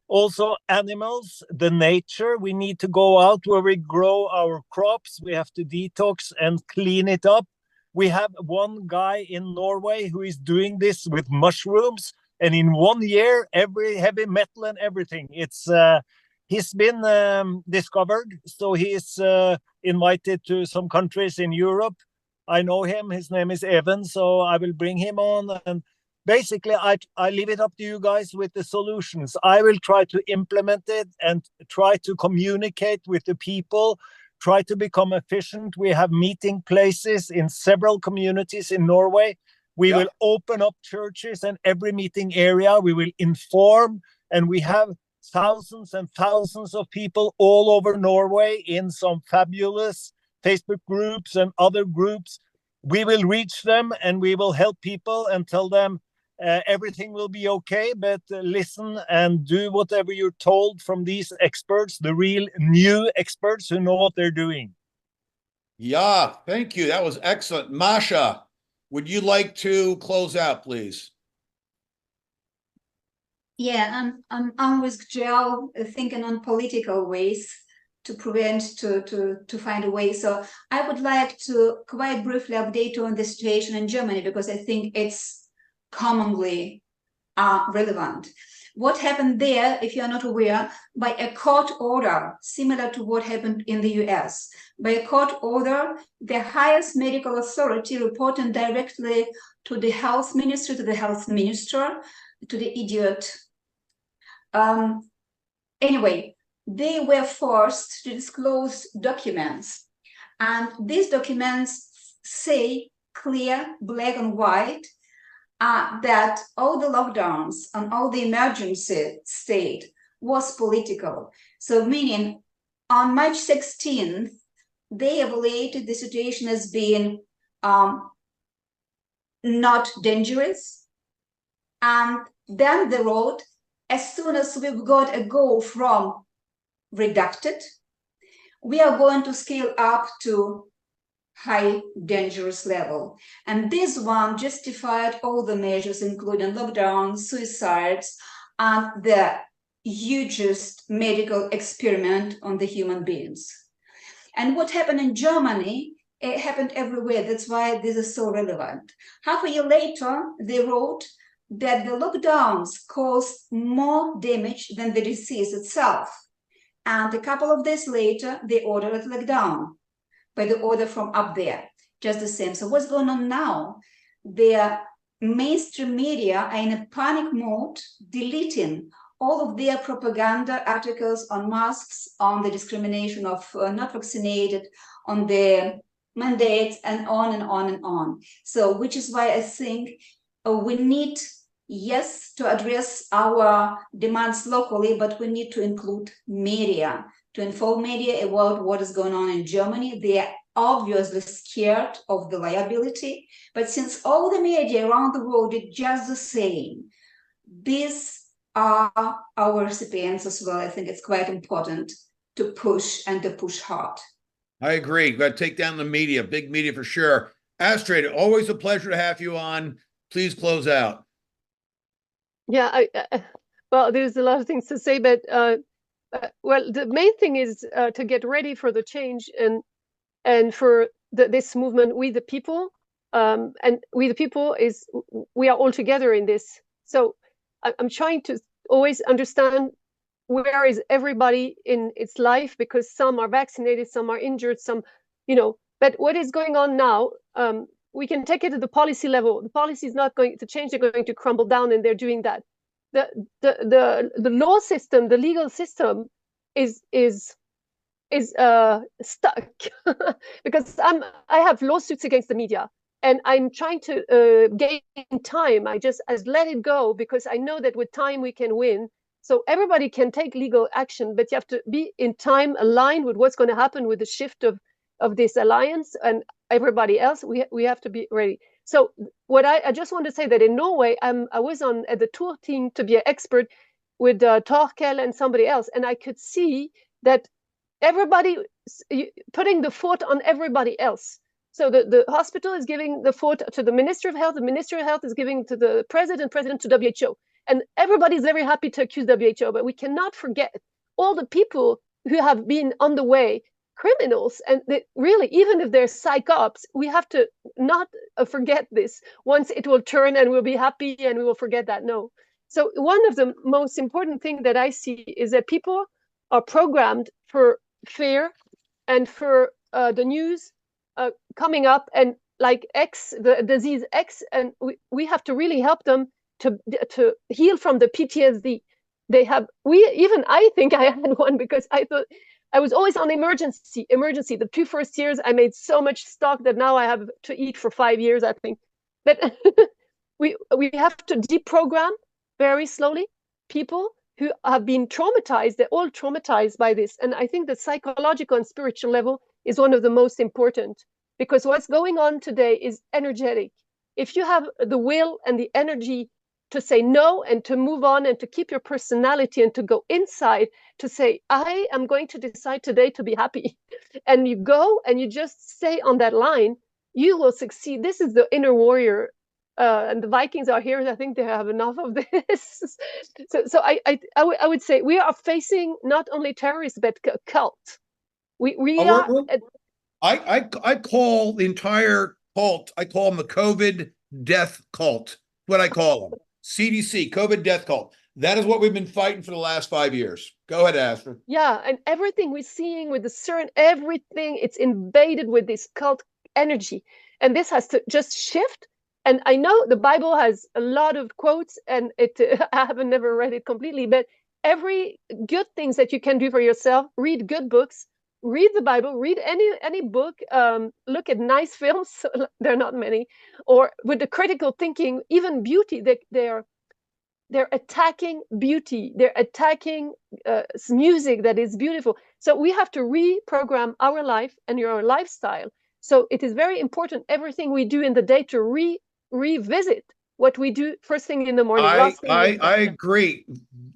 also animals, the nature. We need to go out where we grow our crops. We have to detox and clean it up. We have one guy in Norway who is doing this with mushrooms, and in 1 year, every heavy metal and everything. He's been discovered, so he is invited to some countries in Europe. I know him. His name is Evan, so I will bring him on. And basically, I leave it up to you guys with the solutions. I will try to implement it and try to communicate with the people, try to become efficient. We have meeting places in several communities in Norway. We will open up churches and every meeting area. We will inform, and we have thousands and thousands of people all over Norway in some fabulous Facebook groups and other groups. We will reach them and we will help people and tell them everything will be okay, but listen and do whatever you're told from these experts, the real new experts who know what they're doing. Yeah, thank you. That was excellent. Masha, would you like to close out, please? Yeah, I'm with Joel thinking on political ways to find a way. So I would like to quite briefly update on the situation in Germany, because I think it's commonly relevant. What happened there, if you're not aware, by a court order, similar to what happened in the US. By a court order, the highest medical authority reporting directly to the health ministry, to the health minister, to the idiot. Anyway, they were forced to disclose documents And these documents say clear, black and white, that all the lockdowns and all the emergency state was political. So meaning on March 16th, they evaluated the situation as being not dangerous. And then they wrote, as soon as we've got a go from reducted, we are going to scale up to high dangerous level. And this one justified all the measures, including lockdowns, suicides, and the hugest medical experiment on the human beings. And what happened in Germany, it happened everywhere. That's why this is so relevant. Half a year later, they wrote that the lockdowns caused more damage than the disease itself. And a couple of days later, they ordered a lockdown by the order from up there, just the same. So what's going on now? The mainstream media are in a panic mode, deleting all of their propaganda articles on masks, on the discrimination of not vaccinated, on the mandates, and on and on and on. So, which is why I think we need, yes, to address our demands locally, but we need to include media, to inform media about what is going on in Germany. They are obviously scared of the liability, but since all the media around the world did just the same, these are our recipients as well. I think it's quite important to push and to push hard. I agree. Got to take down the media, big media for sure. Astrid, always a pleasure to have you on. Please close out. Yeah, well, there's a lot of things to say, but well, the main thing is to get ready for the change and for this movement. We the people, and we the people is we are all together in this. So I'm trying to always understand where is everybody in its life, because some are vaccinated, some are injured, some, but what is going on now, we can take it to the policy level. The policy is not going to change, they're going to crumble down, and they're doing that. The law system, the legal system is stuck because I have lawsuits against the media, and I'm trying to gain time. I let it go, because I know that with time we can win. So everybody can take legal action, but you have to be in time aligned with what's going to happen with the shift of this alliance and everybody else. We have to be ready. So what I just want to say that in Norway, I was at the tour team to be an expert with Torkel and somebody else, and I could see that everybody putting the fault on everybody else. So the hospital is giving the fault to the Minister of Health. The Minister of Health is giving to the president to WHO. And everybody's very happy to accuse WHO, but we cannot forget all the people who have been on the way, criminals. And they really, even if they're psych ops, we have to not forget this. Once it will turn and we'll be happy and we will forget that. No. So one of the most important things that I see is that people are programmed for fear and for the news coming up, and like X, the disease X, and we have to really help them to heal from the PTSD. I think I had one, because I thought I was always on emergency. The 2 first years, I made so much stock that now I have to eat for 5 years, I think. But we have to deprogram very slowly people who have been traumatized. They're all traumatized by this. And I think the psychological and spiritual level is one of the most important, because what's going on today is energetic. If you have the will and the energy to say no and to move on and to keep your personality and to go inside, to say, I am going to decide today to be happy. And you go and you just stay on that line, you will succeed. This is the inner warrior. And the Vikings are here. I think they have enough of this. So I would say we are facing not only terrorists, but a cult. I call the entire cult, I call them the COVID death cult. What I call them. CDC, COVID death cult. That is what we've been fighting for the last 5 years. Go ahead, Astrid. Yeah, and everything we're seeing with the CERN, everything, it's invaded with this cult energy. And this has to just shift. And I know the Bible has a lot of quotes, and I haven't never read it completely, but every good things that you can do for yourself, read good books, read the Bible, read any book, look at nice films. There are not many, or with the critical thinking, even beauty. They're attacking beauty. They're attacking music that is beautiful. So we have to reprogram our life and your lifestyle. So it is very important, everything we do in the day, to revisit what we do first thing in the morning. Last thing in the I agree.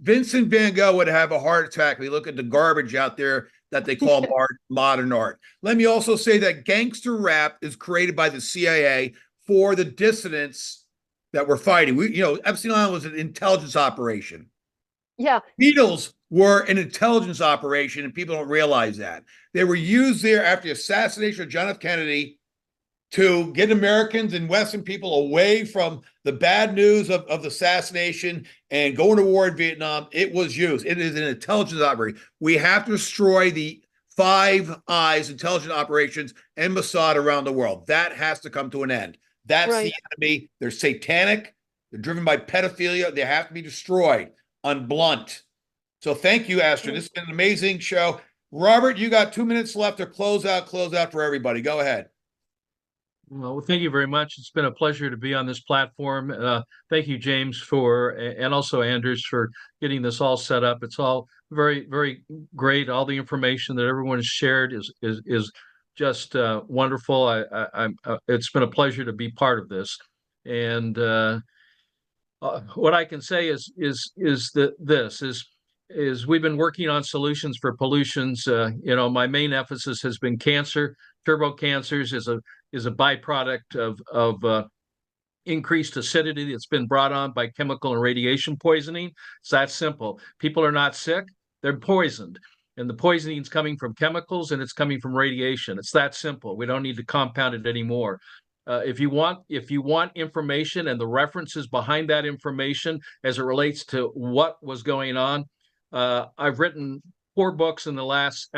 Vincent Van Gogh would have a heart attack. We look at the garbage out there that they call modern art. Let me also say that gangster rap is created by the CIA for the dissidents that we're fighting. Epstein Island was an intelligence operation. Yeah. Beatles were an intelligence operation, and people don't realize that. They were used there after the assassination of John F. Kennedy to get Americans and Western people away from the bad news of the assassination and going to war in Vietnam. It was used. It is an intelligence operation. We have to destroy the Five Eyes intelligence operations and Mossad around the world. That has to come to an end. That's the enemy. They're satanic. They're driven by pedophilia. They have to be destroyed on blunt. So thank you, Astrid. This has been an amazing show. Robert, you got 2 minutes left to close out for everybody. Go ahead. Well, thank you very much. It's been a pleasure to be on this platform. Thank you, James, and also Anders, for getting this all set up. It's all very, very great. All the information that everyone has shared is just wonderful. It's been a pleasure to be part of this. And what I can say is we've been working on solutions for pollutions. My main emphasis has been cancer. Turbo cancers is a byproduct of increased acidity that's been brought on by chemical and radiation poisoning. It's that simple. People are not sick, they're poisoned. And the poisoning is coming from chemicals and it's coming from radiation. It's that simple. We don't need to compound it anymore. If you want information and the references behind that information as it relates to what was going on, I've written 6 books in the last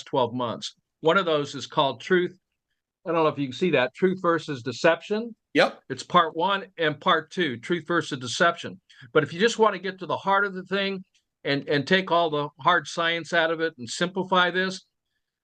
12 months. One of those is called Truth. I don't know if you can see that. Truth versus Deception. Yep. It's part 1 and part 2, Truth versus Deception. But if you just want to get to the heart of the thing and take all the hard science out of it and simplify this,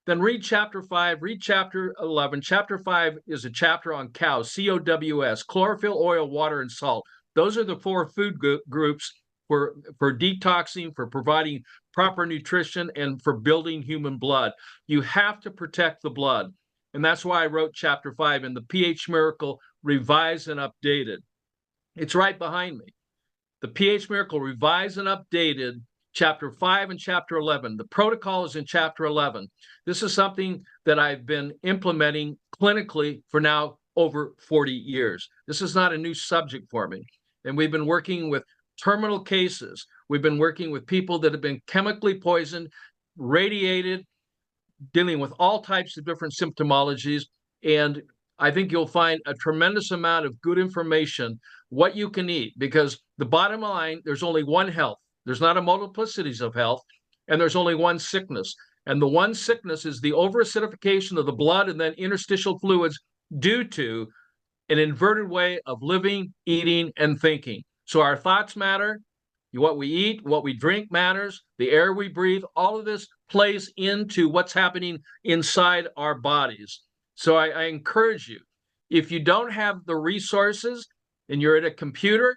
then read chapter 5, read chapter 11. Chapter 5 is a chapter on cows, COWS, chlorophyll, oil, water, and salt. Those are the 4 food groups for detoxing, for providing proper nutrition, and for building human blood. You have to protect the blood. And that's why I wrote chapter 5 in the pH Miracle Revised and Updated. It's right behind me. The pH Miracle Revised and Updated, chapter 5 and chapter 11. The protocol is in chapter 11. This is something that I've been implementing clinically for now over 40 years. This is not a new subject for me. And we've been working with terminal cases. We've been working with people that have been chemically poisoned, radiated, dealing with all types of different symptomologies. And I think you'll find a tremendous amount of good information, what you can eat, because the bottom line, there's only one health. There's not a multiplicities of health, and there's only one sickness. And the one sickness is the overacidification of the blood and then interstitial fluids due to an inverted way of living, eating, and thinking. So our thoughts matter. What we eat, what we drink matters. The air we breathe, all of this plays into what's happening inside our bodies. So I encourage you, if you don't have the resources and you're at a computer,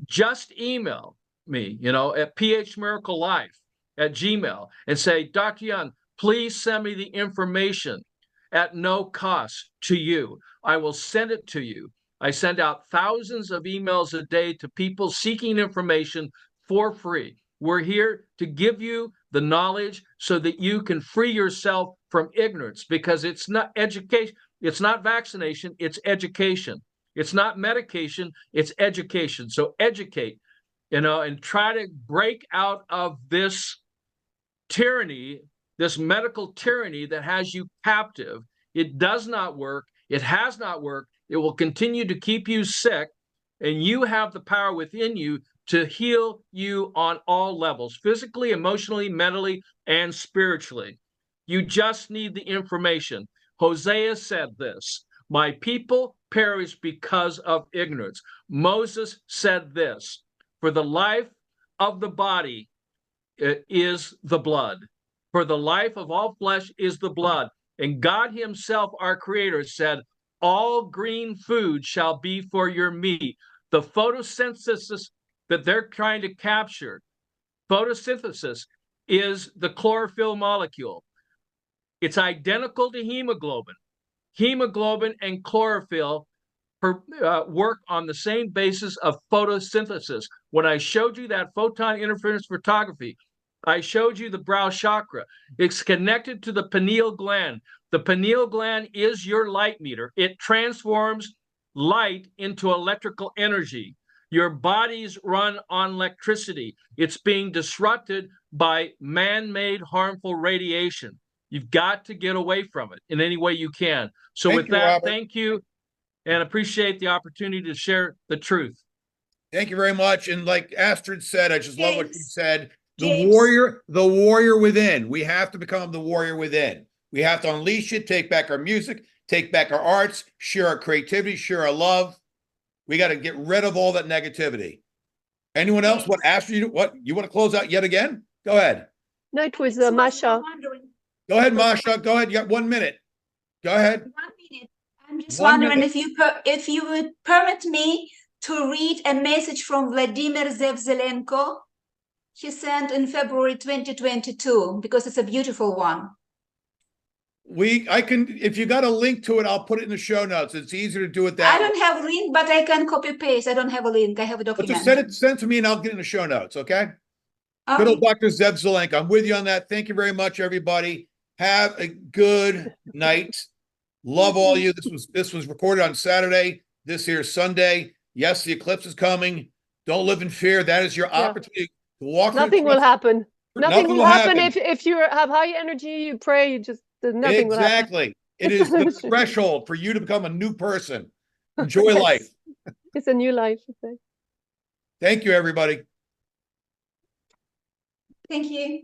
just email me, at phmiraclelife@gmail and say, Dr. Young, please send me the information at no cost to you. I will send it to you. I send out thousands of emails a day to people seeking information for free. We're here to give you the knowledge so that you can free yourself from ignorance, because it's not education, it's not vaccination, it's education. It's not medication, it's education. So educate, and try to break out of this tyranny, this medical tyranny that has you captive. It does not work. It has not worked. It will continue to keep you sick, and you have the power within you to heal you on all levels, physically, emotionally, mentally, and spiritually. You just need the information. Hosea said this, my people perish because of ignorance. Moses said this, for the life of the body is the blood. For the life of all flesh is the blood. And God himself, our creator, said, all green food shall be for your meat. The photosynthesis that they're trying to capture, photosynthesis, is the chlorophyll molecule. It's identical to hemoglobin. Hemoglobin and chlorophyll work on the same basis of photosynthesis. When I showed you that photon interference photography, I showed you the brow chakra. It's connected to the pineal gland. The pineal gland is your light meter. It transforms light into electrical energy. Your bodies run on electricity. It's being disrupted by man-made harmful radiation. You've got to get away from it in any way you can. So with that, thank you, and appreciate the opportunity to share the truth. Thank you very much. And like Astrid said, I just love what she said. The warrior within. We have to become the warrior within. We have to unleash it, take back our music, take back our arts, share our creativity, share our love. We got to get rid of all that negativity. Anyone else? What, Astrid, what, you want to close out yet again? Go ahead. No, it was Masha. Go ahead, Masha. Go ahead. You got 1 minute. Go ahead. 1 minute. I'm just wondering if you would permit me to read a message from Vladimir Zevzelenko. He sent in February 2022 because it's a beautiful one. I can, if you got a link to it, I'll put it in the show notes. It's easier to do it that I don't have a link, but I can copy paste. I don't have a link. I have a document. Just send it to me and I'll get it in the show notes. Okay. Good old Dr. Zev Zelenko. I'm with you on that. Thank you very much, everybody. Have a good night. Love all you. This was recorded on Saturday. This here Sunday. Yes, the eclipse is coming. Don't live in fear. That is your opportunity to walk. Nothing will happen. Nothing will happen if you have high energy. You pray. Nothing will happen. Exactly. It is the threshold for you to become a new person. Enjoy life. It's a new life. Thank you, everybody. Thank you.